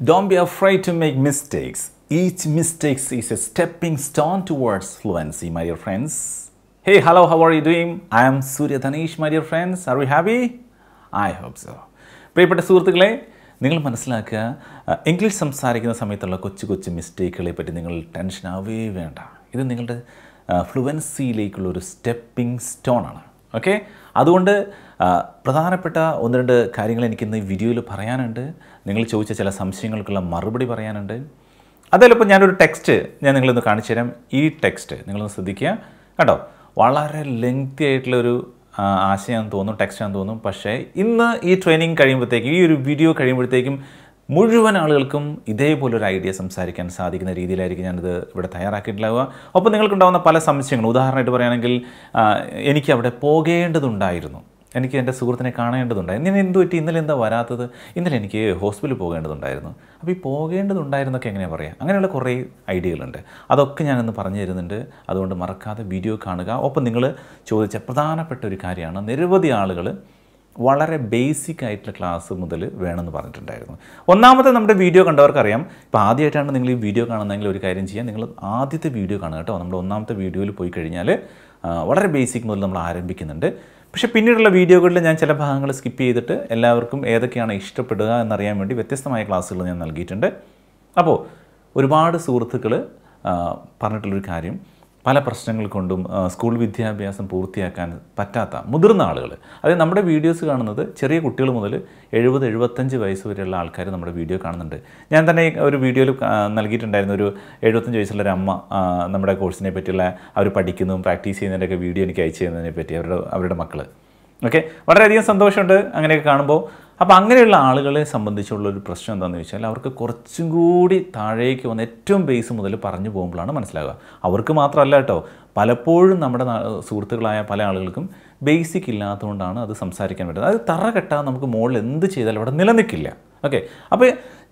Don't be afraid to make mistakes. Each mistake is a stepping stone towards fluency, my dear friends. Hey, hello, how are you doing? I am Surya Danish, my dear friends. Are we happy? I hope so. പ്രിയപ്പെട്ട സുഹൃത്തുക്കളെ, നിങ്ങൾ മനസ്സിലാക്കുക, English സംസാരിക്കുന്ന സമയത്തുള്ള കൊച്ചു മിസ്റ്റേക്കുകളെ പറ്റി നിങ്ങൾ tension ആവേ വേണ്ട. ഇത് നിങ്ങളുടെ ഫ്ലുവൻസിയിലേക്കുള്ളൊരു സ്റ്റെപ്പിംഗ് സ്റ്റോണാണ്. ഓക്കെ, അതുകൊണ്ട് പ്രധാനപ്പെട്ട ഒന്ന് രണ്ട് കാര്യങ്ങൾ എനിക്കിന്ന് ഈ വീഡിയോയിൽ പറയാനുണ്ട്. നിങ്ങൾ ചോദിച്ച ചില സംശയങ്ങൾക്കുള്ള മറുപടി പറയാനുണ്ട്. അതേപോലെ ഇപ്പോൾ ഞാനൊരു ടെക്സ്റ്റ് നിങ്ങളിന്ന് കാണിച്ചു തരാം. ഈ ടെക്സ്റ്റ് നിങ്ങളൊന്ന് ശ്രദ്ധിക്കുക കേട്ടോ. വളരെ ലെങ്തി ആയിട്ടുള്ളൊരു ആശയമാണെന്ന് തോന്നുന്നു, ടെക്സ്റ്റാണെന്ന് തോന്നുന്നു. പക്ഷേ ഇന്ന് ഈ ട്രെയിനിങ് കഴിയുമ്പോഴത്തേക്കും, ഈ ഒരു വീഡിയോ കഴിയുമ്പോഴത്തേക്കും മുഴുവൻ ആളുകൾക്കും ഇതേപോലൊരു ഐഡിയ സംസാരിക്കാൻ സാധിക്കുന്ന രീതിയിലായിരിക്കും ഞാനിത് ഇവിടെ തയ്യാറാക്കിയിട്ടുണ്ടാവുക. ഒപ്പം നിങ്ങൾക്കുണ്ടാകുന്ന പല സംശയങ്ങളും, ഉദാഹരണമായിട്ട് പറയുകയാണെങ്കിൽ എനിക്ക് അവിടെ പോകേണ്ടതുണ്ടായിരുന്നു, എനിക്ക് എൻ്റെ സുഹൃത്തിനെ കാണേണ്ടതുണ്ടായിരുന്നു, ഞാൻ എന്തു പറ്റി, ഇന്നലെ എന്താ വരാത്തത്, ഇന്നലെ എനിക്ക് ഹോസ്പിറ്റലിൽ പോകേണ്ടതുണ്ടായിരുന്നു. അപ്പോൾ ഈ പോകേണ്ടതുണ്ടായിരുന്നൊക്കെ എങ്ങനെയാണ് പറയുക, അങ്ങനെയുള്ള കുറേ ഐഡിയകളുണ്ട്. അതൊക്കെ ഞാനിന്ന് പറഞ്ഞു തരുന്നുണ്ട്. അതുകൊണ്ട് മറക്കാതെ വീഡിയോ കാണുക. ഒപ്പം നിങ്ങൾ ചോദിച്ച പ്രധാനപ്പെട്ട ഒരു കാര്യമാണ്, നിരവധി ആളുകൾ വളരെ ബേസിക് ആയിട്ടുള്ള ക്ലാസ് മുതൽ വേണമെന്ന് പറഞ്ഞിട്ടുണ്ടായിരുന്നു. ഒന്നാമത്തെ നമ്മുടെ വീഡിയോ കണ്ടവർക്കറിയാം. ഇപ്പോൾ ആദ്യമായിട്ടാണ് നിങ്ങൾ ഈ വീഡിയോ കാണുന്നതെങ്കിൽ ഒരു കാര്യം ചെയ്യാം, നിങ്ങൾ ആദ്യത്തെ വീഡിയോ കാണുക കേട്ടോ. നമ്മുടെ ഒന്നാമത്തെ വീഡിയോയിൽ പോയി കഴിഞ്ഞാൽ വളരെ ബേസിക് മുതൽ നമ്മൾ ആരംഭിക്കുന്നുണ്ട്. പക്ഷേ പിന്നീടുള്ള വീഡിയോകളിൽ ഞാൻ ചില ഭാഗങ്ങൾ സ്കിപ്പ് ചെയ്തിട്ട് എല്ലാവർക്കും ഏതൊക്കെയാണ് ഇഷ്ടപ്പെടുക എന്നറിയാൻ വേണ്ടി വ്യത്യസ്തമായ ക്ലാസ്സുകൾ ഞാൻ നൽകിയിട്ടുണ്ട്. അപ്പോൾ ഒരുപാട് സുഹൃത്തുക്കൾ പറഞ്ഞിട്ടുള്ളൊരു കാര്യം, പല പ്രശ്നങ്ങൾ കൊണ്ടും സ്കൂൾ വിദ്യാഭ്യാസം പൂർത്തിയാക്കാൻ പറ്റാത്ത മുതിർന്ന ആളുകൾ, അതായത് നമ്മുടെ വീഡിയോസ് കാണുന്നത് ചെറിയ കുട്ടികൾ മുതൽ 70-75 വയസ്സ് വരെയുള്ള ആൾക്കാർ നമ്മുടെ വീഡിയോ കാണുന്നുണ്ട്. ഞാൻ തന്നെ ഒരു വീഡിയോയിൽ നൽകിയിട്ടുണ്ടായിരുന്ന ഒരു 75 വയസ്സുള്ളൊരു അമ്മ നമ്മുടെ കോഴ്സിനെ പറ്റിയുള്ള അവർ പഠിക്കുന്നതും പ്രാക്ടീസ് ചെയ്യുന്നതിൻ്റെയൊക്കെ വീഡിയോ എനിക്ക് അയച്ചു തന്നതിനെ പറ്റി അവരുടെ മക്കൾ. ഓക്കെ, വളരെയധികം സന്തോഷമുണ്ട് അങ്ങനെയൊക്കെ കാണുമ്പോൾ. അപ്പോൾ അങ്ങനെയുള്ള ആളുകളെ സംബന്ധിച്ചുള്ളൊരു പ്രശ്നം എന്താണെന്ന് ചോദിച്ചാൽ, അവർക്ക് കുറച്ചും കൂടി താഴേക്ക് വന്ന് ഏറ്റവും ബേസ് മുതൽ പറഞ്ഞു പോകുമ്പോഴാണ് മനസ്സിലാവുക. അവർക്ക് മാത്രമല്ല കേട്ടോ, പലപ്പോഴും നമ്മുടെ സുഹൃത്തുക്കളായ പല ആളുകൾക്കും ബേസിക് ഇല്ലാത്തതുകൊണ്ടാണ് അത് സംസാരിക്കാൻ പറ്റുന്നത്. അത് തറ കെട്ടാൻ നമുക്ക് മുകളിൽ എന്ത് ചെയ്താലും അവിടെ നിലനിൽക്കില്ല. ഓക്കെ, അപ്പോൾ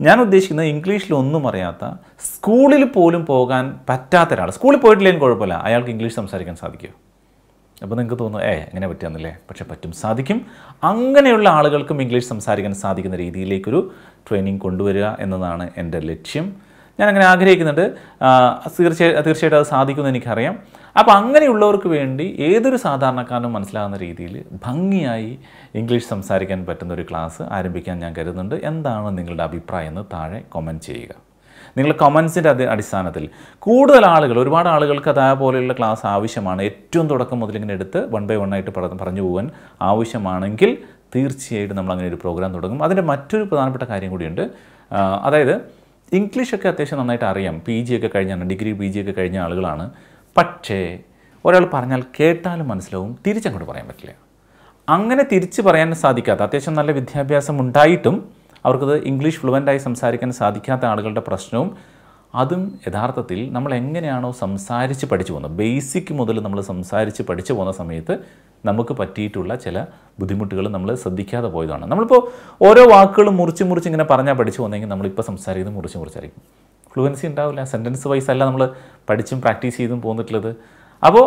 ഞാൻ ഉദ്ദേശിക്കുന്നത് ഇംഗ്ലീഷിലൊന്നും അറിയാത്ത, സ്കൂളിൽ പോലും പോകാൻ പറ്റാത്ത ഒരാൾ, സ്കൂളിൽ പോയിട്ടില്ലെങ്കിൽ കുഴപ്പമില്ല, അയാൾക്ക് ഇംഗ്ലീഷ് സംസാരിക്കാൻ സാധിക്കുമോ? അപ്പോൾ നിങ്ങൾക്ക് തോന്നുന്നു എങ്ങനെ പറ്റുമെന്നല്ലേ? പക്ഷേ പറ്റും, സാധിക്കും. അങ്ങനെയുള്ള ആളുകൾക്കും ഇംഗ്ലീഷ് സംസാരിക്കാൻ സാധിക്കുന്ന രീതിയിലേക്കൊരു ട്രെയിനിങ് കൊണ്ടുവരിക എന്നതാണ് എൻ്റെ ലക്ഷ്യം. ഞാൻ അങ്ങനെ ആഗ്രഹിക്കുന്നുണ്ട്. തീർച്ചയായിട്ടും അത് സാധിക്കുമെന്ന് എനിക്കറിയാം. അപ്പോൾ അങ്ങനെയുള്ളവർക്ക് വേണ്ടി ഏതൊരു സാധാരണക്കാരനും മനസ്സിലാകുന്ന രീതിയിൽ ഭംഗിയായി ഇംഗ്ലീഷ് സംസാരിക്കാൻ പറ്റുന്ന ഒരു ക്ലാസ് ആരംഭിക്കാൻ ഞാൻ കരുതുന്നുണ്ട്. എന്താണ് നിങ്ങളുടെ അഭിപ്രായം എന്ന് താഴെ കമൻറ്റ് ചെയ്യുക. നിങ്ങളുടെ കമൻസിൻ്റെ അടിസ്ഥാനത്തിൽ കൂടുതൽ ആളുകൾ, ഒരുപാട് ആളുകൾക്ക് അതേപോലെയുള്ള ക്ലാസ് ആവശ്യമാണ്, ഏറ്റവും തുടക്കം മുതൽ ഇങ്ങനെ എടുത്ത് 1 by 1 ആയിട്ട് പറഞ്ഞു പോകാൻ ആവശ്യമാണെങ്കിൽ തീർച്ചയായിട്ടും നമ്മൾ അങ്ങനെ ഒരു പ്രോഗ്രാം തുടങ്ങും. അതിൻ്റെ മറ്റൊരു പ്രധാനപ്പെട്ട കാര്യം കൂടിയുണ്ട്. അതായത് ഇംഗ്ലീഷൊക്കെ അത്യാവശ്യം നന്നായിട്ട് അറിയാം, PG ഒക്കെ കഴിഞ്ഞാണ്, ഡിഗ്രി PG ഒക്കെ കഴിഞ്ഞ ആളുകളാണ്. പക്ഷേ ഒരാൾ പറഞ്ഞാൽ കേട്ടാലും മനസ്സിലാവും, തിരിച്ചങ്ങോട്ട് പറയാൻ പറ്റില്ല. അങ്ങനെ തിരിച്ച് പറയാൻ സാധിക്കാത്ത, അത്യാവശ്യം നല്ല വിദ്യാഭ്യാസം ഉണ്ടായിട്ടും അവർക്കത് ഇംഗ്ലീഷ് ഫ്ലുവൻ്റായി സംസാരിക്കാൻ സാധിക്കാത്ത ആളുകളുടെ പ്രശ്നവും, അതും യഥാർത്ഥത്തിൽ നമ്മൾ എങ്ങനെയാണോ സംസാരിച്ച് പഠിച്ചു പോകുന്നത്, ബേസിക് മുതൽ നമ്മൾ സംസാരിച്ച് പഠിച്ചു പോകുന്ന സമയത്ത് നമുക്ക് പറ്റിയിട്ടുള്ള ചില ബുദ്ധിമുട്ടുകൾ നമ്മൾ ശ്രദ്ധിക്കാതെ പോയതാണ്. നമ്മളിപ്പോൾ ഓരോ വാക്കുകളും മുറിച്ച് ഇങ്ങനെ പറഞ്ഞാൽ പഠിച്ചു പോകുന്നെങ്കിൽ നമ്മളിപ്പോൾ സംസാരിക്കുന്നത് മുറിച്ചായിരിക്കും. ഫ്ലുവൻസി ഉണ്ടാവില്ല. സെൻറ്റൻസ് വൈസ് അല്ല നമ്മൾ പഠിച്ചും പ്രാക്ടീസ് ചെയ്തും പോന്നിട്ടുള്ളത്. അപ്പോൾ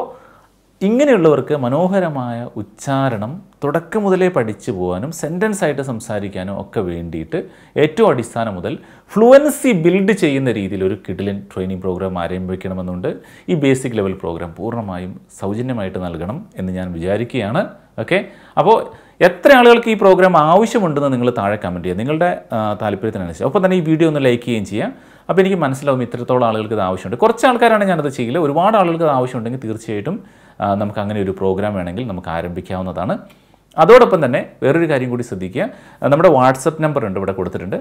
ഇങ്ങനെയുള്ളവർക്ക് മനോഹരമായ ഉച്ചാരണം തുടക്കം മുതലേ പഠിച്ചു പോകാനും സെൻറ്റൻസ് ആയിട്ട് സംസാരിക്കാനും ഒക്കെ വേണ്ടിയിട്ട് ഏറ്റവും അടിസ്ഥാനം മുതൽ ഫ്ലുവൻസി ബിൽഡ് ചെയ്യുന്ന രീതിയിൽ ഒരു കിഡിലൻ ട്രെയിനിങ് പ്രോഗ്രാം ആരംഭിക്കണമെന്നുണ്ട്. ഈ ബേസിക് ലെവൽ പ്രോഗ്രാം പൂർണ്ണമായും സൗജന്യമായിട്ട് നൽകണം എന്ന് ഞാൻ വിചാരിക്കുകയാണ്. ഓക്കെ, അപ്പോൾ എത്ര ആളുകൾക്ക് ഈ പ്രോഗ്രാം ആവശ്യമുണ്ടെന്ന് നിങ്ങൾ താഴെ കമൻറ്റ് ചെയ്യുക, നിങ്ങളുടെ താല്പര്യത്തിനനുസരിച്ച്. ഒപ്പം തന്നെ ഈ വീഡിയോ ഒന്ന് ലൈക്ക് ചെയ്യുകയും ചെയ്യാം. അപ്പോൾ എനിക്ക് മനസ്സിലാവും ഇത്രത്തോളം ആളുകൾക്ക് ഇത് ആവശ്യമുണ്ട്. കുറച്ച് ആൾക്കാരാണ് ഞാനത് ചെയ്യില്ല, ഒരുപാട് ആളുകൾക്ക് അത് ആവശ്യമുണ്ടെങ്കിൽ തീർച്ചയായിട്ടും നമുക്ക് അങ്ങനെ ഒരു പ്രോഗ്രാം വേണമെങ്കിൽ നമുക്ക് ആരംഭിക്കാവുന്നതാണ്. അതോടൊപ്പം തന്നെ വേറൊരു കാര്യം കൂടി ശ്രദ്ധിക്കുക, നമ്മുടെ വാട്സപ്പ് നമ്പർ ഉണ്ട്, ഇവിടെ കൊടുത്തിട്ടുണ്ട്.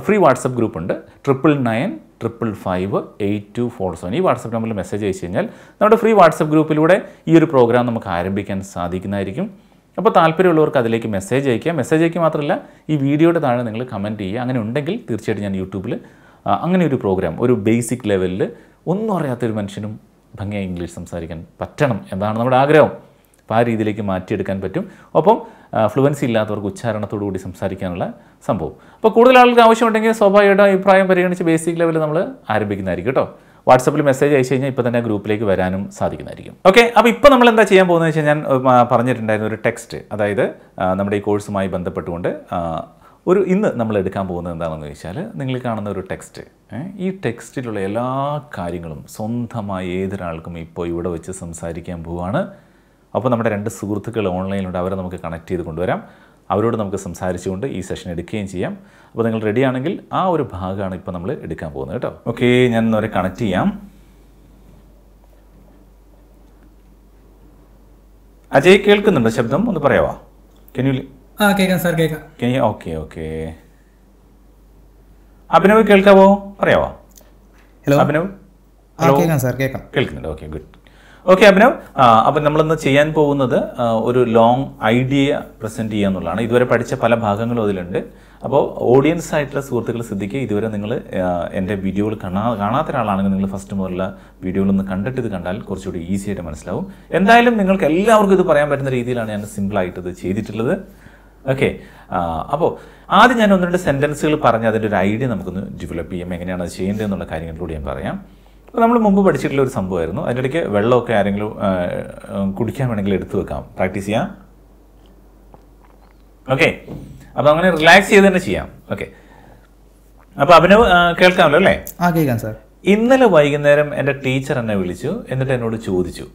ഫ്രീ വാട്സപ്പ് ഗ്രൂപ്പ് ഉണ്ട്, 9995558247. ഈ വാട്സപ്പ് നമ്പറിൽ മെസ്സേജ് അയച്ചു കഴിഞ്ഞാൽ നമ്മുടെ ഫ്രീ വാട്സപ്പ് ഗ്രൂപ്പിലൂടെ ഈ ഒരു പ്രോഗ്രാം നമുക്ക് ആരംഭിക്കാൻ സാധിക്കുന്നതായിരിക്കും. അപ്പോൾ താല്പര്യമുള്ളവർക്ക് അതിലേക്ക് മെസ്സേജ് അയക്കുക. മെസ്സേജ് അയക്കുക മാത്രമല്ല, ഈ വീഡിയോയുടെ താഴെ നിങ്ങൾ കമൻറ്റ് ചെയ്യുക. അങ്ങനെ ഉണ്ടെങ്കിൽ തീർച്ചയായിട്ടും ഞാൻ യൂട്യൂബിൽ അങ്ങനെ ഒരു പ്രോഗ്രാം, ഒരു ബേസിക് ലെവലിൽ ഒന്നും അറിയാത്തൊരു മനുഷ്യനും ഭംഗിയായി ഇംഗ്ലീഷ് സംസാരിക്കാൻ പറ്റണം എന്നാണ് നമ്മുടെ ആഗ്രഹം. അപ്പോൾ ആ രീതിയിലേക്ക് മാറ്റിയെടുക്കാൻ പറ്റും. ഒപ്പം ഫ്ലുവൻസി ഇല്ലാത്തവർക്ക് ഉച്ചാരണത്തോടുകൂടി സംസാരിക്കാനുള്ള സംഭവം. അപ്പോൾ കൂടുതൽ ആൾക്ക് ആവശ്യമുണ്ടെങ്കിൽ സ്വാഭാവികമായിട്ടും അഭിപ്രായം പരിഗണിച്ച് ബേസിക് ലെവലിൽ നമ്മൾ ആരംഭിക്കുന്നതായിരിക്കും കേട്ടോ. വാട്സപ്പിൽ മെസ്സേജ് അയച്ചു കഴിഞ്ഞാൽ ഇപ്പോൾ തന്നെ ഗ്രൂപ്പിലേക്ക് വരാനും സാധിക്കുന്നതായിരിക്കും. ഓക്കെ, അപ്പോൾ ഇപ്പോൾ നമ്മൾ എന്താ ചെയ്യാൻ പോകുന്നത് വെച്ചാൽ, ഞാൻ പറഞ്ഞിട്ടുണ്ടായിരുന്ന ഒരു ടെക്സ്റ്റ്, അതായത് നമ്മുടെ ഈ കോഴ്സുമായി ബന്ധപ്പെട്ടുകൊണ്ട് ഇന്ന് നമ്മൾ എടുക്കാൻ പോകുന്നത് എന്താണെന്ന് ചോദിച്ചാൽ നിങ്ങൾ കാണുന്ന ഒരു ടെക്സ്റ്റ്. ഈ ടെക്സ്റ്റിലുള്ള എല്ലാ കാര്യങ്ങളും സ്വന്തമായി ഏതൊരാൾക്കും ഇപ്പോൾ ഇവിടെ വെച്ച് സംസാരിക്കാൻ പോവുകയാണ്. അപ്പോൾ നമ്മുടെ 2 സുഹൃത്തുക്കൾ ഓൺലൈനിലുണ്ട്, അവരെ നമുക്ക് കണക്ട് ചെയ്ത് കൊണ്ടുവരാം. അവരോട് നമുക്ക് സംസാരിച്ചുകൊണ്ട് ഈ സെഷൻ എടുക്കുകയും ചെയ്യാം. അപ്പോൾ നിങ്ങൾ റെഡി ആണെങ്കിൽ ആ ഒരു ഭാഗമാണ് ഇപ്പോൾ നമ്മൾ എടുക്കാൻ പോകുന്നത് കേട്ടോ. ഓക്കെ, ഞാൻ അവരെ കണക്ട് ചെയ്യാം. അജയ് കേൾക്കുന്നുണ്ടോ? ശബ്ദം ഒന്ന് പറയാവോ? കേൾക്കാം സാർ, കേൾക്കാം. Okay okay. അഭിനവ് കേൾക്കാവോ? പറയാവോ? ഹലോ അഭിനവ്. കേൾക്കാം സാർ, കേൾക്കാം. കേൾക്കുന്നുണ്ട്. Okay, good. ഓക്കെ അഭിനവ്, അപ്പം നമ്മളിന്ന് ചെയ്യാൻ പോകുന്നത് ഒരു ലോങ് ഐഡിയ പ്രസൻറ്റ് ചെയ്യുക എന്നുള്ളതാണ്. ഇതുവരെ പഠിച്ച പല ഭാഗങ്ങളും അതിലുണ്ട്. അപ്പോൾ ഓഡിയൻസ് ആയിട്ടുള്ള സുഹൃത്തുക്കൾ ശ്രദ്ധിക്കുക. ഇതുവരെ നിങ്ങൾ എൻ്റെ വീഡിയോകൾ കാണാത്ത ഒരാളാണെങ്കിൽ നിങ്ങൾ ഫസ്റ്റ് മുതലുള്ള വീഡിയോകളൊന്ന് കണ്ടിട്ട് ഇത് കണ്ടാൽ കുറച്ചുകൂടി ഈസി ആയിട്ട് മനസ്സിലാവും. എന്തായാലും നിങ്ങൾക്ക് എല്ലാവർക്കും ഇത് പറയാൻ പറ്റുന്ന രീതിയിലാണ് ഞാൻ സിമ്പിളായിട്ട് ഇത് ചെയ്തിട്ടുള്ളത്. ഓക്കെ, അപ്പോൾ ആദ്യം ഞാൻ 1-2 സെൻറ്റൻസുകൾ പറഞ്ഞ് അതിൻ്റെ ഒരു ഐഡിയ നമുക്കൊന്ന് ഡെവലപ്പ് ചെയ്യാം. എങ്ങനെയാണ് അത് ചെയ്യേണ്ടത് എന്നുള്ള കാര്യങ്ങളിലൂടെ ഞാൻ പറയാം. അപ്പോൾ നമ്മൾ മുമ്പ് പഠിച്ചിട്ടുള്ള ഒരു സംഭവമായിരുന്നു. അതിൻ്റെ ഇടയ്ക്ക് വെള്ളമൊക്കെ ആരെങ്കിലും കുടിക്കാൻ വേണമെങ്കിൽ എടുത്തു വെക്കാം, പ്രാക്ടീസ് ചെയ്യാം. ഓക്കെ, അപ്പോൾ അങ്ങനെ റിലാക്സ് ചെയ്ത് തന്നെ ചെയ്യാം. ഓക്കെ, അപ്പോൾ അഭിനവ് കേൾക്കാമല്ലോ അല്ലേ? കേൾക്കാം സാർ. ഇന്നലെ വൈകുന്നേരം എൻ്റെ ടീച്ചർ എന്നെ വിളിച്ചു, എന്നിട്ട് എന്നോട് ചോദിച്ചു.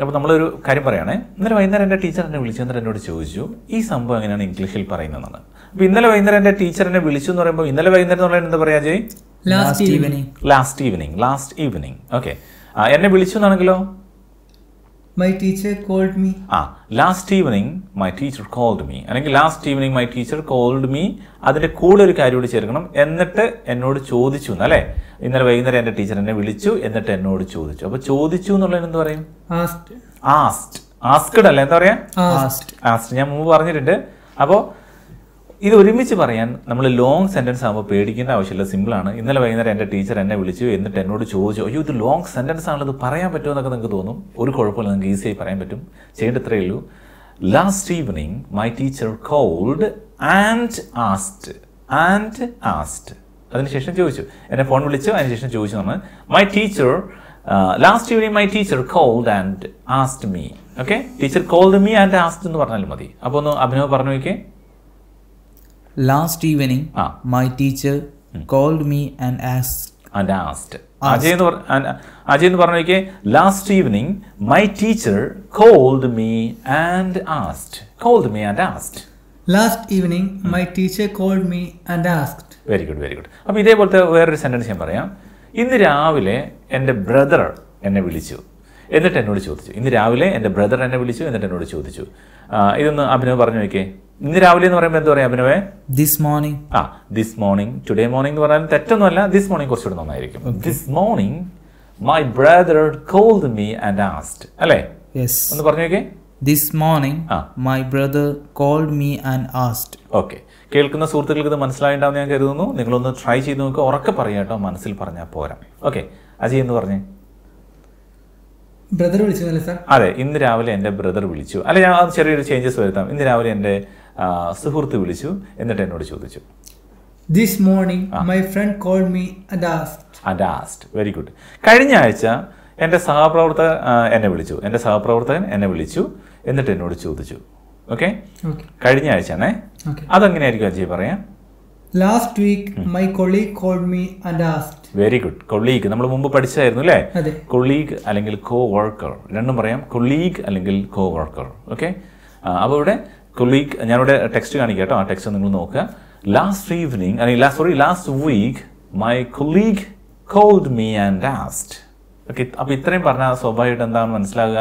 അപ്പോൾ നമ്മളൊരു കാര്യം പറയുകയാണേ, ഇന്നലെ വൈകുന്നേരം എൻ്റെ ടീച്ചർ എന്നെ വിളിച്ചു, എന്നിട്ട് എന്നോട് ചോദിച്ചു ഈ സംഭവം എങ്ങനെയാണ് ഇംഗ്ലീഷിൽ പറയുന്നതെന്നാണ്. അപ്പോൾ ഇന്നലെ വൈകുന്നേരം എൻ്റെ ടീച്ചർ എന്നെ വിളിച്ചു എന്ന് പറയുമ്പോൾ ഇന്നലെ വൈകുന്നേരം എന്ന് പറയുന്നത് എന്താ പറയാ ജയ്? Last evening. ഓക്കെ, എന്നെ വിളിച്ചു എന്നാണെങ്കിലോ? My teacher called me. Last evening my teacher called me, അല്ലെങ്കിൽ last evening my teacher called me. അതിൻ്റെ കൂടെ ഒരു കാര്യം കൂടി ചേർക്കണം, എന്നിട്ട് എന്നോട് ചോദിച്ചു എന്നല്ലേ. ഇന്നലെ വൈകുന്നേരം എൻ്റെ ടീച്ചർ എന്നെ വിളിച്ചു, എന്നിട്ട് എന്നോട് ചോദിച്ചു. അപ്പോൾ ചോദിച്ചു എന്നുള്ളതിന് എന്ത് പറയും? ആസ്ക്ഡ് അല്ലേ? എന്താ പറയാ? ആസ്ക്ഡ്. ഞാൻ മുമ്പ് പറഞ്ഞിട്ടുണ്ട്. അപ്പോൾ ഇത് ഒരുമിച്ച് പറയാൻ നമ്മൾ ലോങ് സെൻറ്റൻസ് ആകുമ്പോൾ പേടിക്കേണ്ട ആവശ്യമില്ല, സിമ്പിളാണ്. ഇന്നലെ വൈകുന്നേരം എൻ്റെ ടീച്ചർ എന്നെ വിളിച്ചു, എന്നിട്ട് എന്നോട് ചോദിച്ചു. അയ്യോ, ഇത് ലോങ് സെൻറ്റൻസ് ആണല്ലോ, ഇത് പറയാൻ പറ്റുമോ എന്നൊക്കെ നിങ്ങൾക്ക് തോന്നും. ഒരു കുഴപ്പമില്ല, നിങ്ങൾക്ക് ഈസിയായി പറയാൻ പറ്റും. ചെയ്യേണ്ട ഇത്രയേ ഉള്ളൂ. Last evening my teacher called and asked. അതിനുശേഷം ചോദിച്ചു, എന്നെ ഫോൺ വിളിച്ചു, അതിനുശേഷം ചോദിച്ചു എന്നാണ്. My teacher last evening my teacher called and asked me. Okay, teacher called me and asked എന്ന് പറഞ്ഞാലും മതി. അപ്പോൾ ഒന്ന് അഭിനവ് പറഞ്ഞു നോക്കിയേ. Last evening, my teacher called me and asked. Ajay എന്ന് പറഞ്ഞു നോക്കിയേ. Last evening my teacher called me and asked. Last evening, my teacher called me and asked. Very good. അപ്പോൾ ഇതേപോലത്തെ വേറൊരു സെൻറ്റൻസ് ഞാൻ പറയാം. ഇന്ന് രാവിലെ എൻ്റെ ബ്രദർ എന്നെ വിളിച്ചു, എന്നിട്ട് എന്നോട് ചോദിച്ചു. ഇന്ന് രാവിലെ എൻ്റെ ബ്രദർ എന്നെ വിളിച്ചു, എന്നിട്ട് എന്നോട് ചോദിച്ചു. ഇതൊന്ന് അഭിനവ് പറഞ്ഞു നോക്കിയേ. ഇന്ന് രാവിലെ എന്ന് പറയുമ്പോൾ എന്താ പറയാ അഭിനവേ? This morning. ടുഡേ മോർണിംഗ് എന്ന് പറഞ്ഞാൽ തെറ്റൊന്നുമല്ല. ദിസ് മോർണിംഗ് കുറച്ചുകൂടെ നന്നായിരിക്കും. This morning my brother called me and asked അല്ലേ? ഒന്ന് പറഞ്ഞു നോക്കിയേ. This morning my brother called me and asked. Okay, കേൾക്കുന്ന സുഹൃത്തുക്കൾക്ക് ഇത് മനസ്സിലായിട്ടുണ്ടാവും ഞാൻ കരുതുന്നു. നിങ്ങളൊന്ന് ട്രൈ ചെയ്ത് നോക്കുക. ഉറക്കെ പറയാം കേട്ടോ, മനസ്സിൽ പറഞ്ഞാൽ പോരാ. ഓക്കെ, അജയ് എന്ന് പറഞ്ഞേ. ബ്രദർ വിളിച്ചു സാർ? അതെ, ഇന്ന് രാവിലെ എൻ്റെ ബ്രദർ വിളിച്ചു. അല്ലെ, ഞാൻ ചെറിയൊരു ചേഞ്ചസ് വരുത്താം. ഇന്ന് രാവിലെ എൻ്റെ സുഹൃത്ത് വിളിച്ചു, എന്നിട്ട് എന്നോട് ചോദിച്ചു. This morning my friend called me and asked. Very good. കഴിഞ്ഞ ആഴ്ച എൻ്റെ സഹപ്രവർത്തകൻ എന്നെ വിളിച്ചു, എന്നിട്ട് എന്നോട് ചോദിച്ചു. ഓക്കെ, കഴിഞ്ഞ ആഴ്ചയാണേ. അതെങ്ങനെയായിരിക്കും അജയ് പറയാം? Last week my colleague called me and asked. Very good. Colleague നമ്മൾ മുമ്പ് പഠിച്ചായിരുന്നു അല്ലേ? കൊളീഗ് അല്ലെങ്കിൽ കോ വർക്കർ, രണ്ടും പറയാം. കൊളീഗ് അല്ലെങ്കിൽ കോ വർക്കർ. ഓക്കെ, അപ്പോൾ ഇവിടെ കൊളീഗ്, ഞാനിവിടെ ടെക്സ്റ്റ് കാണിക്കാം കേട്ടോ. ആ ടെക്സ്റ്റ് നിങ്ങൾ നോക്കുക. Last week my colleague called me and asked. Okay, അപ്പോൾ ഇത്രയും പറഞ്ഞാൽ സ്വാഭാവികമായിട്ട് എന്താണെന്ന് മനസ്സിലാകുക.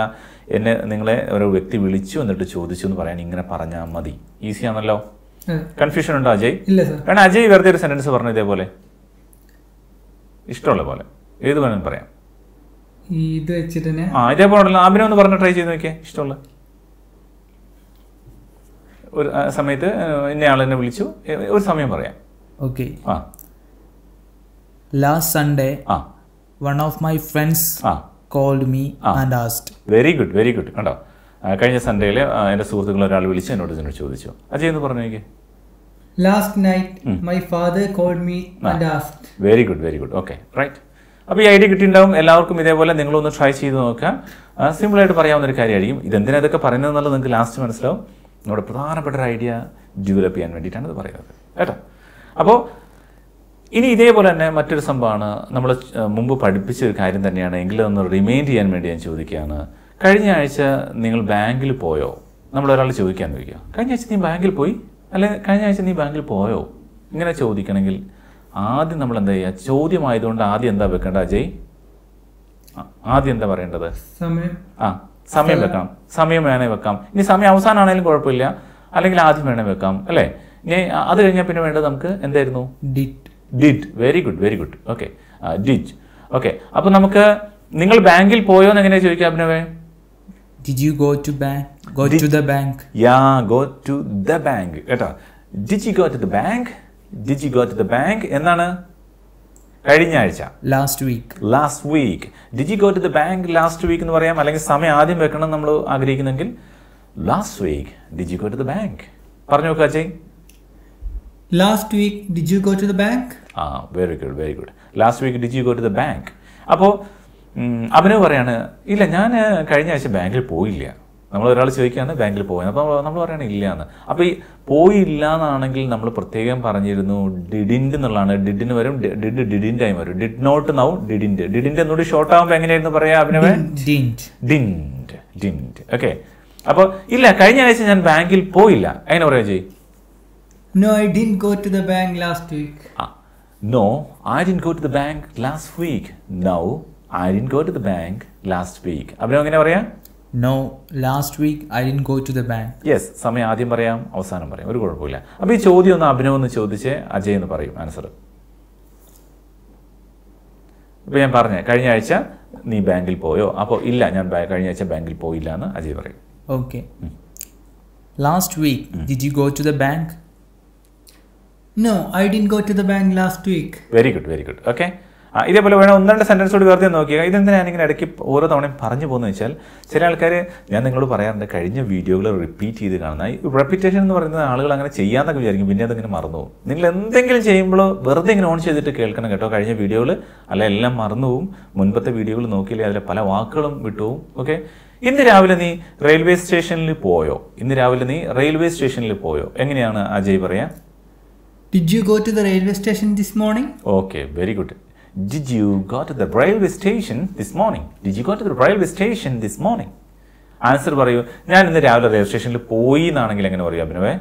നിങ്ങളെ ഒരു വ്യക്തി വിളിച്ചു, എന്നിട്ട് ചോദിച്ചു എന്ന് പറയാൻ ഇങ്ങനെ പറഞ്ഞാൽ മതി. ഈസി ആണല്ലോ. കൺഫ്യൂഷൻ ഉണ്ടോ അജയ്? ഇല്ല സർ. കാരണം അജയ് വെറുതെ ഒരു സെന്റൻസ് പറഞ്ഞു ഇതേപോലെ ഇഷ്ടമുള്ള പോലെ ഏത് വേണമെങ്കിലും പറയാം. ഇത് വെച്ചിട്ട് ഇതേപോലെ അഭിനവ് ഒന്ന് പറഞ്ഞ് ട്രൈ ചെയ്ത് നോക്കിയേ. ഇഷ്ടമുള്ള ഒരു സമയത്ത് ഇന്നയാൾ എന്നെ വിളിച്ചു, ഒരു സമയം പറയാം. Okay, last Sunday one of my friends called me and asked. Very good. കണ്ടോ, കഴിഞ്ഞ സൺഡേയിൽ എൻ്റെ സുഹൃത്തുക്കൾ ഒരാൾ വിളിച്ച് എന്നോട് ചോദിച്ചു. അജയ് എന്ന് പറഞ്ഞു നോക്കിയേ. Last night my father called me and asked. Very good. Okay, right. അപ്പോൾ ഈ ഐഡിയ കിട്ടിയിട്ടുണ്ടാവും എല്ലാവർക്കും. ഇതേപോലെ നിങ്ങളൊന്ന് ട്രൈ ചെയ്ത് നോക്കുക. സിമ്പിളായിട്ട് പറയാവുന്ന ഒരു കാര്യമായിരിക്കും. ഇതെന്തിനാ ഇതൊക്കെ പറയുന്നത് എന്നുള്ളത് നിങ്ങൾക്ക് ലാസ്റ്റ് മനസ്സിലാവും. നമ്മുടെ പ്രധാനപ്പെട്ട ഒരു ഐഡിയ ഡെവലപ്പ് ചെയ്യാൻ വേണ്ടിയിട്ടാണ് ഇത് പറയുന്നത്. കേട്ടോ. അപ്പോൾ ഇനി ഇതേപോലെ തന്നെ മറ്റൊരു സംഭവമാണ്, നമ്മൾ മുമ്പ് പഠിപ്പിച്ച ഒരു കാര്യം തന്നെയാണ്, എങ്കിലും ഒന്ന് റിമൈൻഡ് ചെയ്യാൻ വേണ്ടി ഞാൻ ചോദിക്കുകയാണ്. കഴിഞ്ഞ ആഴ്ച നിങ്ങൾ ബാങ്കിൽ പോയോ? നമ്മളൊരാൾ ചോദിക്കാമെന്ന് ചോദിക്കുക, കഴിഞ്ഞ ആഴ്ച നീ ബാങ്കിൽ പോയി, അല്ലെങ്കിൽ കഴിഞ്ഞ ആഴ്ച നീ ബാങ്കിൽ പോയോ? ഇങ്ങനെ ചോദിക്കണമെങ്കിൽ ആദ്യം നമ്മൾ എന്താ ചെയ്യുക? ചോദ്യമായതുകൊണ്ട് ആദ്യം എന്താ വെക്കേണ്ടത് അജയ്? ആദ്യം എന്താ പറയേണ്ടത്? സമയം വെക്കണം. സമയം വേണേ വെക്കാം. ഇനി സമയം അവസാനമാണെങ്കിലും കുഴപ്പമില്ല, അല്ലെങ്കിൽ ആദ്യം വേണേ വെക്കാം, അല്ലേ? ഇനി അത് കഴിഞ്ഞാൽ പിന്നെ വേണ്ടത് നമുക്ക് എന്തായിരുന്നു? Did. Very good. Okay, did. Okay, അപ്പോൾ നമുക്ക് നിങ്ങൾ ബാങ്കിൽ പോയോ എന്ന് എങ്ങനെയാ ചോദിക്കാം അഭിനവേ? Did you go to bank? Go to the bank. Yeah, go to the bank. കേട്ടോ, did you go to the bank? Did you go to the bank? എന്നാണ് കഴിഞ്ഞ ആഴ്ച. Last week. Did you go to the bank last week എന്ന് പറയാം. അല്ലെങ്കിൽ സമയം ആദ്യം വെക്കണം നമ്മൾ ആഗ്രഹിക്കുന്നെങ്കിൽ last week did you go to the bank? പറഞ്ഞു നോക്കുക Ajay. Last week did you go to the bank? വെരി ഗുഡ്. Last week did you go to the bank? അപ്പോൾ അഭിനവ് പറയാണ്, ഇല്ല ഞാൻ കഴിഞ്ഞ ആഴ്ച ബാങ്കിൽ പോയില്ല. നമ്മൾ ഒരാൾ ചോദിക്കുകയാണ് ബാങ്കിൽ പോയത്, അപ്പോൾ നമ്മൾ പറയുകയാണ് ഇല്ല എന്ന്. അപ്പോൾ ഈ പോയില്ല എന്നാണെങ്കിൽ നമ്മൾ പ്രത്യേകം പറഞ്ഞിരുന്നു ഡിഡിൻ്റ് എന്നുള്ളതാണ്. ഡിഡിന് വരും, ഡിഡിൻ്റ് ആയി വരും. Did not now didn't. ഡിഡിൻ്റെ ഒന്നുകൂടി ഷോർട്ട് ആകുമ്പോൾ എങ്ങനെയായിരുന്നു പറയാ അഭിനവേ? ഡിൻഡ്. ഓക്കെ, അപ്പോൾ ഇല്ല കഴിഞ്ഞ ആഴ്ച ഞാൻ ബാങ്കിൽ പോയില്ല, എങ്ങനെ പറയാ ചെയ്യും? No, I didn't go to the bank last week. No, I didn't go to the bank last week. No, I didn't go to the bank last week. Abhinav എങ്ങനെ പറയാ? No, last week I didn't go to the bank. Yes, സമയം ആദ്യം പറയാം, അവസാനം പറയാം, ഒരു കുഴപ്പമില്ല. അപ്പോൾ ഈ ചോദ്യം ഒന്ന് അഭിനവ് എന്ന് ചോദിച്ച് അജയ് എന്ന് പറയും ആൻസർ. ഇപ്പോൾ ഞാൻ പറഞ്ഞേ കഴിഞ്ഞ ആഴ്ച നീ ബാങ്കിൽ പോയോ? അപ്പോൾ ഇല്ല ഞാൻ കഴിഞ്ഞ ആഴ്ച ബാങ്കിൽ പോയില്ല എന്ന് അജയ് പറയും. Okay, last week did you go to the bank? No, I didn't go to the bank last week. Very good. Okay, ഇതേപോലെ വേണം ഒന്ന് രണ്ട് സെൻറ്റൻസ് കൂടി വെറുതെ നോക്കിയാൽ. ഇതെന്തിനാ ഞാനിങ്ങനെ ഇടയ്ക്ക് ഓരോ തവണയും പറഞ്ഞു പോകുന്നത് വെച്ചാൽ, ചില ആൾക്കാർ ഞാൻ നിങ്ങളോട് പറയാറുണ്ട് കഴിഞ്ഞ വീഡിയോകൾ റിപ്പീറ്റ് ചെയ്ത് കാണുന്ന ഈ റെപ്പിറ്റേഷൻ എന്ന് പറയുന്നത് ആളുകൾ അങ്ങനെ ചെയ്യാന്നൊക്കെ വിചാരിക്കും, പിന്നെ അതിങ്ങനെ മറന്നു പോകും. നിങ്ങൾ എന്തെങ്കിലും ചെയ്യുമ്പോൾ വെറുതെ ഇങ്ങനെ ഓൺ ചെയ്തിട്ട് കേൾക്കണം കേട്ടോ. കഴിഞ്ഞ വീഡിയോകൾ അല്ല എല്ലാം മറന്നു പോകും. മുൻപത്തെ വീഡിയോകൾ നോക്കിയില്ലേ അതിലെ പല വാക്കുകളും വിട്ടുപോകും. ഓക്കെ, ഇന്ന് രാവിലെ നീ റെയിൽവേ സ്റ്റേഷനിൽ പോയോ? എങ്ങനെയാണ് അജയ് പറയാ? Did you go to the railway station this morning? Okay, very good. Did you go to the railway station this morning? Answer പറയൂ. ഞാൻ ഇന്ന് രാവിലെ റെയിൽവേ സ്റ്റേഷനിൽ പോയി എന്നാണെങ്കിൽ എങ്ങനെ പറയും അഭിനവേ?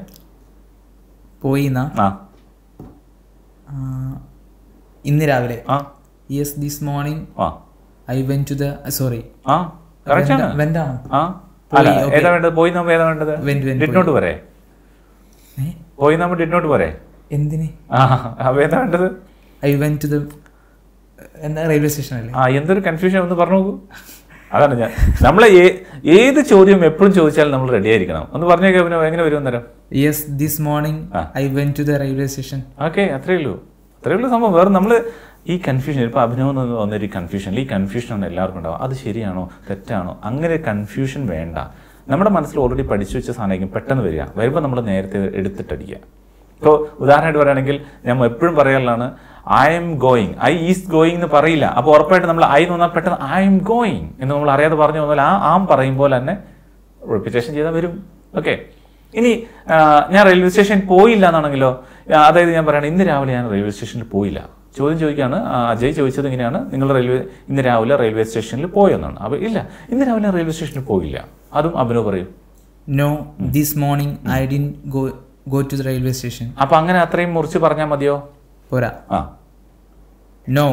ഇന്ന് രാവിലെ. Yes, this morning. I went to the correct ആണ്. went ആണ്. അല്ല, ഏതാ വേണ്ടത്? പോയി നമ്മൾ ഏതാ വേണ്ടത്? ഡിഡ് നോട്ട് പറയേ? പോയി നമ്മൾ ഡിഡ് നോട്ട് പറയേ? എന്തിന്? അപ്പോൾ ഏതാ വേണ്ടത്? I went to the railway station അല്ലേ? എന്തൊരു കൺഫ്യൂഷൻ ഒന്ന് പറഞ്ഞു നോക്കൂ. അതാണ് ഞാൻ നമ്മളെ ഏത് ചോദ്യം എപ്പോഴും ചോദിച്ചാലും നമ്മൾ റെഡി ആയിരിക്കണം. ഒന്ന് പറഞ്ഞേക്കെ എങ്ങനെ വരും അന്നേരം? Yes, this morning I went to the railway station. Okay, അത്രയേ ഉള്ളൂ സംഭവം. വേറെ നമ്മൾ ഈ കൺഫ്യൂഷൻ ഇപ്പോൾ അഭിനവ് വന്നൊരു കൺഫ്യൂഷൻ, ഈ കൺഫ്യൂഷനാണ് എല്ലാവർക്കും ഉണ്ടാവും. അത് ശരിയാണോ തെറ്റാണോ അങ്ങനെ കൺഫ്യൂഷൻ വേണ്ട. നമ്മുടെ മനസ്സിൽ ഓൾറെഡി പഠിച്ചു വെച്ച സാധനമായിരിക്കും പെട്ടെന്ന് വരുമ്പോൾ നമ്മൾ നേരത്തെ എടുത്തിട്ടടിക്കുക. ഇപ്പോൾ ഉദാഹരണമായിട്ട് പറയുകയാണെങ്കിൽ ഞാൻ എപ്പോഴും പറയാനുള്ളതാണ് ഐ ഈസ് ഗോയിങ് എന്ന് പറയില്ല. അപ്പോൾ ഉറപ്പായിട്ട് നമ്മൾ ഐ എന്ന് പറഞ്ഞാൽ പെട്ടെന്ന് ഐ എം ഗോയിങ് എന്ന് നമ്മൾ അറിയാതെ പറഞ്ഞു വന്നാൽ ആം പറയുമ്പോൾ തന്നെ റെപ്പിറ്റേഷൻ ചെയ്താൽ വരും. ഓക്കെ, ഇനി ഞാൻ റെയിൽവേ സ്റ്റേഷനിൽ പോയില്ല എന്നാണെങ്കിലോ, അതായത് ഞാൻ പറയുകയാണ് ഇന്ന് രാവിലെ ഞാൻ റെയിൽവേ സ്റ്റേഷനിൽ പോയില്ല. ചോദ്യം ചോദിക്കുകയാണ്, അജയ് ചോദിച്ചത് ഇങ്ങനെയാണ്, നിങ്ങൾ ഇന്ന് രാവിലെ റെയിൽവേ സ്റ്റേഷനിൽ പോയെന്നാണ്. അപ്പോൾ ഇല്ല, ഇന്ന് രാവിലെ റെയിൽവേ സ്റ്റേഷനിൽ പോയില്ല. അതും അഭിനവ് പറയും. No, this morning I didn't go to the railway station. അപ്പോൾ അങ്ങനെ അത്രയും മുറിച്ച് പറഞ്ഞാൽ മതിയോ? പോരാ. No,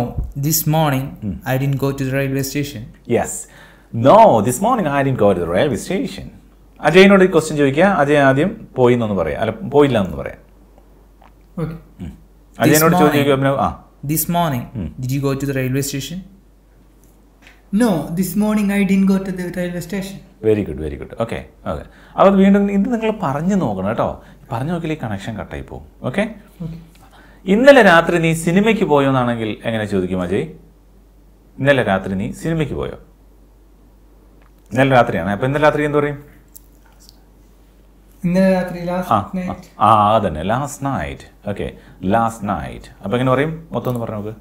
this morning I didn't go to the railway station. Yes. No, this morning I didn't go to the railway station. അജയിനോട് ഈ question ചോദിക്കുക. അജയ് ആദ്യം പോയി എന്നൊന്ന് പറയാം, അല്ല പോയില്ല എന്ന് പറയാം. Okay. അജയനോട് ചോദിക്കുക. This morning did you go to the railway station? No, this morning I didn't go to the railway station. Very good. Okay. അപ്പോൾ വീണ്ടും ഇത് നിങ്ങൾ പറഞ്ഞു നോക്കണം കേട്ടോ. പറഞ്ഞു നോക്കിയാൽ ഈ കണക്ഷൻ കട്ടായി പോകും. ഓക്കെ, ഇന്നലെ രാത്രി നീ സിനിമയ്ക്ക് പോയോ എന്നാണെങ്കിൽ എങ്ങനെ ചോദിക്കും അജയ്? ഇന്നലെ രാത്രി നീ സിനിമയ്ക്ക് പോയോ? ഇന്നലെ രാത്രിയാണ്. അപ്പോൾ ഇന്നലെ രാത്രി എന്ത് പറയും? ഇന്നലെ രാത്രി, അതന്നെ last night. Okay, last night. അപ്പോൾ എങ്ങനെ പറയും? മൊത്തം ഒന്ന് പറഞ്ഞു നോക്ക്.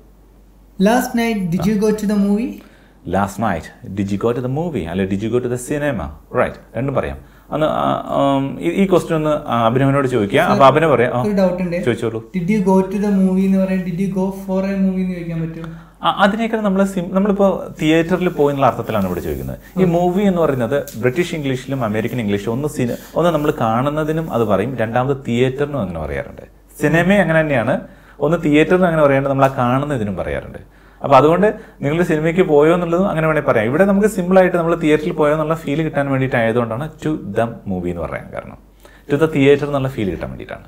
Last night did you go to the movie? Last night did you go to the movie, അല്ലെ did you go to the cinema? Right, രണ്ടും പറയാം. അന്ന് ഈ ക്വസ്റ്റ്യൻ ഒന്ന് അഭിനവനോട് ചോദിക്കുക. അപ്പൊ അഭിനവ് പറയാം. ഒരു ഡൗട്ട് ഉണ്ട്. ചോദിച്ചോളൂ. Did you go to the movie എന്ന് പറയാൻ did you go for a movie എന്ന് ചോദിക്കാൻ പറ്റുമോ? അതിനേക്കാൾ നമ്മളിപ്പോൾ തിയേറ്ററിൽ പോയി എന്നുള്ള അർത്ഥത്തിലാണ് ഇവിടെ ചോദിക്കുന്നത്. ഈ മൂവി എന്ന് പറയുന്നത് ബ്രിട്ടീഷ് ഇംഗ്ലീഷിലും അമേരിക്കൻ ഇംഗ്ലീഷിലും ഒന്ന് നമ്മൾ കാണുന്നതിനും അത് പറയും, രണ്ടാമത് തിയേറ്ററിനും അങ്ങനെ പറയാറുണ്ട്. സിനിമ അങ്ങനെ തന്നെയാണ്, ഒന്ന് തിയേറ്ററിനും അങ്ങനെ പറയാറുണ്ട്, നമ്മൾ ആ കാണുന്നതിനും പറയാറുണ്ട്. അപ്പോൾ അതുകൊണ്ട് നിങ്ങൾ സിനിമയ്ക്ക് പോയോ എന്നുള്ളതും അങ്ങനെ വേണമെങ്കിൽ പറയാം. ഇവിടെ നമുക്ക് സിമ്പിളായിട്ട് നമ്മൾ തിയേറ്ററിൽ പോയോ എന്നുള്ള ഫീൽ കിട്ടാൻ വേണ്ടിയിട്ടായതുകൊണ്ടാണ് ടു ദ മൂവി എന്ന് പറയാൻ കാരണം. ടു ദ തിയേറ്റർ എന്നുള്ള ഫീൽ കിട്ടാൻ വേണ്ടിയിട്ടാണ്.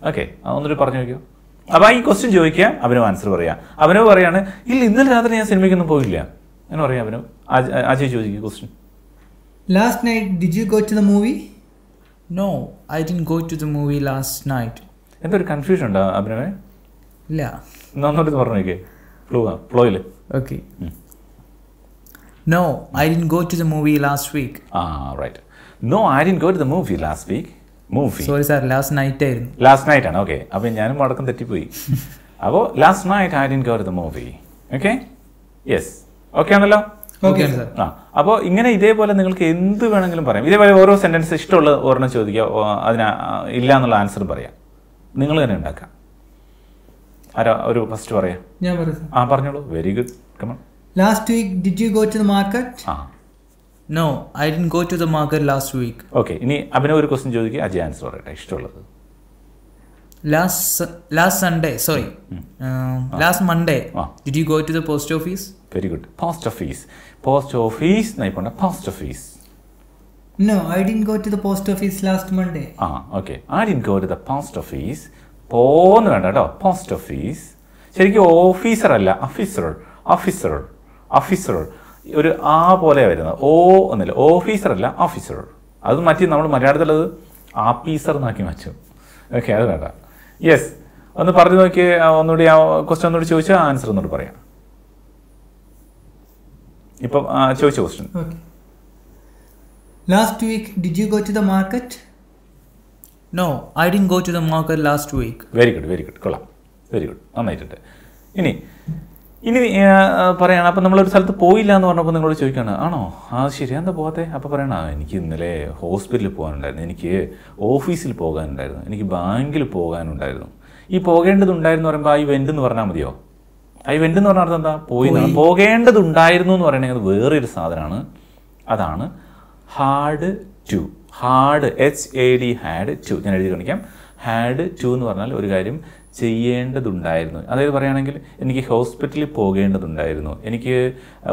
ഓക്കെ, അതൊന്നൊരു പറഞ്ഞു നോക്കിയോ. അപ്പോൾ ഈ ക്വസ്റ്റ്യൻ ചോദിക്കുക, അഭിനവ് ആൻസർ പറയാം. അഭിനവ് പറയാണ് ഇല്ല ഇന്നലെ രാത്രി ഞാൻ സിനിമയ്ക്കൊന്നും പോയില്ല എന്ന് പറയാം. അഭിനവ് അജയ് ചോദിക്കുക question. Last night did you go to the movie? No, I didn't go to the movie last night. എന്തൊരു കൺഫ്യൂഷൻ ഉണ്ടോ അഭിനവേ? ഇല്ല. ഒന്നോട്ട് പറഞ്ഞു നോക്കിയേ ഫ്ലോയിൽ. Okay. No, I didn't go to the movie last week. Right. No, I didn't go to the movie last week. Sorry sir, last night ആയിരുന്നു. Last night ആണ്. Okay, അപ്പോൾ ഞാനും അടക്കം തെറ്റിപ്പോയി. അപ്പോൾ last night I didn't go to the movie. Okay, yes, okay ആണല്ലോ. Okay sir. അപ്പോൾ ഇങ്ങനെ ഇതേപോലെ നിങ്ങൾക്ക് എന്ത് വേണമെങ്കിലും പറയാം. ഇതേപോലെ ഓരോ സെന്റൻസ് ഇഷ്ടമുള്ള ഒരെണ്ണം ചോദിക്കുക, അതിന് ഇല്ല എന്നുള്ള ആൻസർ പറയാം. നിങ്ങൾ തന്നെ ഉണ്ടാക്കാം. ആരാ ഒരു ഫസ്റ്റ് പറയാം? ഞാൻ പറയാം. പറഞ്ഞോളൂ. Very good, come on. Last week did you go to the market? No, I didn't go to the market last week. Okay, ഇനി അഭിനവ് ഒരു ക്വസ്റ്റ്യൻ ചോദിക്കുക, അജയ് ആൻസർ പറയട്ടെ ഇഷ്ടമുള്ളത്. Last Sunday, sorry. Last Monday. Did you go to the post office? Very good. Post office നൈപ്പുണ്ട്. post office. No, I didn't go to the post office last Monday. Okay. I didn't go to the post office. പോന്ന് വേണ്ട കേട്ടോ. Post office ശരിക്കും officer അല്ല, officer ഒരു പോലെ വരുന്നത്. ഒന്നില്ല, officer അല്ല, ഓഫീസർ. അത് മാറ്റി നമ്മൾ മലയാളത്തിലത് ആപ്പീസർ എന്നാക്കി മാറ്റും. ഓക്കെ, അത് വേണ്ട. യെസ്, ഒന്ന് പറഞ്ഞു നോക്കി. ഒന്നുകൂടി ആ ക്വസ്റ്റ്യൻ ഒന്നുകൂടി ചോദിച്ചാൽ ആൻസർ ഒന്നുകൂടി പറയാം. ഇപ്പം ചോദിച്ച question. Last week did you go to the market? No, I didn't go to the market last week. Very good, കൊള്ളാം, വെരി ഗുഡ്, നന്നായിട്ടുണ്ട്. ഇനി പറയണം. അപ്പം നമ്മളൊരു സ്ഥലത്ത് പോയില്ല എന്ന് പറഞ്ഞപ്പോൾ നിങ്ങളോട് ചോദിക്കുകയാണ്, ആണോ ശരി എന്താ പോകാത്തെ? അപ്പോൾ പറയണ എനിക്ക് ഇന്നലെ ഹോസ്പിറ്റലിൽ പോകാനുണ്ടായിരുന്നു, എനിക്ക് ഓഫീസിൽ പോകാനുണ്ടായിരുന്നു, എനിക്ക് ബാങ്കിൽ പോകാനുണ്ടായിരുന്നു. ഈ പോകേണ്ടതുണ്ടായിരുന്നു പറയുമ്പോൾ ഐ വെൻ്റ് എന്ന് പറഞ്ഞാൽ മതിയോ? ഐ വെൻ്റ് എന്ന് പറഞ്ഞാൽ അർത്ഥം എന്താ? പോകേണ്ടതുണ്ടായിരുന്നു എന്ന് പറയണമെങ്കിൽ അത് വേറൊരു സാധനമാണ്. അതാണ് had to. Had HAD had to. ഞാൻ എഴുതി കാണിക്കാം. ഹാഡ് ടു എന്ന് പറഞ്ഞാൽ ഒരു കാര്യം ചെയ്യേണ്ടതുണ്ടായിരുന്നു. അതായത് പറയുകയാണെങ്കിൽ എനിക്ക് ഹോസ്പിറ്റലിൽ പോകേണ്ടതുണ്ടായിരുന്നു, എനിക്ക്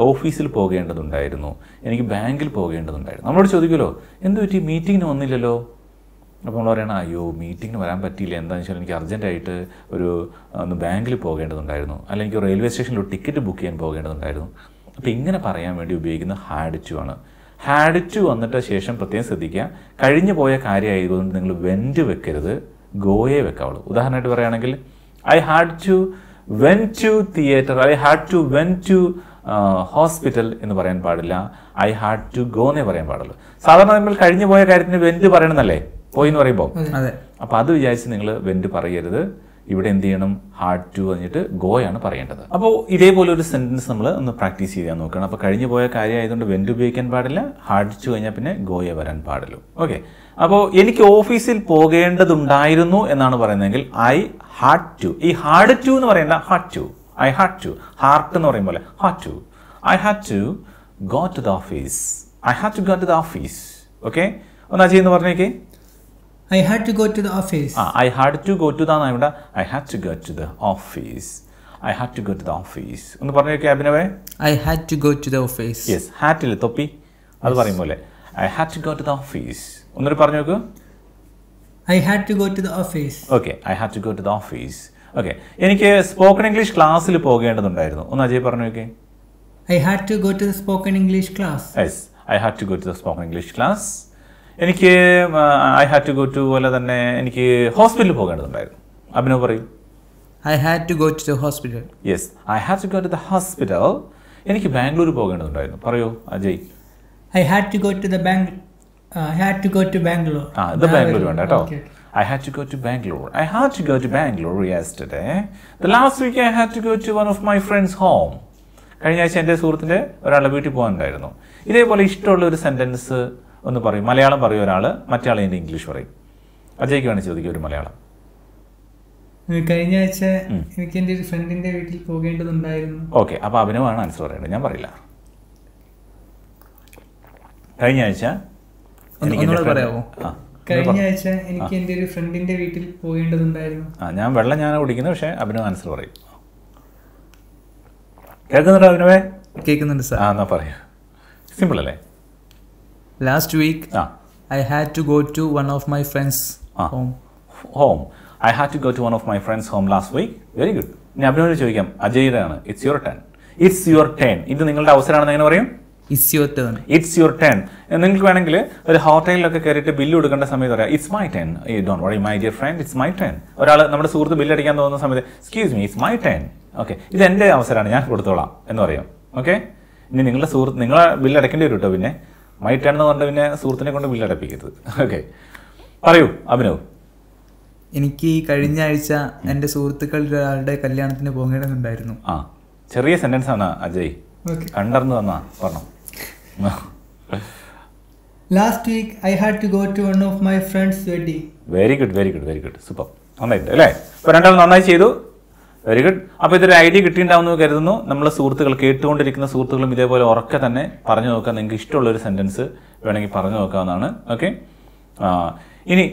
ഓഫീസിൽ പോകേണ്ടതുണ്ടായിരുന്നു, എനിക്ക് ബാങ്കിൽ പോകേണ്ടതുണ്ടായിരുന്നു. നമ്മളോട് ചോദിക്കുമല്ലോ എന്ത് പറ്റി മീറ്റിങ്ങിന് വന്നില്ലല്ലോ? അപ്പോൾ നമ്മൾ പറയണം അയ്യോ മീറ്റിങ്ങിന് വരാൻ പറ്റിയില്ല, എന്താണെന്ന് വെച്ചാൽ എനിക്ക് അർജൻറ്റായിട്ട് ഒന്ന് ബാങ്കിൽ പോകേണ്ടതുണ്ടായിരുന്നു, അല്ലെങ്കിൽ എനിക്ക് റെയിൽവേ സ്റ്റേഷനിൽ ഒരു ടിക്കറ്റ് ബുക്ക് ചെയ്യാൻ പോകേണ്ടതുണ്ടായിരുന്നു. അപ്പോൾ ഇങ്ങനെ പറയാൻ വേണ്ടി ഉപയോഗിക്കുന്ന ഹാഡ് ടു ആണ്. ഹാഡ് ടു വന്നിട്ട് ശേഷം പ്രത്യേകം ശ്രദ്ധിക്കുക, കഴിഞ്ഞു പോയ കാര്യമായതുകൊണ്ട് നിങ്ങൾ വെൻറ്റ് വെക്കരുത്, ഗോയെ വെക്കാവുള്ളൂ. ഉദാഹരണമായിട്ട് പറയുകയാണെങ്കിൽ I had to went to theatre, I had to went to hospital എന്ന് പറയാൻ പാടില്ല, ഐ ഹാഡ് ടു ഗോ എന്നേ പറയാൻ പാടുള്ളൂ. സാധാരണ നമ്മൾ കഴിഞ്ഞു പോയ കാര്യത്തിന് വെൻറ്റ് പറയണമെന്നല്ലേ പോയി എന്ന് പറയുമ്പോൾ. അപ്പോൾ അത് വിചാരിച്ച് നിങ്ങൾ വെൻറ്റ് പറയരുത്. ഇവിടെ എന്ത് ചെയ്യണം? ഹാഡ് ടു കഴിഞ്ഞിട്ട് ഗോയാണ് പറയേണ്ടത്. അപ്പോൾ ഇതേപോലെ ഒരു സെൻറ്റൻസ് നമ്മൾ ഒന്ന് പ്രാക്ടീസ് ചെയ്യാൻ നോക്കണം. അപ്പോൾ കഴിഞ്ഞു പോയ കാര്യമായതുകൊണ്ട് വെൻറ്റ് ഉപയോഗിക്കാൻ പാടില്ല, ഹാഡ് ടു കഴിഞ്ഞാൽ പിന്നെ ഗോയെ വരാൻ പാടുള്ളൂ. ഓക്കെ, അപ്പോൾ എനിക്ക് ഓഫീസിൽ പോകേണ്ടതുണ്ടായിരുന്നു എന്നാണ് പറയുന്നതെങ്കിൽ ഐ ഹാഡ് ടു. ഈ ഹാഡ് ടു എന്ന് പറയേണ്ട had to. I had to, heart എന്ന് പറയും പോലെ had to. I had to go to the office. I had to go to the office. Okay, ഒന്ന് അജയ് എന്ന് പറഞ്ഞേക്കേ. I had to go to the office. I had to go to the ഇവിടെ I had to go to the office. I had to go to the office. ഒന്ന് പറഞ്ഞു നോക്കിയാൽ അഭിനവേ. I had to go to the office. Yes, hat ഇല്ലേ തൊപ്പി, അത് പറയും പോലെ I had to go to the office. ഒന്നൊരു പറഞ്ഞു നോക്കൂ. I had to go to the office. Okay, I had to go to the office. Okay, എനിക്ക് spoken English ക്ലാസ്സിൽ പോകേണ്ടതുണ്ടായിരുന്നു. ഒന്ന് അജയ് പറഞ്ഞു നോക്കേ. I had to go to the spoken English class. Yes, I had to go to the spoken English class. എനിക്ക് I had to go to പോലെ തന്നെ എനിക്ക് ഹോസ്പിറ്റലിൽ പോകേണ്ടതുണ്ടായിരുന്നു. അഭിനവ് പറയൂ. I had to go to the hospital. Yes, I had to go to the hospital. എനിക്ക് ബാംഗ്ലൂർ പോകേണ്ടതുണ്ടായിരുന്നു. പറയൂ Ajay. I had to go to the I had to go to Bangalore. ഇത് ബാംഗ്ലൂർ വേണ്ട കേട്ടോ. I had to go to Bangalore. I had to go to Bangalore yesterday. The last week I had to go to one of my friends' home. കഴിഞ്ഞ ആഴ്ച എൻ്റെ സുഹൃത്തിൻ്റെ ഒരാളുടെ വീട്ടിൽ പോകാനുണ്ടായിരുന്നു. ഇതേപോലെ ഇഷ്ടമുള്ള ഒരു സെൻറ്റൻസ് ഒന്ന് പറയും. മലയാളം പറയും ഒരാൾ, മറ്റേ ആൾ എൻ്റെ ഇംഗ്ലീഷ് പറയും. അജയ്ക്ക് വേണ്ടി ചോദിക്കും ഒരു മലയാളം. കഴിഞ്ഞ ആഴ്ച എനിക്ക് എൻ്റെ ഒരു ഫ്രണ്ടിന്റെ വീട്ടിൽ പോകേണ്ടതുണ്ടായിരുന്നു. ഓക്കെ, അപ്പോൾ അഭിനവാണ് ആൻസർ പറയേണ്ടത്, ഞാൻ പറയില്ല. കഴിഞ്ഞ ആഴ്ച പറയാമോ? കഴിഞ്ഞ ആഴ്ച എനിക്ക് എൻ്റെ ഒരു ഫ്രണ്ടിന്റെ വീട്ടിൽ പോകേണ്ടതുണ്ടായിരുന്നു. ഞാൻ വെള്ളം ഞാൻ കുടിക്കുന്നത്, പക്ഷേ അഭിനവ് ആൻസർ പറയും. കേൾക്കുന്നുണ്ടോ അഭിനവേ? കേൾക്കുന്നുണ്ട് സാർ. എന്നാ പറയാ, സിമ്പിൾ അല്ലേ? Last week I had to go to one of my friends' home. I had to go to one of my friends' home last week. Very good. ഇനി അഭിനവോട് ചോദിക്കാം, അജയുടെ ആണ്. It's your turn. It's your turn. ഇത് നിങ്ങളുടെ അവസരമാണെന്ന് എങ്ങനെ പറയും? It's your turn. It's your turn. നിങ്ങൾക്ക് വേണമെങ്കിൽ ഒരു ഹോട്ടലിലൊക്കെ കയറിയിട്ട് ബില്ല് കൊടുക്കേണ്ട സമയത്ത് പറയാം, It's my turn. Don't worry my dear friend, it's my turn. ഒരാൾ നമ്മുടെ സുഹൃത്ത് ബില്ല് അടിക്കാൻ തോന്നുന്ന സമയത്ത് Excuse me, it's my turn. Okay, ഇത് എൻ്റെ അവസരമാണ്, ഞാൻ കൊടുത്തോളാം എന്ന് പറയും. ഓക്കെ, ഇനി നിങ്ങളുടെ സുഹൃത്ത് നിങ്ങളെ ബില്ല് അടയ്ക്കേണ്ടി വരും കേട്ടോ. പിന്നെ മൈ ടേൺ എന്ന് പറഞ്ഞാൽ പിന്നെ സുഹൃത്തിനെ കൊണ്ട് ബില്ല് അടപ്പിക്കരുത്. ഓക്കെ, പറയൂ അഭിനവ്. എനിക്ക് കഴിഞ്ഞ ആഴ്ച എൻ്റെ സുഹൃത്തുക്കളുടെ ഒരാളുടെ കല്യാണത്തിന് പോകേണ്ടതുണ്ടായിരുന്നു. ചെറിയ സെന്റൻസ് ആണ് അജയ്, കണ്ടർന്ന് തന്നാ പറഞ്ഞു. Last week I had to go to one of my friends' wedding. Very good, very good, very good, super, നന്നായിട്ട് അല്ലേ? ഇപ്പോൾ രണ്ടാളും നന്നായി ചെയ്തു. Very good. അപ്പോൾ ഇതൊരു ഐഡിയ കിട്ടിയിട്ടുണ്ടാവുമെന്ന് കരുതുന്നു. നമ്മളെ സുഹൃത്തുക്കൾ, കേട്ടുകൊണ്ടിരിക്കുന്ന സുഹൃത്തുക്കളും ഇതേപോലെ ഉറക്കെ തന്നെ പറഞ്ഞു നോക്കുക. നിങ്ങൾക്ക് ഇഷ്ടമുള്ളൊരു സെൻറ്റൻസ് വേണമെങ്കിൽ പറഞ്ഞു നോക്കാവുന്നതാണ്. ഓക്കെ, ഇനി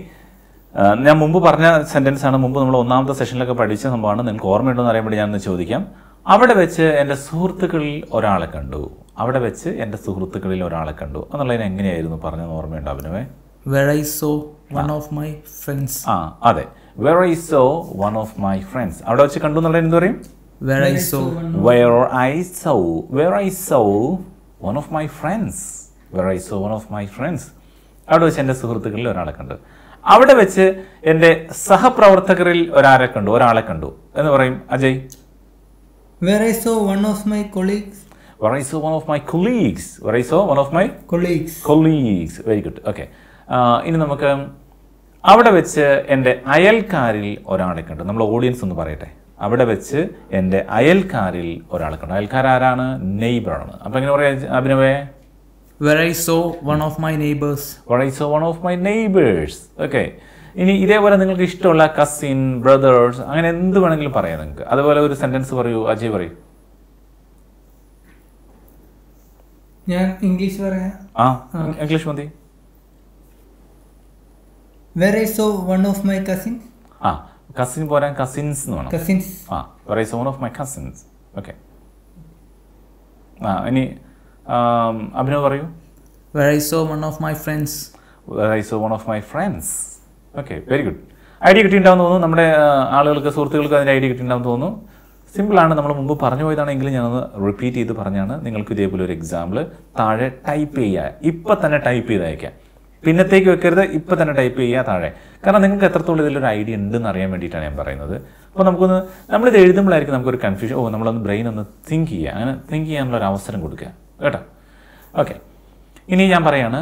ഞാൻ മുമ്പ് പറഞ്ഞ സെൻറ്റൻസ് ആണ്, മുമ്പ് നമ്മൾ ഒന്നാമത്തെ സെഷനിലൊക്കെ പഠിച്ച സംഭവമാണ്. നിങ്ങൾക്ക് ഓർമ്മയുണ്ടോ എന്ന് അറിയാൻ വേണ്ടി ഞാനൊന്ന് ചോദിക്കാം. അവിടെ വെച്ച് എൻ്റെ സുഹൃത്തുക്കളിൽ ഒരാളെ കണ്ടു. അവിടെ വെച്ച് എൻ്റെ സുഹൃത്തുക്കളിൽ ഒരാളെ കണ്ടു എന്നുള്ളതിന് എങ്ങനെയായിരുന്നു പറഞ്ഞതെന്ന് ഓർമ്മയുണ്ടോ അഭിനവേ? Where I saw one of my friends. അതെ, where I saw one of my friends. അവിടെ വെച്ച് കണ്ടു എന്നുള്ളത് എന്ത് പറയും? Where I saw one of my friends. Where I saw one of my friends. അവിടെ വെച്ച് എൻ്റെ സുഹൃത്തുക്കളിൽ ഒരാളെ കണ്ടു. അവിടെ വെച്ച് എൻ്റെ സഹപ്രവർത്തകരിൽ ഒരാളെ കണ്ടു എന്ന് പറയും Ajay. Where I saw one of my colleagues. Where I saw one of my colleagues. Where I saw one of my colleagues. Very good. Okay. ഇനി നമുക്ക് അവിടെ വെച്ച് എൻ്റെ അയൽക്കാരിൽ ഒരാളെ കണ്ടു. നമ്മൾ ഓഡിയൻസ് ഒന്ന് പറയട്ടെ. അവിടെ വെച്ച് എൻ്റെ അയൽക്കാരിൽ ഒരാളെ കണ്ടു. അയൽക്കാരാണ്? നെയ്ബറാണ്. അപ്പം എങ്ങനെ പറയാം അഭിനവേ? Where I saw one of my neighbors. Where I saw one of my neighbors. Okay. ഇനി ഇതേപോലെ നിങ്ങൾക്ക് ഇഷ്ടമുള്ള കസിൻ, ബ്രദേഴ്സ്, അങ്ങനെ എന്ത് വേണമെങ്കിലും പറയാം നിങ്ങൾക്ക്. അതുപോലെ ഒരു സെന്റൻസ് പറയൂ അജയ്, പറയൂ. ഞാൻ ഇംഗ്ലീഷ് പറയാം. ഇംഗ്ലീഷ് മതി. Where I saw one of my cousins. Cousin പോരാൻ കസിൻസ് എന്ന് വേണം. Cousins. Where I saw one of my cousins. Okay. ഇനി അഭിനവ് പറയൂ. Where I saw one of my friends. Where I saw one of my friends. Okay, very good. Idea കിട്ടിയിട്ടുണ്ടാവും തോന്നുന്നു. നമ്മുടെ ആളുകൾക്ക്, സുഹൃത്തുക്കൾക്ക് അതിൻ്റെ ഐഡിയ കിട്ടിയിട്ടുണ്ടാവും തോന്നുന്നു. സിമ്പിളാണ്, നമ്മൾ മുമ്പ് പറഞ്ഞു പോയതാണെങ്കിലും ഞാനൊന്ന് റിപ്പീറ്റ് ചെയ്ത് പറഞ്ഞാണ്. നിങ്ങൾക്ക് ഇതേപോലെ ഒരു എക്സാമ്പിൾ താഴെ ടൈപ്പ് ചെയ്യുക. ഇപ്പം തന്നെ ടൈപ്പ് ചെയ്ത് അയക്കാം. പിന്നത്തേക്ക് വെക്കരുത്, ഇപ്പം തന്നെ ടൈപ്പ് ചെയ്യുക താഴെ. കാരണം നിങ്ങൾക്ക് എത്രത്തോളം ഇതിലൊരു ഐഡിയ ഉണ്ടെന്ന് അറിയാൻ വേണ്ടിയിട്ടാണ് ഞാൻ പറയുന്നത്. അപ്പോൾ നമ്മളിത് എഴുതുമ്പോഴായിരിക്കും നമുക്കൊരു കൺഫ്യൂഷൻ. നമ്മളൊന്ന് ബ്രെയിൻ ഒന്ന് തിങ്ക് ചെയ്യുക. അങ്ങനെ തിങ്ക് ചെയ്യാനുള്ള ഒരു അവസരം കൊടുക്കുക കേട്ടോ. ഓക്കെ, ഇനി ഞാൻ പറയാണ്,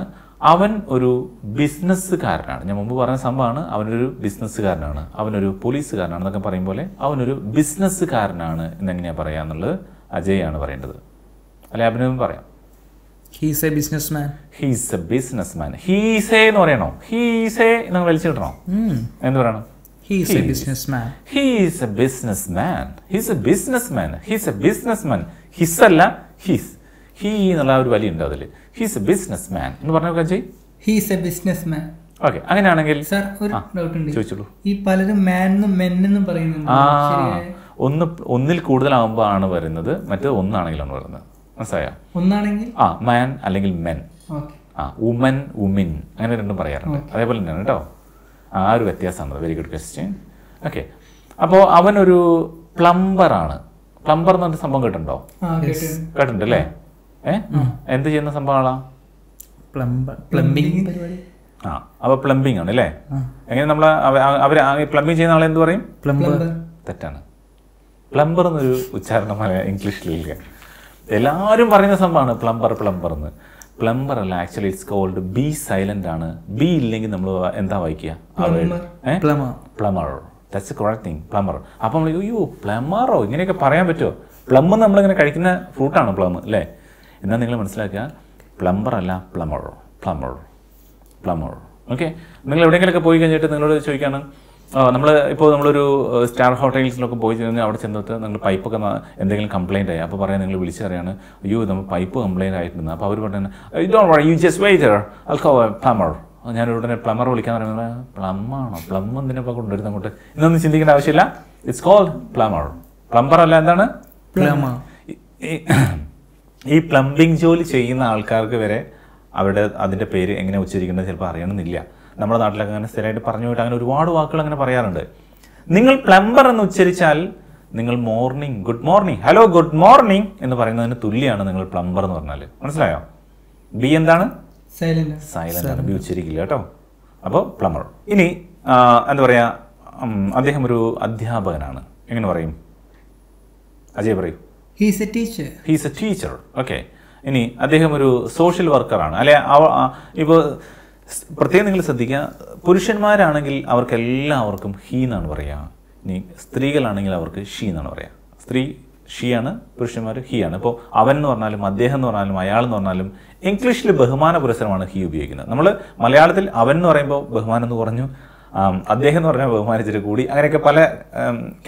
അവൻ ഒരു ബിസിനസ്സുകാരനാണ്. ഞാൻ മുമ്പ് പറഞ്ഞ സംഭവമാണ്. അവനൊരു ബിസിനസ്സുകാരനാണ്, അവനൊരു പോലീസുകാരനാണ് എന്നൊക്കെ പറയും പോലെ അവനൊരു ബിസിനസ്സുകാരനാണ് എന്നെങ്ങനെയാണ് പറയുക എന്നുള്ളത് അജയാണ് പറയേണ്ടത്. അല്ലെ അഭിനവും പറയാം. He's a businessman. He's a businessman. He's a എന്ന് പറയണോ? He's a എന്ന് വലിച്ചു കിട്ടണോ? എന്ത് പറയണം? He's a businessman. He's a businessman. He's a businessman. He's a businessman. His അല്ല, his. He എന്നുള്ള ഒരു വലിയ ഉണ്ട് അതിൽ. He's a businessman എന്ന് പറഞ്ഞ Ajay. He's a businessman. Okay, അങ്ങനെയാണെങ്കിൽ സർ ഒരു ഡൗട്ട് ഉണ്ട്. ചോദിച്ചോളൂ. ഈ പലരും മാൻ എന്നും മെൻ എന്നും പറയുന്നുണ്ട്. ഒന്നിൽ കൂടുതലാവുമ്പോൾ ആണ് വരുന്നത്, മറ്റേത് ഒന്നാണെങ്കിലാണ് വരുന്നത്. മനസ്സിലായോ? ഒന്നാണെങ്കിൽ മാൻ അല്ലെങ്കിൽ മെൻ. വുമൻ, വുമിൻ, അങ്ങനെ രണ്ടും പറയാറുണ്ട്. അതേപോലെ തന്നെയാണ് കേട്ടോ. ഒരു വ്യത്യാസമാണ്. Very good question. ഓക്കെ, അപ്പോൾ അവനൊരു പ്ലംബറാണ്. പ്ലംബർ എന്ന് പറഞ്ഞ സംഭവം കേട്ടിട്ടുണ്ടോ? കേട്ടിട്ടുണ്ട് അല്ലേ? എന്ത് ചെയ്യുന്ന സംഭവമാണോ? പ്ലംബിംഗ്. അപ്പോൾ പ്ലംബിംഗ് ആണ് അല്ലേ? എങ്ങനെ നമ്മൾ അവർ പ്ലംബിംഗ് ചെയ്യുന്ന ആളെ എന്ത് പറയും? പ്ലംബർ. തെറ്റാണ്. പ്ലംബർ എന്നൊരു ഉച്ചാരണം ഇംഗ്ലീഷിലില്ല. എല്ലാവരും പറയുന്ന സംഭവമാണ് പ്ലംബർ എന്ന്. പ്ലംബർ അല്ല, actually it's called B silent ആണ്. ബി ഇല്ലെങ്കിൽ നമ്മൾ എന്താ വായിക്കുക? Plumber. That's a correct thing, plumber. അപ്പോൾ നമ്മൾ അയ്യോ പ്ലമറോ ഇങ്ങനെയൊക്കെ പറയാൻ പറ്റുമോ? പ്ലം നമ്മളിങ്ങനെ കഴിക്കുന്ന ഫ്രൂട്ടാണ് പ്ലം അല്ലേ? എന്നാൽ നിങ്ങൾ മനസ്സിലാക്കുക, പ്ലംബർ അല്ല, പ്ലമർ. പ്ലംബർ. ഓക്കെ, നിങ്ങൾ എവിടെയെങ്കിലുമൊക്കെ പോയി കഴിഞ്ഞിട്ട് നിങ്ങളോട് ചോദിക്കുകയാണ്, ഇപ്പോൾ നമ്മളൊരു സ്റ്റാർ ഹോട്ടൽസിലൊക്കെ പോയി കഴിഞ്ഞാൽ അവിടെ ചെന്നിട്ട് നിങ്ങൾ പൈപ്പൊക്കെ എന്തെങ്കിലും കംപ്ലയിൻ്റ് ആയി, അപ്പോൾ പറയാൻ നിങ്ങൾ വിളിച്ചറിയാണ്, അയ്യോ നമ്മൾ പൈപ്പ് കംപ്ലയിൻ്റ് ആയിട്ടുണ്ട്. അപ്പോൾ അവർ പറയുന്നത് you just wait I call a plumber. ഞാൻ ഉടനെ പ്ലംബർ വിളിക്കാൻ പറയുന്നത്, പ്ലമ്മാണോ, പ്ലം എന്തിനപ്പോൾ കൊണ്ടുവരുന്നത് അങ്ങോട്ട്, ഇതൊന്നും ചിന്തിക്കേണ്ട ആവശ്യമില്ല. It's called plumber. പ്ലംബർ അല്ല, എന്താണ് പ്ലംബർ. ഈ പ്ലംബിംഗ് ജോലി ചെയ്യുന്ന ആൾക്കാർക്ക് വരെ അതിൻ്റെ പേര് എങ്ങനെ ഉച്ചരിക്കുന്നത് ചിലപ്പോൾ അറിയണമെന്നില്ല. നമ്മുടെ നാട്ടിലൊക്കെ അങ്ങനെ സ്ഥിരമായിട്ട് പറഞ്ഞു പോയിട്ട് അങ്ങനെ ഒരുപാട് വാക്കുകൾ അങ്ങനെ പറയാറുണ്ട്. നിങ്ങൾ പ്ലംബർ എന്ന് ഉച്ചരിച്ചാൽ നിങ്ങൾ morning, good morning, hello good morning എന്ന് പറയുന്നതിന് തുല്യമാണ് നിങ്ങൾ പ്ലംബർ എന്ന് പറഞ്ഞാൽ. മനസ്സിലായോ? ബി എന്താണ്? സൈലന്റ് ആണ്, ബി ഉച്ചരിക്കില്ല കേട്ടോ. അപ്പോൾ പ്ലംബർ. ഇനി എന്താ പറയുക, അദ്ദേഹം ഒരു അധ്യാപകനാണ്, എങ്ങനെ പറയും? അജയ് പറയൂ. He's A teacher. ഓക്കെ. ഇനി അദ്ദേഹം ഒരു സോഷ്യൽ വർക്കറാണ്, അല്ലെ? ഇപ്പോൾ പ്രത്യേകം നിങ്ങൾ ശ്രദ്ധിക്കുക, പുരുഷന്മാരാണെങ്കിൽ അവർക്കെല്ലാവർക്കും ഹീ എന്നാണ് പറയുക. ഇനി സ്ത്രീകളാണെങ്കിൽ അവർക്ക് ഷീ എന്നാണ് പറയുക. സ്ത്രീ ഷീ ആണ്, പുരുഷന്മാർ ഹീ ആണ്. ഇപ്പോൾ അവൻ എന്ന് പറഞ്ഞാലും അദ്ദേഹം എന്ന് പറഞ്ഞാലും അയാൾ എന്ന് പറഞ്ഞാലും ഇംഗ്ലീഷിൽ ബഹുമാന പുരസ്സരമാണ് ഹീ ഉപയോഗിക്കുന്നത്. നമ്മൾ മലയാളത്തിൽ അവൻ എന്ന് പറയുമ്പോൾ ബഹുമാനം എന്ന് പറഞ്ഞു, അദ്ദേഹം എന്ന് പറഞ്ഞാൽ ബഹുമാനിച്ചിട്ട് കൂടി, അങ്ങനെയൊക്കെ പല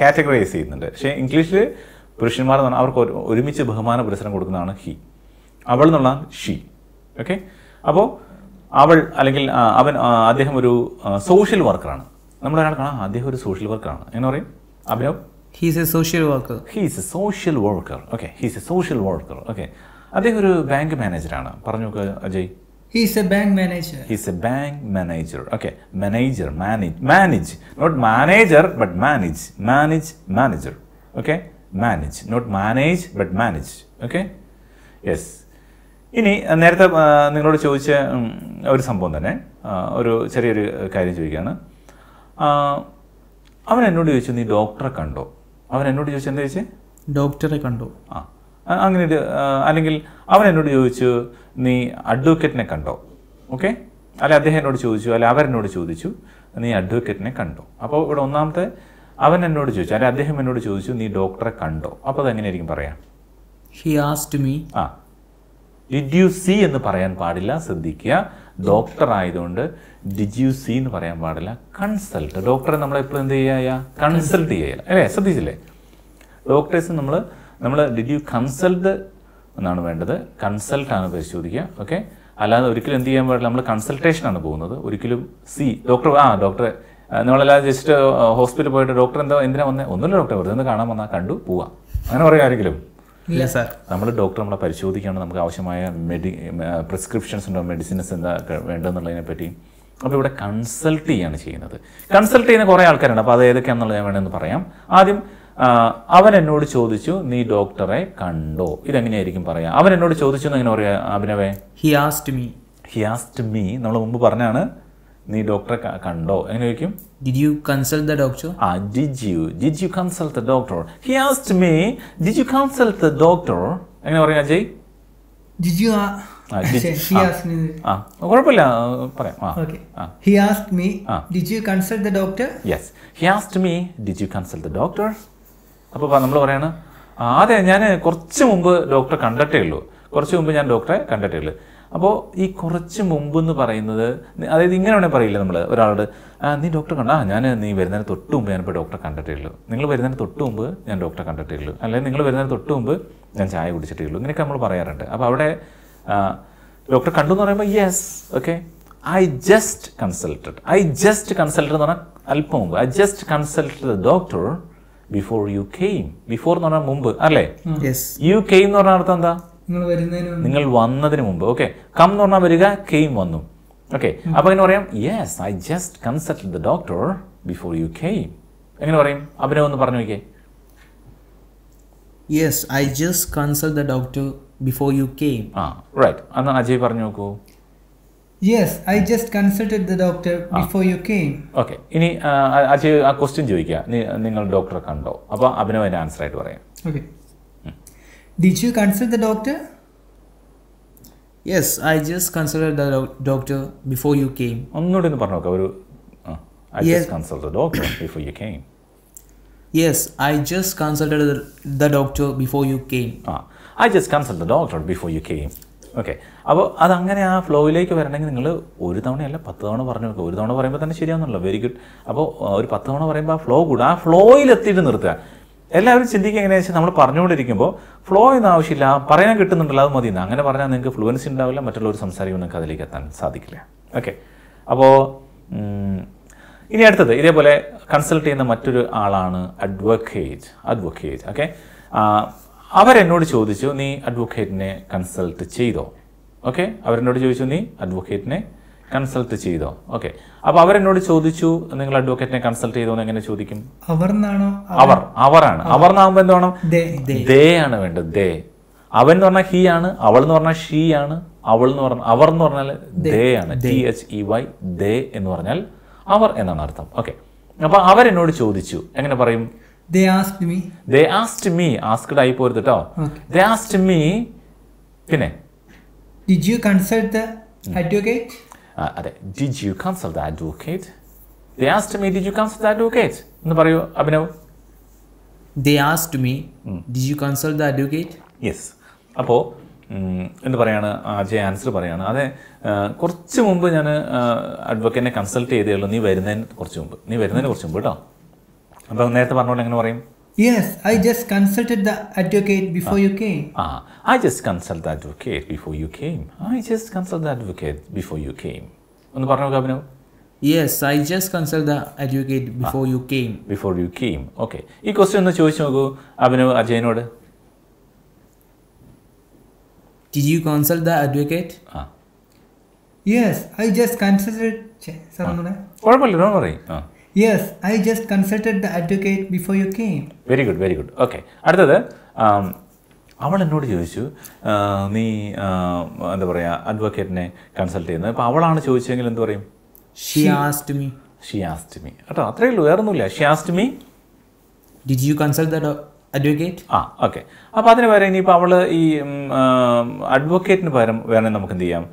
കാറ്റഗറൈസ് ചെയ്യുന്നുണ്ട്. പക്ഷേ ഇംഗ്ലീഷിൽ പുരുഷന്മാർ എന്ന് പറഞ്ഞാൽ അവർക്ക് ഒരുമിച്ച് ബഹുമാന പുരസ്സരം കൊടുക്കുന്നതാണ് ഹീ. അവൾ എന്നുള്ള ഷീ. ഓക്കെ. അപ്പോൾ അവൾ അല്ലെങ്കിൽ അദ്ദേഹം ഒരു സോഷ്യൽ വർക്കറാണ്. നമ്മളൊരാൾ കാണാം, അദ്ദേഹം ഒരു സോഷ്യൽ വർക്കറാണ്, എങ്ങനെ പറയും Abhinav? He's A social worker. He's A social worker. Okay, he's A social worker. Okay. അദ്ദേഹം ഒരു ബാങ്ക് മാനേജറാണ്. പറഞ്ഞു നോക്ക് Ajay. He's a bank manager. He's a bank manager. Okay, manager, manage. Not manager, but manage. Manager. Okay, manage. Not manage, but manage. Okay, yes. ഇനി നേരത്തെ നിങ്ങളോട് ചോദിച്ച ഒരു സംഭവം തന്നെ, ഒരു ചെറിയൊരു കാര്യം ചോദിക്കുകയാണ്. അവൻ എന്നോട് ചോദിച്ചു, നീ ഡോക്ടറെ കണ്ടോ? അവൻ എന്നോട് ചോദിച്ചു, എന്താ ചോദിച്ചേ? ഡോക്ടറെ കണ്ടോ. അങ്ങനെ അല്ലെങ്കിൽ അവൻ എന്നോട് ചോദിച്ചു, നീ അഡ്വക്കേറ്റിനെ കണ്ടോ? ഓക്കെ. അല്ലെ അദ്ദേഹം എന്നോട് ചോദിച്ചു, അല്ലെ അവരെന്നോട് ചോദിച്ചു, നീ അഡ്വക്കേറ്റിനെ കണ്ടോ? അപ്പോൾ ഇവിടെ ഒന്നാമത്തെ അവൻ എന്നോട് ചോദിച്ചു, അല്ലെ അദ്ദേഹം എന്നോട് ചോദിച്ചു, നീ ഡോക്ടറെ കണ്ടോ? അപ്പോൾ അതെങ്ങനെയായിരിക്കും പറയാം? He asked me. Did you see എന്ന് പറയാൻ പാടില്ല, ശ്രദ്ധിക്കുക. ഡോക്ടർ ആയതുകൊണ്ട് ഡിഡ് യു സീ എന്ന് പറയാൻ പാടില്ല. കൺസൾട്ട്. ഡോക്ടറെ നമ്മളെപ്പോഴും എന്ത് ചെയ്യുക? കൺസൾട്ട് ചെയ്യുക, അല്ലേ? ശ്രദ്ധിച്ചില്ലേ? ഡോക്ടേഴ്സ് നമ്മൾ ഡിഡ് യു കൺസൾട്ട് എന്നാണ് വേണ്ടത്. കൺസൾട്ടാണ് പരിശോധിക്കുക. ഓക്കെ. അല്ലാതെ ഒരിക്കലും എന്ത് ചെയ്യാൻ പാടില്ല, നമ്മൾ കൺസൾട്ടേഷനാണ് പോകുന്നത്. ഒരിക്കലും ഡോക്ടറെ നമ്മളല്ലാതെ ജസ്റ്റ് ഹോസ്പിറ്റലിൽ പോയിട്ട് ഡോക്ടർ എന്തിനാ വന്നേ? ഒന്നുമില്ല ഡോക്ടർ, വെറുതെ ഒന്ന് കാണാൻ വന്നാൽ കണ്ടു പോവാ, അങ്ങനെ പറയാം ആരെങ്കിലും? ഇല്ല സാർ. നമ്മൾ ഡോക്ടർ നമ്മളെ പരിശോധിക്കുകയാണ്, നമുക്ക് ആവശ്യമായ പ്രിസ്ക്രിപ്ഷൻസ് ഉണ്ടോ, മെഡിസിൻസ് എന്താ വേണ്ടതെന്നുള്ളതിനെ പറ്റി. അപ്പോൾ ഇവിടെ കൺസൾട്ട് ചെയ്യാണ് ചെയ്യുന്നത്. കൺസൾട്ട് ചെയ്യുന്ന കുറേ ആൾക്കാരുണ്ട്. അപ്പോൾ അത് ഏതൊക്കെയാണെന്നുള്ളത് ഞാൻ വേണമെന്ന് പറയാം. ആദ്യം അവൻ എന്നോട് ചോദിച്ചു, നീ ഡോക്ടറെ കണ്ടോ? ഇതെങ്ങനെയായിരിക്കും പറയാം? അവൻ എന്നോട് ചോദിച്ചു എന്ന് എങ്ങനെ പറയാ അഭിനവേ? ഹി ആസ്ക്ഡ് മീ നമ്മൾ മുമ്പ് പറഞ്ഞാണ്. നീ ഡോക്ടറെ കണ്ടോ എങ്ങനെ ചോദിക്കും? Did you consult the doctor? Did you consult the doctor? He asked me did U consult the doctor? എങ്ങനെ പറയാം അജയ്? കുഴപ്പമില്ല, പറയാം. He asked me, did you consult the doctor? Yes, he asked me, did you consult the doctor? അപ്പോൾ നമ്മൾ പറയാണ്, അതെ ഞാൻ കുറച്ച് മുമ്പ് ഡോക്ടറെ കണ്ടിട്ടേ ഉള്ളൂ. അപ്പോൾ ഈ കുറച്ച് മുമ്പ് എന്ന് പറയുന്നത്, അതായത് ഇങ്ങനെ വേണേൽ പറയില്ല നമ്മൾ ഒരാളോട്, നീ ഡോക്ടറെ കണ്ടാ? നീ വരുന്നതിന് തൊട്ട് മുമ്പ് ഞാനിപ്പോൾ ഡോക്ടറെ കണ്ടിട്ടേ ഉള്ളൂ. നിങ്ങൾ വരുന്നതിന് തൊട്ട് മുമ്പ് ഞാൻ ഡോക്ടറെ കണ്ടിട്ടേ ഉള്ളൂ, അല്ലെങ്കിൽ നിങ്ങൾ വരുന്നതിന് തൊട്ട് മുമ്പ് ഞാൻ ചായ കുടിച്ചിട്ടേ ഉള്ളൂ. ഇങ്ങനെയൊക്കെ നമ്മൾ പറയാറുണ്ട്. അപ്പോൾ അവിടെ ഡോക്ടർ കണ്ടു എന്ന് പറയുമ്പോൾ yes, okay, I just consulted എന്ന് പറഞ്ഞാൽ അല്പം മുമ്പ്. I just consulted the doctor before you came. Before എന്ന് പറഞ്ഞാൽ മുമ്പ്, അല്ലേ? യു കെയിം എന്ന് പറഞ്ഞ അർത്ഥം എന്താ? നിങ്ങൾ വന്നതിന് മുമ്പ്. ഓക്കെ. കം എന്ന് പറഞ്ഞാൽ വരിക, കെയിം വന്നു. ഓക്കെ. അപ്പൊ എങ്ങനെ പറയാം? Yes, I just consulted the doctor before you came. എങ്ങനെ പറയും? അഭിനവ് ഒന്ന് പറഞ്ഞു നോക്കിയേ. Yes, I just consult the doctor before you came. Right. അന്ന് അജയ് പറഞ്ഞു നോക്കൂ. Yes, I just consulted the doctor before you came. Okay. ഇനി അജയ് ആ ക്വസ്റ്റ്യൻ ചോദിക്കുക, നിങ്ങൾ ഡോക്ടറെ കണ്ടോ? അപ്പോൾ അഭിനവ് അതിന്റെ ആൻസർ ആയിട്ട് പറയാം. Okay. Did you consult the doctor? Yes, I just consulted the doctor before you came. ഒന്നുകൂടി ഒന്ന് പറഞ്ഞു നോക്കാം. I just consulted the doctor before you came. Yes, I just consulted the doctor before you came. I just consulted the doctor before you came. Okay. അപ്പോൾ അതങ്ങനെ ആ ഫ്ലോയിലേക്ക് വരണമെങ്കിൽ നിങ്ങൾ ഒരു തവണയല്ല 10 തവണ പറഞ്ഞു വെക്കുക. ഒരു തവണ പറയുമ്പോൾ തന്നെ ശരിയാണെന്നല്ലോ. Very good. അപ്പോൾ ഒരു 10 തവണ പറയുമ്പോൾ ആ ഫ്ലോ കൂടുക, ആ ഫ്ലോയിലെത്തിയിട്ട് നിർത്തുക. എല്ലാവരും ചിന്തിക്കുക എങ്ങനെയാണെന്ന് വെച്ചാൽ നമ്മൾ പറഞ്ഞുകൊണ്ടിരിക്കുമ്പോൾ ഫ്ലോ ഒന്നും ആവശ്യമില്ല, പറയാൻ കിട്ടുന്നുണ്ടല്ലോ അത് മതി. അങ്ങനെ പറഞ്ഞാൽ നിങ്ങൾക്ക് ഫ്ലുവൻസി ഉണ്ടാവില്ല, മറ്റുള്ളവർ സംസാരിക്കുമ്പോൾ നിങ്ങൾക്ക് അതിലേക്ക് എത്താൻ സാധിക്കില്ല. ഓക്കെ. അപ്പോൾ ഇനി അടുത്തത് ഇതേപോലെ കൺസൾട്ട് ചെയ്യുന്ന മറ്റൊരു ആളാണ് അഡ്വക്കേറ്റ്. ഓക്കെ. അവരെന്നോട് ചോദിച്ചു നീ അഡ്വക്കേറ്റിനെ കൺസൾട്ട് ചെയ്തോ. ഓക്കെ. അവരെന്നോട് ചോദിച്ചു നീ അഡ്വക്കേറ്റിനെ കൺസൾട്ട് ചെയ്തോ. ഓക്കെ. അപ്പോൾ അവരെന്നോട് ചോദിച്ചു നിങ്ങൾ അഡ്വക്കേറ്റിനെ കൺസൾട്ട് ചെയ്തോ എന്ന് എങ്ങനെ ചോദിക്കും? അവരാണ്. അവർന്നാകുമ്പോൾ എന്ത് വേണം? ദേ ആണ് വേണ്ടത്. ദേ. അവൻ എന്ന് പറഞ്ഞാൽ ഹീ ആണ്, അവൾ എന്ന് പറഞ്ഞാൽ ഷീ ആണ്, അവർ എന്ന് പറഞ്ഞാൽ ദേ ആണ്. THEY ദേ എന്ന് പറഞ്ഞാൽ അവർ എന്നാണ് അർത്ഥം. ഓക്കെ. അപ്പോൾ അവരെന്നോട് ചോദിച്ചു എങ്ങനെ പറയും? They asked me. ആസ്ക്ഡ് ആയി പോരുത് കേട്ടോ. They asked me. പിന്നെ Did you consult the advocate? അതെ. Did you consult the advocate? They asked me, did you consult the advocate? എന്ന് പറയൂ Abhinav. They asked me, did you consult the advocate? Yes. അപ്പോൾ എന്ത് പറയാണ്? അജയ് ആൻസർ പറയാണ്. അതെ, കുറച്ച് മുമ്പ് ഞാൻ അഡ്വക്കേറ്റിനെ കൺസൾട്ട് ചെയ്തേ ഉള്ളൂ. നീ വരുന്നതിന് കുറച്ച് മുമ്പ് കേട്ടോ. അപ്പോൾ നേരത്തെ പറഞ്ഞോണ്ട് എങ്ങനെ പറയും? Yes, I just consulted the advocate before you came. I just consulted the advocate before you came. ഒന്ന് പറഞ്ഞു നോക്കാം Abhinav. Yes, I just consulted the advocate before you came. Okay. ഈ ക്വസ്റ്റ്യൻ ഒന്ന് ചോദിച്ചു നോക്കൂ Abhinav അജയനോട്. Did you consult the advocate? Yes, I just consulted. കുഴപ്പമില്ല, don't worry. Yes, I just consulted the advocate before you came. Very good. Okay. അടുത്തത് അവൾ എന്നോട് ചോദിച്ചു നീ എന്താ പറയുക അഡ്വക്കേറ്റിനെ കൺസൾട്ട് ചെയ്യുന്നത്. അപ്പോൾ അവളാണ് ചോദിച്ചെങ്കിൽ എന്ത് പറയും? She asked me. കേട്ടോ, അത്രയേ ഉള്ളൂ, വേറൊന്നുമില്ല. She asked me. Did you consult the advocate? Okay. അപ്പോൾ അതിന് പകരം ഇനിയിപ്പോൾ അവൾ ഈ അഡ്വക്കേറ്റിന് പകരം വേണമെങ്കിൽ നമുക്ക് എന്ത് ചെയ്യാം?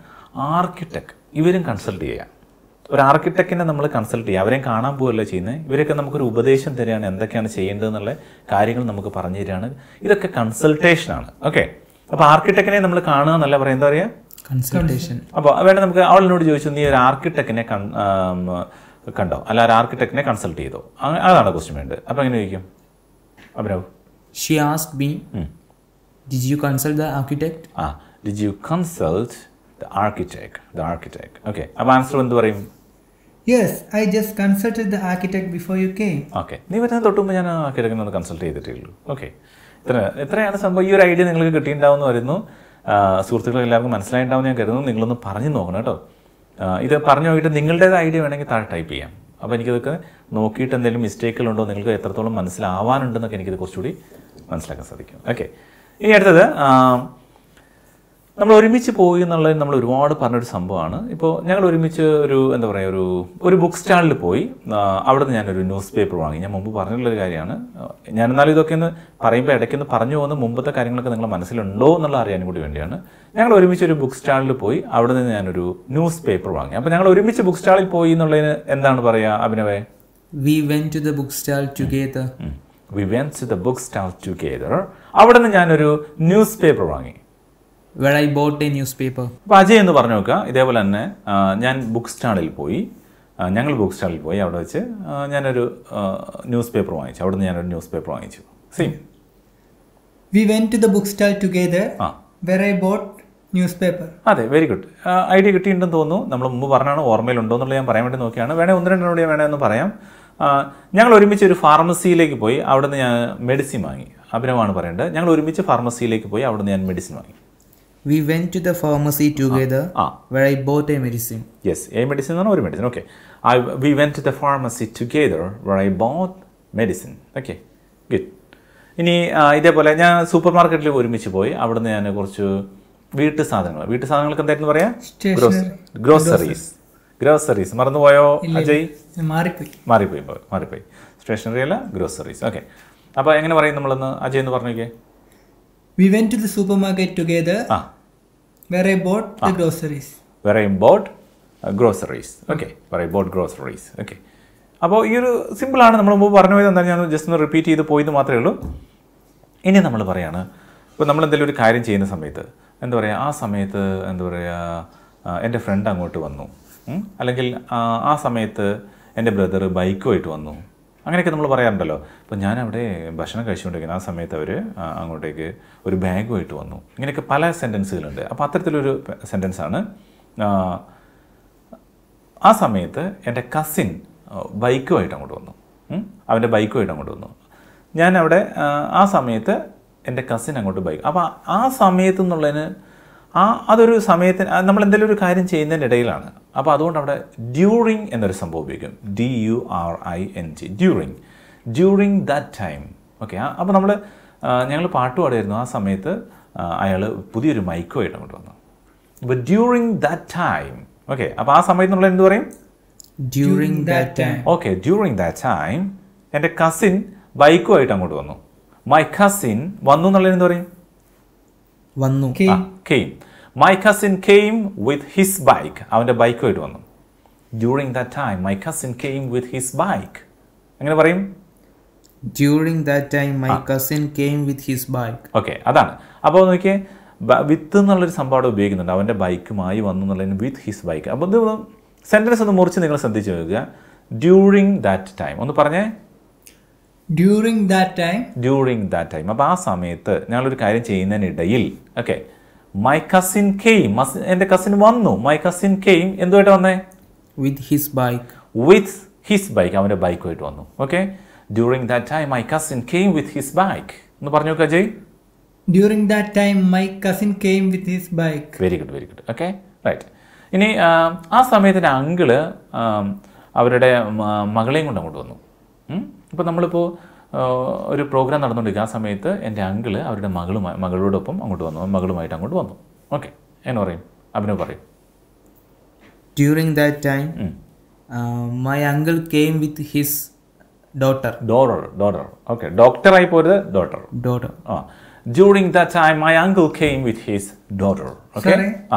ആർക്കിടെക്ട് ഇവരും കൺസൾട്ട് ചെയ്യാം. ഒരു ആർക്കിടെക്റ്റിനെ നമ്മൾ കൺസൾട്ട് ചെയ്യുക. അവരെയും കാണാൻ പോവുകയല്ല ചെയ്യുന്നത്. ഇവരൊക്കെ നമുക്കൊരു ഉപദേശം തരികയാണ്, എന്തൊക്കെയാണ് ചെയ്യേണ്ടതെന്നുള്ള കാര്യങ്ങൾ നമുക്ക് പറഞ്ഞു തരികയാണ്. ഇതൊക്കെ കൺസൾട്ടേഷനാണ്. ഓക്കെ. അപ്പോൾ ആർക്കിടെക്റ്റിനെ നമ്മൾ കാണുക എന്നല്ല പറയാം, എന്താ പറയുക? കൺസൾട്ടേഷൻ. അപ്പോൾ വേണ്ട നമുക്ക് അവളിനോട് ചോദിച്ചു നീ ഒരു ആർക്കിടെക്റ്റിനെ കണ്ടോ, അല്ല ഒരു ആർക്കിടെക്റ്റിനെ കൺസൾട്ട് ചെയ്തോ, അതാണ് ക്വസ്റ്റ്യൻ വേണ്ടത്. അപ്പോൾ എങ്ങനെ ചോദിക്കും Abhinav? She asked me, did you consult the architect? Did you consult the architect? Okay. അപ്പോൾ ആൻസർ എന്ത് പറയും? Yes, I just consulted the architect before you came. Okay. നീ വരുന്ന തൊട്ട് മുമ്പ് ഞാൻ ആർക്കിടെക്റ്റിനെ ഒന്ന് കൺസൾട്ട് ചെയ്തിട്ടേ ഉള്ളൂ. ഓക്കെ. ഇത്രയാണ് സംഭവം. ഈ ഒരു ഐഡിയ നിങ്ങൾക്ക് കിട്ടിയിട്ടുണ്ടാവുമെന്ന് വരുന്നു. സുഹൃത്തുക്കൾ എല്ലാവർക്കും മനസ്സിലായിട്ടുണ്ടാവും ഞാൻ കരുതുന്നു. നിങ്ങളൊന്ന് പറഞ്ഞു നോക്കണം കേട്ടോ. ഇത് പറഞ്ഞു നോക്കിയിട്ട് നിങ്ങളുടേത് ഐഡിയ വേണമെങ്കിൽ താഴെ ടൈപ്പ് ചെയ്യാം. അപ്പോൾ എനിക്കിതൊക്കെ നോക്കിയിട്ട് എന്തെങ്കിലും മിസ്റ്റേക്കുകളുണ്ടോ, നിങ്ങൾക്ക് എത്രത്തോളം മനസ്സിലാവാനുണ്ടെന്നൊക്കെ എനിക്കിത് കുറച്ചുകൂടി മനസ്സിലാക്കാൻ സാധിക്കും. ഓക്കെ. ഇനി അടുത്തത് നമ്മൾ ഒരുമിച്ച് പോയി എന്നുള്ളത് നമ്മൾ ഒരുപാട് പറഞ്ഞൊരു സംഭവമാണ്. ഇപ്പോൾ ഞങ്ങൾ ഒരുമിച്ച് എന്താ പറയുക ഒരു ബുക്ക് സ്റ്റാളിൽ പോയി. അവിടെ നിന്ന് ഞാനൊരു ന്യൂസ് പേപ്പർ വാങ്ങി. ഞാൻ മുമ്പ് പറഞ്ഞിട്ടുള്ളൊരു കാര്യമാണ്. ഞാൻ എന്നാലും ഇതൊക്കെ ഒന്ന് പറയുമ്പോൾ ഇടയ്ക്കൊന്ന് പറഞ്ഞു പോകുന്ന മുമ്പത്തെ കാര്യങ്ങളൊക്കെ നിങ്ങളുടെ മനസ്സിലുണ്ടോ എന്നുള്ള അറിയാനും കൂടി വേണ്ടിയാണ്. ഞങ്ങൾ ഒരുമിച്ച് ഒരു ബുക്ക് സ്റ്റാളിൽ പോയി. അവിടെ നിന്ന് ഞാനൊരു ന്യൂസ് പേപ്പർ വാങ്ങി. അപ്പോൾ ഞങ്ങൾ ഒരുമിച്ച് ബുക്ക് സ്റ്റാളിൽ പോയി എന്നുള്ളതിന് എന്താണ് പറയുക അഭിനവേ? We went to the bookstall together. അവിടെ നിന്ന് ഞാനൊരു ന്യൂസ് പേപ്പർ വാങ്ങി. Where I bought a newspaper. അപ്പോൾ അജയ് എന്ന് പറഞ്ഞു നോക്കുക. ഇതേപോലെ തന്നെ ഞങ്ങൾ ബുക്ക് സ്റ്റാളിൽ പോയി. അവിടെ വെച്ച് ഞാനൊരു ന്യൂസ് പേപ്പർ വാങ്ങിച്ചു. അവിടെ നിന്ന് ഞാനൊരു ന്യൂസ് പേപ്പർ വാങ്ങിച്ചു. Same. We went to the bookstall together. Where I bought newspaper. അതെ, വെരി ഗുഡ്. ഐഡിയ കിട്ടിയിട്ടുണ്ടെന്ന് തോന്നുന്നു. നമ്മൾ മുമ്പ് പറഞ്ഞാണ്, ഓർമ്മയിലുണ്ടോ എന്നുള്ളത് ഞാൻ പറയാൻ വേണ്ടി നോക്കിയാണ്. വേണേൽ 1-2 വേണമെന്ന് പറയാം. ഞങ്ങൾ ഒരുമിച്ച് ഒരു ഫാർമസിയിലേക്ക് പോയി. അവിടെ നിന്ന് ഞാൻ മെഡിസിൻ വാങ്ങി. അഭിനവാണ് പറയേണ്ടത്. ഞങ്ങൾ ഒരുമിച്ച് ഫാർമസിയിലേക്ക് പോയി. അവിടെ നിന്ന് ഞാൻ മെഡിസിൻ വാങ്ങി. We went to the pharmacy together where I bought a medicine. Yes, a medicine ആണ് ഒരു medicine. Okay. We went to the pharmacy together where I bought medicine. Okay, good. ഇനി ഇതേപോലെ ഞാൻ സൂപ്പർ മാർക്കറ്റിൽ ഒരുമിച്ച് പോയി. അവിടെ നിന്ന് ഞാൻ കുറച്ച് വീട്ടു സാധനങ്ങൾക്ക് എന്തായിരുന്നു പറയാ? ഗ്രോസറീസ്. മറന്നുപോയോ അജയ്? മാറിപ്പോയി. സ്റ്റേഷനറി അല്ല, ഗ്രോസറീസ്. ഓക്കെ. അപ്പോൾ എങ്ങനെ പറയും നമ്മളൊന്ന് അജയ് എന്ന് പറഞ്ഞേക്കേ? We went to the supermarket together where I bought the groceries. Where I bought groceries. Okay. Where I bought groceries. Okay. അപ്പോൾ ഈ ഒരു സിമ്പിളാണ്. നമ്മൾ മുമ്പ് പറഞ്ഞു പോയത് എന്താണ്, ഞാൻ ജസ്റ്റ് ഒന്ന് റിപ്പീറ്റ് ചെയ്ത് പോയത് മാത്രമേ ഉള്ളൂ. ഇനി നമ്മൾ പറയാണ്, ഇപ്പോൾ നമ്മൾ എന്തെങ്കിലും ഒരു കാര്യം ചെയ്യുന്ന സമയത്ത് എന്താ പറയുക, ആ സമയത്ത് എന്താ പറയുക എൻ്റെ ഫ്രണ്ട് അങ്ങോട്ട് വന്നു, അല്ലെങ്കിൽ ആ സമയത്ത് എൻ്റെ ബ്രദർ ബൈക്കുമായിട്ട് വന്നു, അങ്ങനെയൊക്കെ നമ്മൾ പറയാറുണ്ടല്ലോ. അപ്പോൾ ഞാനവിടെ ഭക്ഷണം കഴിച്ചുകൊണ്ടിരിക്കുന്നത് ആ സമയത്ത് അവർ അങ്ങോട്ടേക്ക് ഒരു ബാഗുമായിട്ട് വന്നു. ഇങ്ങനെയൊക്കെ പല സെൻറ്റൻസുകളുണ്ട്. അപ്പോൾ അത്തരത്തിലൊരു സെൻറ്റൻസാണ് ആ സമയത്ത് എൻ്റെ കസിൻ ബൈക്കുമായിട്ട് അങ്ങോട്ട് വന്നു, അവൻ്റെ ബൈക്കുമായിട്ട് അങ്ങോട്ട് വന്നു. ഞാനവിടെ ആ സമയത്ത് എൻ്റെ കസിൻ അങ്ങോട്ട് ബൈക്ക്. അപ്പോൾ ആ സമയത്ത് എന്നുള്ളതിന് അതൊരു സമയത്തിന് നമ്മൾ എന്തെങ്കിലും ഒരു കാര്യം ചെയ്യുന്നതിൻ്റെ ഇടയിലാണ്. അപ്പോൾ അതുകൊണ്ട് അവിടെ ഡ്യൂറിങ് എന്നൊരു സംഭവം ഉപയോഗിക്കും. DURING, during that time. Okay, അപ്പോൾ ഞങ്ങൾ പാട്ട് പാടുമായിരുന്നു. ആ സമയത്ത് അയാൾ പുതിയൊരു മൈക്കുമായിട്ട് അങ്ങോട്ട് വന്നു. അപ്പോൾ ഡ്യൂറിങ് ദാറ്റ് ടൈം. ഓക്കെ, അപ്പോൾ ആ സമയത്ത് നമ്മൾ എന്ത് പറയും? During that time. Okay, during that time എൻ്റെ കസിൻ ബൈക്കുമായിട്ട് അങ്ങോട്ട് വന്നു. മൈ കസിൻ വന്നു എന്നുള്ളതിന് എന്ത് പറയും? വന്നു. Came. My cousin came with his bike. അവൻ്റെ ബൈക്കുമായിട്ട് വന്നു. During that time, my cousin came with his bike. എങ്ങനെ പറയും? During that time, my cousin came with his bike. Okay, അതാണ്. അപ്പോൾ നോക്കിയേ, വിത്ത് എന്നുള്ളൊരു സംഭവം അവിടെ ഉപയോഗിക്കുന്നുണ്ട്. അവൻ്റെ ബൈക്കുമായി വന്നു എന്നുള്ളതിന് വിത്ത് ഹിസ് ബൈക്ക്. അപ്പോൾ ഇത് സെൻറ്റൻസ് ഒന്ന് മുറിച്ച് നിങ്ങൾ ശ്രദ്ധിച്ച് നോക്കുക. ഡ്യൂറിങ് ദാറ്റ് ടൈം ഒന്ന് പറഞ്ഞേ. During that time. During that time. അപ്പോൾ ആ സമയത്ത് ഞങ്ങളൊരു കാര്യം ചെയ്യുന്നതിനിടയിൽ. ഓക്കെ, മൈ കസിൻ കെയിം, എൻ്റെ കസിൻ വന്നു. മൈ കസിൻ കെയിം എന്തുമായിട്ട് വന്നേ? With his bike. With his bike, അവൻ്റെ ബൈക്കുമായിട്ട് വന്നു. Okay, during that time my cousin came with his bike. ഒന്ന് പറഞ്ഞു നോക്കുക Ajay. During that time, my cousin came with his bike. Very good, very good. Okay, right. ഇനി ആ സമയത്തിൻ്റെ uncle അവരുടെ മകളെയും കൊണ്ട് അങ്ങോട്ട് വന്നു. ഇപ്പോൾ നമ്മളിപ്പോൾ ഒരു പ്രോഗ്രാം നടന്നുകൊണ്ടിരിക്കുക. ആ സമയത്ത് എൻ്റെ അങ്കിള് അവരുടെ മകളോടൊപ്പം അങ്ങോട്ട് വന്നു, മകളുമായിട്ട് അങ്ങോട്ട് വന്നു. ഓക്കെ, എന്ന് പറയും, അഭിനവ് പറയും. During that time, my uncle came with his daughter. Daughter. Okay, ഡോക്ടറായി പോയത് daughter. During that time, my uncle came with his daughter. Okay?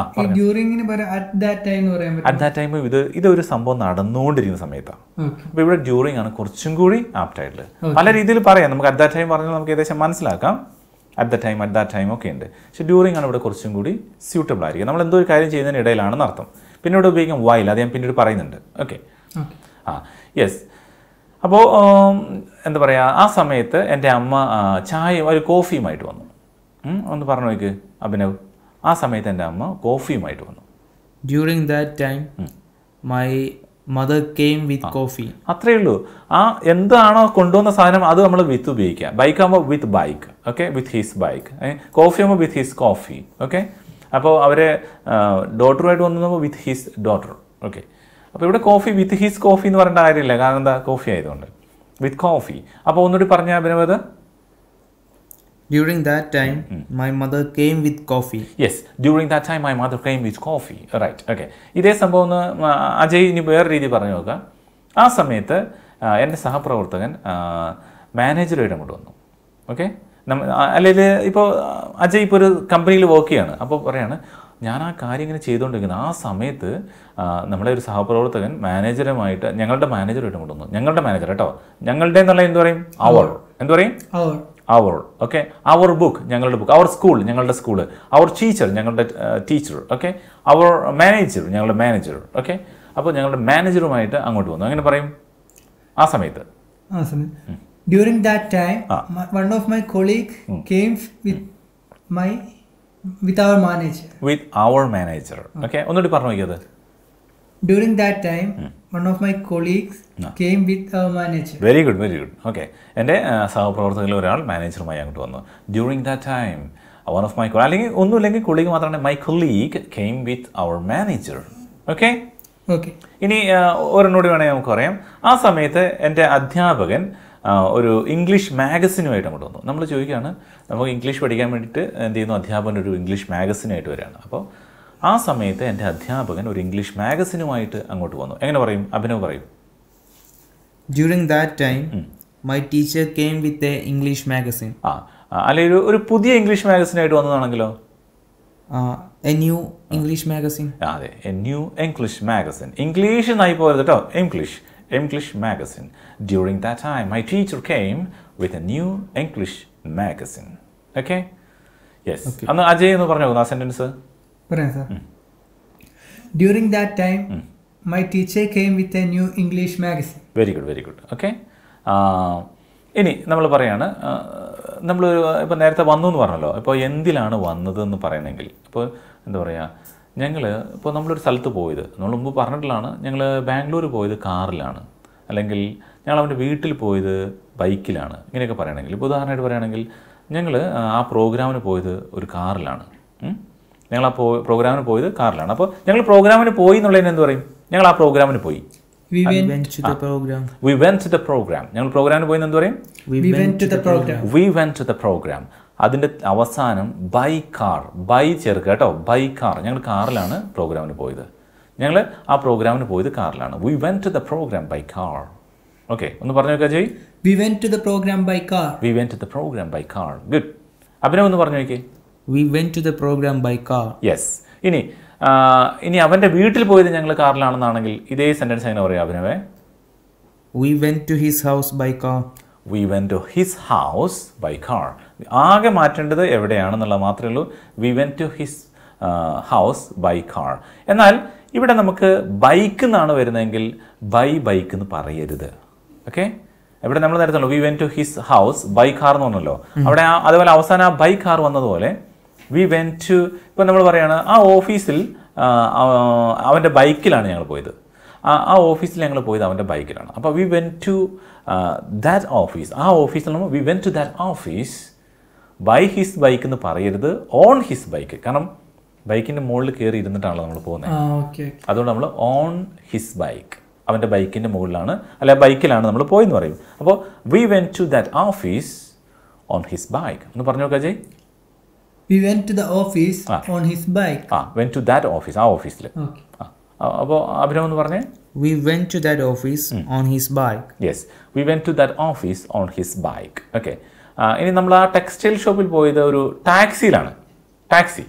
During at that time എന്ന് പറയാൻ പറ്റും. At that time ഇതൊരു സംഭവം നടന്നുകൊണ്ടിരിക്കുന്ന സമയത്താണ്. അപ്പോൾ ഇവിടെ ഡ്യൂറിങ് ആണ് കുറച്ചും കൂടി ആപ്റ്റ് ആയിട്ടുള്ളത്. പല രീതിയിൽ പറയാം. നമുക്ക് അറ്റ് ദാറ്റ് ടൈം പറഞ്ഞാൽ നമുക്ക് ഏകദേശം മനസ്സിലാക്കാം. അറ്റ് ദാറ്റ് ടൈം ഒക്കെ ഉണ്ട്. പക്ഷേ ഡ്യൂറിങ് ആണ് ഇവിടെ കുറച്ചും കൂടി സ്യൂട്ടബിൾ ആയിരിക്കും. നമ്മൾ എന്തോ ഒരു കാര്യം ചെയ്യുന്നതിന് ഇടയിലാണെന്ന് അർത്ഥം. പിന്നെ ഇവിടെ ഉപയോഗിക്കാം വൈൽ, അത് ഞാൻ പിന്നീട് പറയുന്നുണ്ട്. Okay, yes. അപ്പോൾ എന്താ പറയുക, ആ സമയത്ത് എൻ്റെ അമ്മ ചായയും ഒരു കോഫിയുമായിട്ട് വന്നു. ഒന്ന് പറഞ്ഞു നോക്ക് അഭിനവ്. ആ സമയത്ത് എൻ്റെ അമ്മ കോഫിയുമായിട്ട് വന്നു. During that time, my mother came with coffee. അത്രയേ ഉള്ളൂ. എന്താണോ കൊണ്ടുവന്ന സാധനം അത് നമ്മൾ വിത്ത് ഉപയോഗിക്കുക. ബൈക്ക് ആകുമ്പോൾ with bike. Okay, with his bike. Coffee ആകുമ്പോൾ വിത്ത് ഹിസ് കോഫി. ഓക്കെ, അപ്പോൾ അവർ ഡോട്ടറുമായിട്ട് വന്നപ്പോൾ വിത്ത് ഹിസ് ഡോട്ടർ. ഓക്കെ, അപ്പോൾ ഇവിടെ കോഫി വിത്ത് ഹിസ് കോഫി എന്ന് പറയേണ്ട കാര്യമില്ല. കാരണം എന്താ, കോഫി ആയതുകൊണ്ട് വിത്ത് കോഫി. അപ്പോൾ ഒന്നുകൂടി പറഞ്ഞ അഭിനവത്. During that time, my mother came with coffee. Yes, during that time my mother came with coffee. Right, okay. ഇതേ സംഭവം ഒന്ന് അജയ് ഇനി വേറെ രീതി പറഞ്ഞു നോക്കുക. ആ സമയത്ത് എൻ്റെ സഹപ്രവർത്തകൻ മാനേജറുമായിട്ട് അങ്ങോട്ട് വന്നു. ഓക്കെ, അല്ലെങ്കിൽ ഇപ്പോൾ അജയ് ഇപ്പോൾ ഒരു കമ്പനിയിൽ വർക്ക് ചെയ്യാണ്. അപ്പോൾ പറയാണ്, ഞാൻ ആ കാര്യം ഇങ്ങനെ ചെയ്തുകൊണ്ടിരിക്കുന്നത്. ആ സമയത്ത് നമ്മളെ ഒരു സഹപ്രവർത്തകൻ ഞങ്ങളുടെ മാനേജറുമായിട്ട് അങ്ങോട്ട് വന്നു. ഞങ്ങളുടെ മാനേജർ കേട്ടോ. ഞങ്ങളുടെ എന്നുള്ള എന്ത് പറയും? എന്ത് പറയും? അവർ. ഓക്കെ, അവർ ബുക്ക്, ഞങ്ങളുടെ ബുക്ക്. അവർ സ്കൂൾ, ഞങ്ങളുടെ സ്കൂള്. അവർ ടീച്ചർ, ഞങ്ങളുടെ ടീച്ചർ. ഓക്കെ, അവർ മാനേജർ, ഞങ്ങളുടെ മാനേജർ. ഓക്കെ, അപ്പോൾ ഞങ്ങളുടെ മാനേജറുമായിട്ട് അങ്ങോട്ട് വന്നു. അങ്ങനെ പറയും ആ സമയത്ത്. During that time, one of my colleague came with our manager. With our manager. Okay, ഒന്നുകൂടി പറഞ്ഞു നോക്കിയത്. During that time, one of my colleagues came with our manager. Very good, very good. Okay, എൻ്റെ സഹപ്രവർത്തകരിൽ ഒരാൾ മാനേജറുമായി അങ്ങോട്ട് വന്നു. During that time, one of my colleagues, അല്ലെങ്കിൽ ഒന്നുമില്ലെങ്കിൽ colleague മാത്രമാണ്, my colleague came with our manager. Okay? Okay. ഇനി ഒരെണ്ണോട് വേണമെങ്കിൽ നമുക്ക് പറയാം. ആ സമയത്ത് എൻ്റെ അധ്യാപകൻ ഒരു ഇംഗ്ലീഷ് മാഗസിനുമായിട്ട് അങ്ങോട്ട് വന്നു. നമ്മൾ ചോദിക്കുകയാണ്, നമുക്ക് ഇംഗ്ലീഷ് പഠിക്കാൻ വേണ്ടിയിട്ട് എന്ത് ചെയ്യുന്നു, അധ്യാപകൻ ഒരു ഇംഗ്ലീഷ് മാഗസിനായിട്ട് വരികയാണ്. അപ്പോൾ ആ സമയത്ത് എൻ്റെ അധ്യാപകൻ ഒരു ഇംഗ്ലീഷ് മാഗസിനുമായിട്ട് അങ്ങോട്ട് വന്നു. എങ്ങനെ പറയും? അഭിനവ് പറയും. During that time, my teacher came with a English magazine. അല്ലെങ്കിൽ ഒരു പുതിയ ഇംഗ്ലീഷ് മാഗസിനായിട്ട് വന്നതാണെങ്കിലോ? A new English magazine. അതെ, a new English magazine. English എന്നായി പോയത് കേട്ടോ. English magazine. During that time, my teacher came with a new English magazine. Okay? Yes. അന്ന് അജയ് എന്ന് പറഞ്ഞോ ആ സെന്റൻസ്. പറയാം sir. During that time my teacher came with a new English magazine. Very good, very good. Okay. ഇനി നമ്മൾ പറയാണ്, നമ്മൾ ഇപ്പോൾ നേരത്തെ വന്നു എന്ന് പറഞ്ഞല്ലോ. ഇപ്പോൾ എന്തിലാണ് വന്നതെന്ന് പറയണമെങ്കിൽ ഇപ്പോൾ എന്താ പറയുക, ഇപ്പോൾ നമ്മളൊരു സ്ഥലത്ത് പോയത്, നമ്മൾ മുമ്പ് പറഞ്ഞിട്ടുള്ളതാണ്, ഞങ്ങൾ ബാംഗ്ലൂർ പോയത് കാറിലാണ്, അല്ലെങ്കിൽ ഞങ്ങൾ അവൻ്റെ വീട്ടിൽ പോയത് ബൈക്കിലാണ്, ഇങ്ങനെയൊക്കെ പറയണമെങ്കിൽ. ഇപ്പോൾ ഉദാഹരണമായിട്ട് പറയുകയാണെങ്കിൽ ഞങ്ങൾ ആ പ്രോഗ്രാമിന് പോയത് ഒരു കാറിലാണ്. ഞങ്ങൾ ആ പ്രോഗ്രാമിന് പോയത് കാറിലാണ്. അപ്പോൾ ഞങ്ങൾ പ്രോഗ്രാമിന് പോയി എന്നുള്ളതിന് എന്ത് പറയും? ഞങ്ങൾ ആ പ്രോഗ്രാമിന് പോയി. We went to the program. We went to the program. ഞങ്ങൾ പ്രോഗ്രാമിന് പോയി എന്ത് പറയും? We went to the program. We went to the program. അതിൻ്റെ അവസാനം ബൈ കാർ, ബൈ ചേർക്കുക കേട്ടോ, ബൈ കാർ. ഞങ്ങൾ കാറിലാണ് പ്രോഗ്രാമിന് പോയത്. ഞങ്ങൾ ആ പ്രോഗ്രാമിന് പോയത് കാറിലാണ്. We went to the program by car. Okay, ഒന്ന് പറഞ്ഞു നോക്കുക ജയ്. We went to the program by car. We went to the program by car. Good. Abhinav ഒന്ന് പറഞ്ഞു നോക്കിയേ. We went to the program by car. Yes. ഇനി അവൻ്റെ വീട്ടിൽ പോയത് ഞങ്ങൾ കാറിലാണെന്നാണെങ്കിൽ ഇതേ സെൻറ്റൻസ് എങ്ങനെ പറയാം അഭിനവേ? We went to his house by car. We went to his house by car. ആകെ മാറ്റേണ്ടത് എവിടെയാണെന്നുള്ളത് മാത്രമേ ഉള്ളൂ. We went to his house by car. എന്നാൽ ഇവിടെ നമുക്ക് ബൈക്ക് എന്നാണ് വരുന്നതെങ്കിൽ ബൈക്ക് എന്ന് പറയരുത്. ഓക്കെ, ഇവിടെ നമ്മൾ നേരത്തെ we went to his house by car എന്ന് പറഞ്ഞല്ലോ. അവിടെ അതുപോലെ അവസാനം ആ ബൈ കാർ വന്നതുപോലെ വി വെന്റ് ടു, ഇപ്പം നമ്മൾ പറയുകയാണ് ആ ഓഫീസിൽ അവൻ്റെ ബൈക്കിലാണ് ഞങ്ങൾ പോയത്. ആ ഓഫീസിൽ ഞങ്ങൾ പോയത് അവൻ്റെ ബൈക്കിലാണ്. അപ്പോൾ we went to that office. ആ ഓഫീസിൽ നമ്മൾ we went to that office by his bike എന്ന് പറയരുത്, ഓൺ ഹിസ് ബൈക്ക്. കാരണം ബൈക്കിൻ്റെ മുകളിൽ കയറി ഇരുന്നിട്ടാണല്ലോ നമ്മൾ പോകുന്നത്. അതുകൊണ്ട് നമ്മൾ ഓൺ ഹിസ് ബൈക്ക്, അവൻ്റെ ബൈക്കിൻ്റെ മുകളിലാണ് അല്ലെ ബൈക്കിലാണ് നമ്മൾ പോയെന്ന് പറയും. അപ്പോൾ we went to that office on his bike എന്ന് പറഞ്ഞു നോക്കാം ജയ്. We went to the office on his bike. went to that office, ആ ഓഫീസിൽ. അപ്പോൾ അഭിനവ് എന്ന് പറഞ്ഞേ. We went to that office on his bike. Yes, we went to that office on his bike. Okay. ഇനി നമ്മൾ ആ ടെക്സ്റ്റൈൽ ഷോപ്പിൽ പോയത് ഒരു ടാക്സിയിലാണ്. ടാക്സി.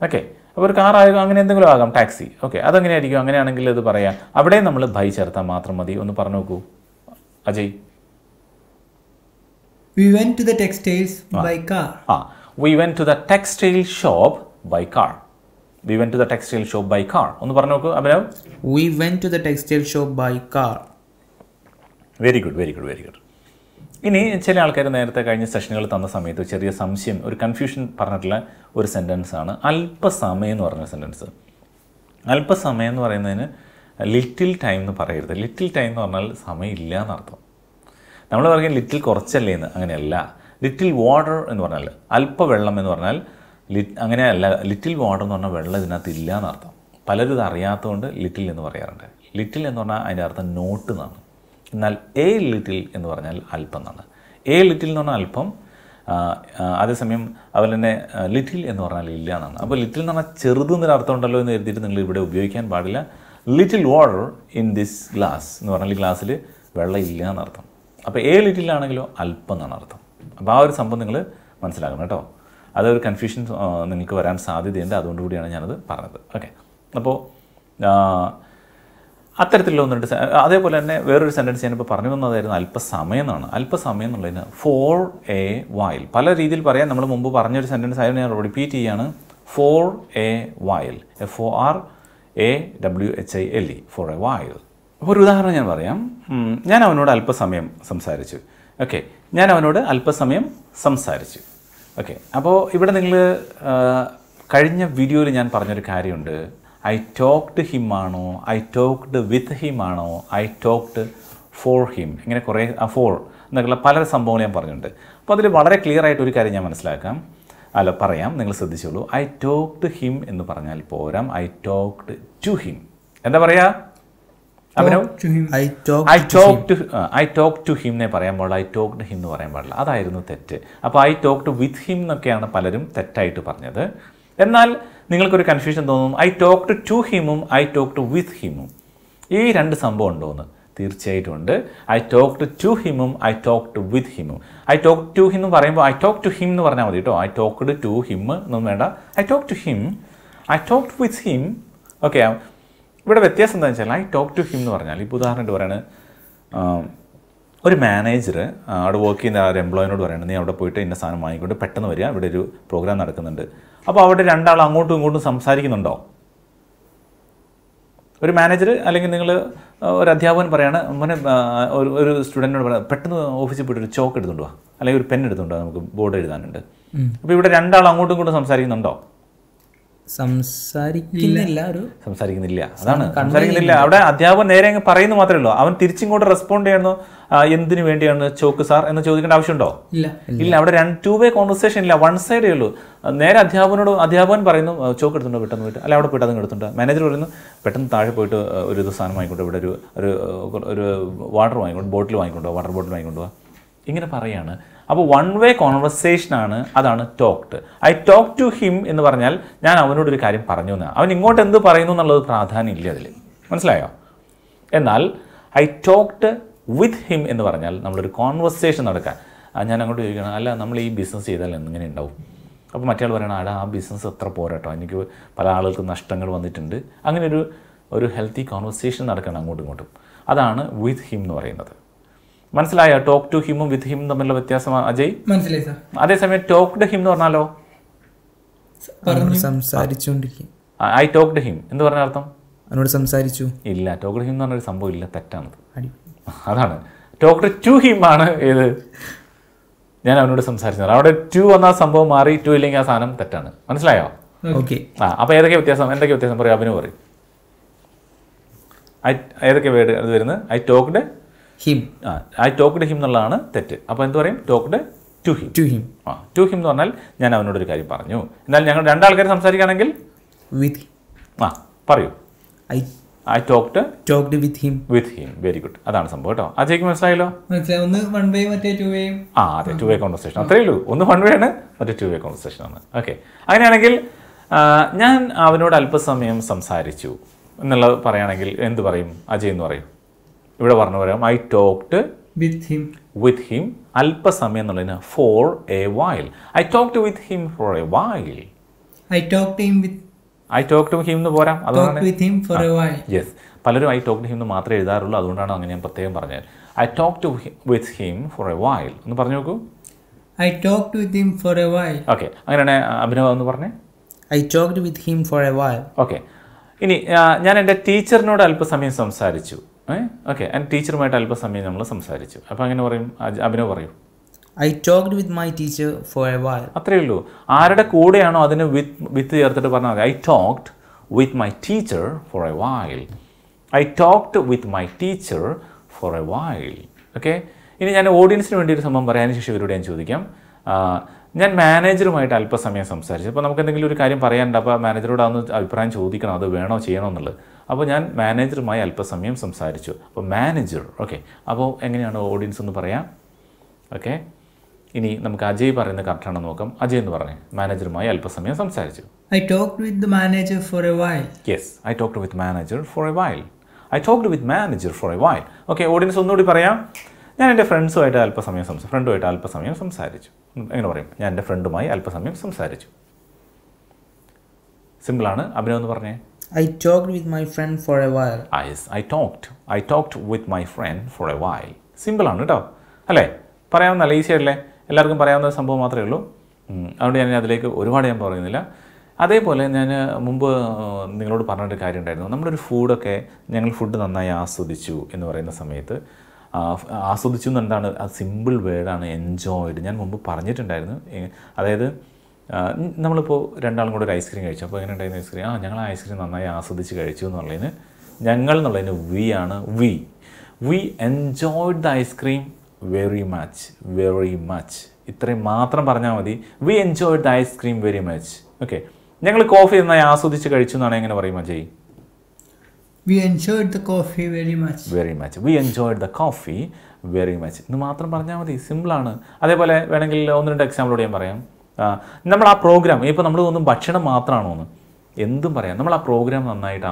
ഓക്കെ, അപ്പോൾ ഒരു കാർ ആയാലും അങ്ങനെ എന്തെങ്കിലും ആകാം, ടാക്സി. ഓക്കെ, അതെങ്ങനെയായിരിക്കും? അങ്ങനെയാണെങ്കിൽ അത് പറയാം, അവിടെ നമ്മൾ ബൈ ചേർത്താൽ മാത്രം മതി. ഒന്ന് പറഞ്ഞു നോക്കൂ Ajay. We went to the textiles by car. We went to the textile shop by car. We went to the textile shop by car. ഒന്ന് പറഞ്ഞു നോക്കൂ Abhinav. We went to the textile shop by car. Very good, very good, very good. ഇനി ചില ആൾക്കാർ നേരത്തെ കഴിഞ്ഞ സെഷനുകൾ തന്ന സമയത്ത് ചെറിയ സംശയം, ഒരു കൺഫ്യൂഷൻ പറഞ്ഞിട്ടുള്ള ഒരു സെൻറ്റൻസ് ആണ് അല്പസമയം എന്ന് പറഞ്ഞ സെൻറ്റൻസ്. അല്പസമയം എന്ന് പറയുന്നതിന് ലിറ്റിൽ ടൈം എന്ന് പറയരുത്. ലിറ്റിൽ ടൈം എന്ന് പറഞ്ഞാൽ സമയമില്ല എന്നർത്ഥം. നമ്മൾ പറയും ലിറ്റിൽ കുറച്ചല്ലേ എന്ന്, അങ്ങനെയല്ല. ലിറ്റിൽ വാട്ടർ എന്ന് പറഞ്ഞാൽ അല്പവെള്ളം എന്ന് പറഞ്ഞാൽ അങ്ങനെയല്ല. ലിറ്റിൽ വാട്ടർ എന്ന് പറഞ്ഞാൽ വെള്ളം ഇതിനകത്ത് ഇല്ല എന്നർത്ഥം. പലരും ഇത് അറിയാത്തതുകൊണ്ട് ലിറ്റിൽ എന്ന് പറയാറുണ്ട്. ലിറ്റിൽ എന്ന് പറഞ്ഞാൽ അതിൻ്റെ അർത്ഥം നോട്ട് എന്നാണ്. എന്നാൽ എ ലിറ്റിൽ എന്ന് പറഞ്ഞാൽ അല്പം എന്നാണ്. എ ലിറ്റിൽ എന്ന് പറഞ്ഞാൽ അല്പം, അതേസമയം അതുപോലെ തന്നെ ലിറ്റിൽ എന്ന് പറഞ്ഞാൽ ഇല്ല എന്നാണ്. അപ്പോൾ ലിറ്റിൽ എന്ന് പറഞ്ഞാൽ ചെറുതെന്നൊരു അർത്ഥം ഉണ്ടല്ലോ എന്ന് കരുതിയിട്ട് നിങ്ങൾ ഇവിടെ ഉപയോഗിക്കാൻ പാടില്ല. Little water in this glass എന്ന് പറഞ്ഞാൽ ഈ ഗ്ലാസ്സിൽ വെള്ളം ഇല്ല എന്നർത്ഥം. അപ്പോൾ എ ലിറ്റിലാണെങ്കിലോ അല്പം എന്നാണ് അർത്ഥം. അപ്പോൾ ആ ഒരു സംഭവം നിങ്ങൾ മനസ്സിലാക്കണം കേട്ടോ. അതൊരു കൺഫ്യൂഷൻ നിങ്ങൾക്ക് വരാൻ സാധ്യതയുണ്ട്, അതുകൊണ്ടുകൂടിയാണ് ഞാനത് പറഞ്ഞത്. ഓക്കെ, അപ്പോൾ അത്തരത്തിലുള്ള ഒന്ന് രണ്ട് അതേപോലെ തന്നെ വേറൊരു സെൻറ്റൻസ് ഞാനിപ്പോൾ പറഞ്ഞു വന്നതായിരുന്നു അല്പസമയം എന്നാണ്. അല്പസമയം എന്നുള്ളതിന് ഫോർ എ വൈൽ. പല രീതിയിൽ പറയാം. നമ്മൾ മുമ്പ് പറഞ്ഞൊരു സെൻറ്റൻസ് ആയിരുന്നു, ഞാൻ റിപ്പീറ്റ് ചെയ്യാണ്. For a while, FORAWHILE, for a while. അപ്പോൾ ഒരു ഉദാഹരണം ഞാൻ പറയാം. ഞാൻ അവനോട് അല്പസമയം സംസാരിച്ചു. ഓക്കെ, ഞാൻ അവനോട് അല്പസമയം സംസാരിച്ചു. ഓക്കെ, അപ്പോൾ ഇവിടെ നിങ്ങൾ കഴിഞ്ഞ വീഡിയോയിൽ ഞാൻ പറഞ്ഞൊരു കാര്യമുണ്ട്. ഐ ടോക്ക്ഡ് ഹിം ആണോ, ഐ ടോക്ക്ഡ് വിത്ത് ഹിം ആണോ, ഐ ടോക്ക്ഡ് ഫോർ ഹിം, ഇങ്ങനെ കുറേ ഫോർ എന്നൊക്കെയുള്ള പല സംഭവങ്ങൾ ഞാൻ പറഞ്ഞിട്ടുണ്ട്. അപ്പോൾ അതിൽ വളരെ ക്ലിയർ ആയിട്ട് ഒരു കാര്യം ഞാൻ പറയാം, നിങ്ങൾ ശ്രദ്ധിച്ചോളൂ. ഐ ടോക്ക്ഡ് ഹിം എന്ന് പറഞ്ഞാൽ പോരാ, ഐ ടോക്ക്ഡ് ടു ഹിം. എന്താ പറയുക Abhinav? I talked to him എന്നേ പറയാൻ പാടില്ല, ഐ ടോക്ക്ഡ് ഹിം എന്ന് പറയാൻ പാടില്ല. അതായിരുന്നു തെറ്റ്. അപ്പോൾ ഐ ടോക്ക്ഡ് വിത്ത് ഹിം എന്നൊക്കെയാണ് പലരും തെറ്റായിട്ട് പറഞ്ഞത്. എന്നാൽ നിങ്ങൾക്കൊരു കൺഫ്യൂഷൻ തോന്നും, ഐ ടോക്ക്ഡ് ടു ഹിമും ഐ ടോക്ക്ഡ് വിത്ത് ഹിമും ഈ രണ്ട് സംഭവം ഉണ്ടോ എന്ന്. തീർച്ചയായിട്ടും ഉണ്ട്. ഐ ടോക്ക്ഡ് ടു ഹിമും ഐ ടോക്ക്ഡ് വിത്ത് ഹിമും. ഐ ടോക്ക് ടു ഹിം എന്ന് പറയുമ്പോൾ ഐ ടോക്ക് ടു ഹിം എന്ന് പറഞ്ഞാൽ മതി കേട്ടോ. ഐ ടോക്ക്ഡ് ടു ഹിം എന്നൊന്നും വേണ്ട. I talk to him, I talked with him. Okay, ഇവിടെ വ്യത്യാസം എന്താണെന്ന് വെച്ചാൽ ഐ ടോക്ക് ടു ഹിം എന്ന് പറഞ്ഞാൽ ഇപ്പോൾ ഉദാഹരണമായിട്ട് പറയാണ്, ഒരു മാനേജർ അവിടെ വർക്ക് ചെയ്യുന്ന ആ ഒരു എംപ്ലോയിനോട് പറയണം, നീ അവിടെ പോയിട്ട് ഇന്ന സാധനം വാങ്ങിക്കൊണ്ട് പെട്ടെന്ന് വരിക, ഇവിടെ ഒരു പ്രോഗ്രാം നടക്കുന്നുണ്ട്. അപ്പോൾ അവിടെ രണ്ടാൾ അങ്ങോട്ടും ഇങ്ങോട്ടും സംസാരിക്കുന്നുണ്ടോ? ഒരു മാനേജർ അല്ലെങ്കിൽ നിങ്ങൾ ഒരു അധ്യാപകൻ പറയാണ്, മോനെ ഒരു സ്റ്റുഡൻറ്റിനോട് പറയാം, പെട്ടെന്ന് ഓഫീസിൽ പോയിട്ട് ഒരു ചോക്ക് എടുത്തുകൊണ്ട് പോവാ, അല്ലെങ്കിൽ ഒരു പെൻ എടുത്തുകൊണ്ട് പോവാ, നമുക്ക് ബോർഡ് എഴുതാനുണ്ട്. അപ്പോൾ ഇവിടെ രണ്ടാൾ അങ്ങോട്ടും ഇങ്ങോട്ടും സംസാരിക്കുന്നുണ്ടോ? സംസാരിക്കുന്നില്ല. അതാണ് സംസാരിക്കുന്നില്ല. അവിടെ അധ്യാപകൻ നേരെ അങ്ങ് പറയുന്നു മാത്രമേ ഉള്ളൂ. അവൻ തിരിച്ചിങ്ങോട്ട് റെസ്പോണ്ട് ചെയ്യുന്നു, എന്തിനു വേണ്ടിയാണ് ചോക്ക് സാർ എന്ന് ചോദിക്കേണ്ട ആവശ്യമുണ്ടോ? ഇല്ല. അവിടെ 2 വേ കോൺവെർസേഷൻ ഇല്ല, 1 സൈഡേ ഉള്ളൂ. നേരെ അധ്യാപകൻ പറയുന്നു ചോക്ക് എടുത്തുണ്ടോ പെട്ടെന്ന് പോയിട്ട്, അല്ല അവിടെ പോയിട്ട് അതും എടുത്തുണ്ട്. മാനേജർ പറയുന്നു പെട്ടെന്ന് താഴെ പോയിട്ട് ഒരു സാധനം വാങ്ങിക്കൊണ്ട് ഇവിടെ ഒരു വാട്ടർ വാങ്ങിക്കൊണ്ട് ബോട്ടിൽ വാങ്ങിക്കൊണ്ടോ, വാട്ടർ ബോട്ടിൽ വാങ്ങിക്കൊണ്ടോ, ഇങ്ങനെ പറയാണ്. അപ്പോൾ 1 വേ കോൺവെർസേഷനാണ്, അതാണ് talked. I talk to him എന്ന് പറഞ്ഞാൽ ഞാൻ അവനോടൊരു കാര്യം പറഞ്ഞു എന്നാണ്. അവൻ ഇങ്ങോട്ട് എന്ത് പറയുന്നു എന്നുള്ളത് പ്രാധാന്യം ഇല്ല അതിൽ, മനസ്സിലായോ? എന്നാൽ ഐ ടോക്ട് വിത്ത് ഹിം എന്ന് പറഞ്ഞാൽ നമ്മളൊരു കോൺവെർസേഷൻ നടക്കാൻ. ഞാൻ അങ്ങോട്ട് ചോദിക്കണം, അല്ല നമ്മൾ ഈ ബിസിനസ് ചെയ്താൽ എങ്ങനെ ഉണ്ടാവും? അപ്പോൾ മറ്റേ പറയണം, ആ ബിസിനസ് എത്ര പോരാട്ടോ, എനിക്ക് പല ആളുകൾക്ക് നഷ്ടങ്ങൾ വന്നിട്ടുണ്ട്. അങ്ങനെ ഒരു ഹെൽത്തി കോൺവെർസേഷൻ നടക്കണം അങ്ങോട്ടും ഇങ്ങോട്ടും. അതാണ് വിത്ത് ഹിം എന്ന് പറയുന്നത്. മനസ്സിലായോ? ടോക്ക് ടു ഹിമും വിത്ത് ഹിം തമ്മിലുള്ള വ്യത്യാസം അജയ്? മനസ്സിലായി സാർ. അതേസമയം ടോക്ക്ഡ് ഹിം എന്ന് പറഞ്ഞാലോ, സംസാരിച്ചുകൊണ്ടിരിക്കും. ഐ ടോക്ക്ഡ് ഹിം എന്ന് പറഞ്ഞ അർത്ഥം അവനോട് സംസാരിച്ചു ഇല്ല. ടോക്ക്ഡ് ഹിം എന്ന് പറഞ്ഞൊരു സംഭവം ഇല്ല, തെറ്റാണത്. അതാണ് ടോക്ക്ഡ് ടു ഹിം ആണ്. ഏത്? ഞാൻ അവനോട് സംസാരിച്ചത്. അവിടെ ടു വന്ന സംഭവം മാറി, ടു ഇല്ലെങ്കിൽ ആ സാധനം തെറ്റാണ്. മനസ്സിലായോ? ഓക്കെ. അപ്പോൾ എന്തൊക്കെ വ്യത്യാസം പറയും? അഭിനവ് പറയും. ഏതൊക്കെ വേർഡ് അത് വരുന്നത്? I talked him. I talked him എന്നുള്ളതാണ് തെറ്റ്. അപ്പോൾ എന്ത് പറയും? Talked to him. To him എന്ന് പറഞ്ഞാൽ ഞാൻ അവനോടൊരു കാര്യം പറഞ്ഞു. എന്നാൽ ഞങ്ങൾ രണ്ടാൾക്കാർ സംസാരിക്കുകയാണെങ്കിൽ വിത്ത്. പറയൂ. I talked with him. Very good. അതാണ് സംഭവം കേട്ടോ. അജയ്ക്ക് മനസ്സിലായല്ലോ? ഒന്ന് 1 വേ മറ്റേ 2 വേ. അതെ, 2 വേ കോൺവെർസേഷൻ. അത്രയേ ഉള്ളൂ. ഒന്ന് 1 വേ ആണ്, മറ്റേ 2 വേ കോൺവെർസേഷൻ ആണ്. ഓക്കെ. അങ്ങനെയാണെങ്കിൽ ഞാൻ അവനോട് അല്പസമയം സംസാരിച്ചു എന്നുള്ളത് പറയുകയാണെങ്കിൽ എന്ത് പറയും? അജയ് എന്ന് പറയും. ഇവിടെ പറഞ്ഞു പറയാം, ഐ ടോക്ക്ഡ് വിത്ത് ഹിം. അല്പസമയം എന്നുള്ളതിന് for a while. I talked with him for a while. I talked him എന്ന് പോരാം. അതുകൊണ്ടാണ് യെസ്, പലരും ഐ ടോക്ക്ഡ് ഹിം എന്ന് മാത്രമേ എഴുതാറുള്ളൂ. അതുകൊണ്ടാണ് അങ്ങനെ ഞാൻ പ്രത്യേകം പറഞ്ഞത്. I talked with him for a while എന്ന് പറഞ്ഞു നോക്കൂ. I talked with him for a while. Okay. അങ്ങനെയാണ് അഭിനവ് എന്ന് പറഞ്ഞേ. I talked with him for a while. Okay. ഇനി ഞാൻ എൻ്റെ ടീച്ചറിനോട് അല്പസമയം സംസാരിച്ചു. ഓക്കെ. എൻ്റെ ടീച്ചറുമായിട്ട് അല്പസമയം നമ്മൾ സംസാരിച്ചു. അപ്പോൾ അങ്ങനെ പറയും? അഭിനവ് പറയൂ. I talked with my teacher four a while. അത്രയേ ഉള്ളൂ. ആരുടെ കൂടെയാണോ അതിന് വിത്ത് ചേർത്തിട്ട് പറഞ്ഞാൽ മതി. I talked with my teacher four a while. I talked with my teacher four a while. Okay. ഇനി ഞാൻ ഓഡിയൻസിന് വേണ്ടി ഒരു സംഭവം പറയാൻ ശേഷം ഇവരോട് ഞാൻ ചോദിക്കാം. ഞാൻ മാനേജറുമായിട്ട് അല്പസമയം സംസാരിച്ചു. അപ്പോൾ നമുക്ക് എന്തെങ്കിലും ഒരു കാര്യം പറയാനുണ്ട്. അപ്പോൾ മാനേജറോട് അതൊന്ന് അഭിപ്രായം ചോദിക്കണം, അത് വേണോ ചെയ്യണോ എന്നുള്ളത്. അപ്പോൾ ഞാൻ മാനേജറുമായി അല്പസമയം സംസാരിച്ചു. അപ്പോൾ മാനേജർ. ഓക്കെ. അപ്പോൾ എങ്ങനെയാണ് ഓഡിയൻസ് എന്ന് പറയാം? ഓക്കെ. ഇനി നമുക്ക് അജയ് പറയുന്നത് കറക്റ്റാണെന്ന് നോക്കാം. അജയ് എന്ന് പറഞ്ഞേ, മാനേജറുമായി അല്പസമയം സംസാരിച്ചു. I talked with the manager four a while. Yes, I talked with manager four a while. I talked with manager four a while. Okay. Audience ഒന്നുകൂടി പറയാം. ഞാൻ എൻ്റെ ഫ്രണ്ടുമായിട്ട് അല്പസമയം സംസാരിച്ചു. എങ്ങനെ പറയും? ഞാൻ എൻ്റെ ഫ്രണ്ടുമായി അല്പസമയം സംസാരിച്ചു. സിമ്പിളാണ്. അഭിനവ് എന്ന് പറഞ്ഞേ. I talked with my friend for a while. Yes, I talked with my friend for a while. സിമ്പിളാണ് കേട്ടോ, അല്ലേ? പറയാവുന്നല്ല, ഈസി അല്ലേ? എല്ലാവർക്കും പറയാവുന്ന സംഭവം മാത്രമേ ഉള്ളൂ. അതുകൊണ്ട് ഞാൻ അതിലേക്ക് ഒരുപാട് ഞാൻ പറയുന്നില്ല. അതേപോലെ ഞാൻ മുമ്പ് നിങ്ങളോട് പറഞ്ഞൊരു കാര്യം ഉണ്ടായിരുന്നു. നമ്മളൊരു ഞങ്ങൾ ഫുഡ് നന്നായി ആസ്വദിച്ചു എന്ന് പറയുന്ന സമയത്ത് ആസ്വദിച്ചു എന്നെന്താണ്? അത് സിമ്പിൾ വേർഡാണ്, എൻജോയ്ഡ്. ഞാൻ മുമ്പ് പറഞ്ഞിട്ടുണ്ടായിരുന്നു. അതായത് നമ്മളിപ്പോൾ രണ്ടാളും കൂടെ ഒരു ഐസ്ക്രീം കഴിച്ചു. അപ്പോൾ എങ്ങനെ ഉണ്ടായിരുന്നു ഐസ്ക്രീം? ഞങ്ങൾ ആ ഐസ്ക്രീം നന്നായി ആസ്വദിച്ച് കഴിച്ചു എന്നുള്ളതിന് ഞങ്ങൾ എന്നുള്ളതിന് വി ആണ്. V enjoyed the ice cream very much. ഇത്രയും മാത്രം പറഞ്ഞാൽ മതി. V enjoyed the ice cream very much. Okay. ഞങ്ങൾ കോഫി നന്നായി ആസ്വദിച്ച് കഴിച്ചു എന്നാണ് എങ്ങനെ പറയും Ajay? We enjoyed the coffee very much. We enjoyed the coffee very much. ഇത് മാത്രം പറഞ്ഞാൽ മതി, സിമ്പിളാണ്. അതേപോലെ വേണമെങ്കിൽ 1-2 എക്സാമ്പിളോട് ഞാൻ പറയാം. നമ്മൾ ആ പ്രോഗ്രാം, ഇപ്പോൾ നമ്മൾ ഒന്നും ഭക്ഷണം മാത്രമാണോ എന്ന് എന്തും പറയാം. നമ്മൾ ആ പ്രോഗ്രാം നന്നായിട്ട്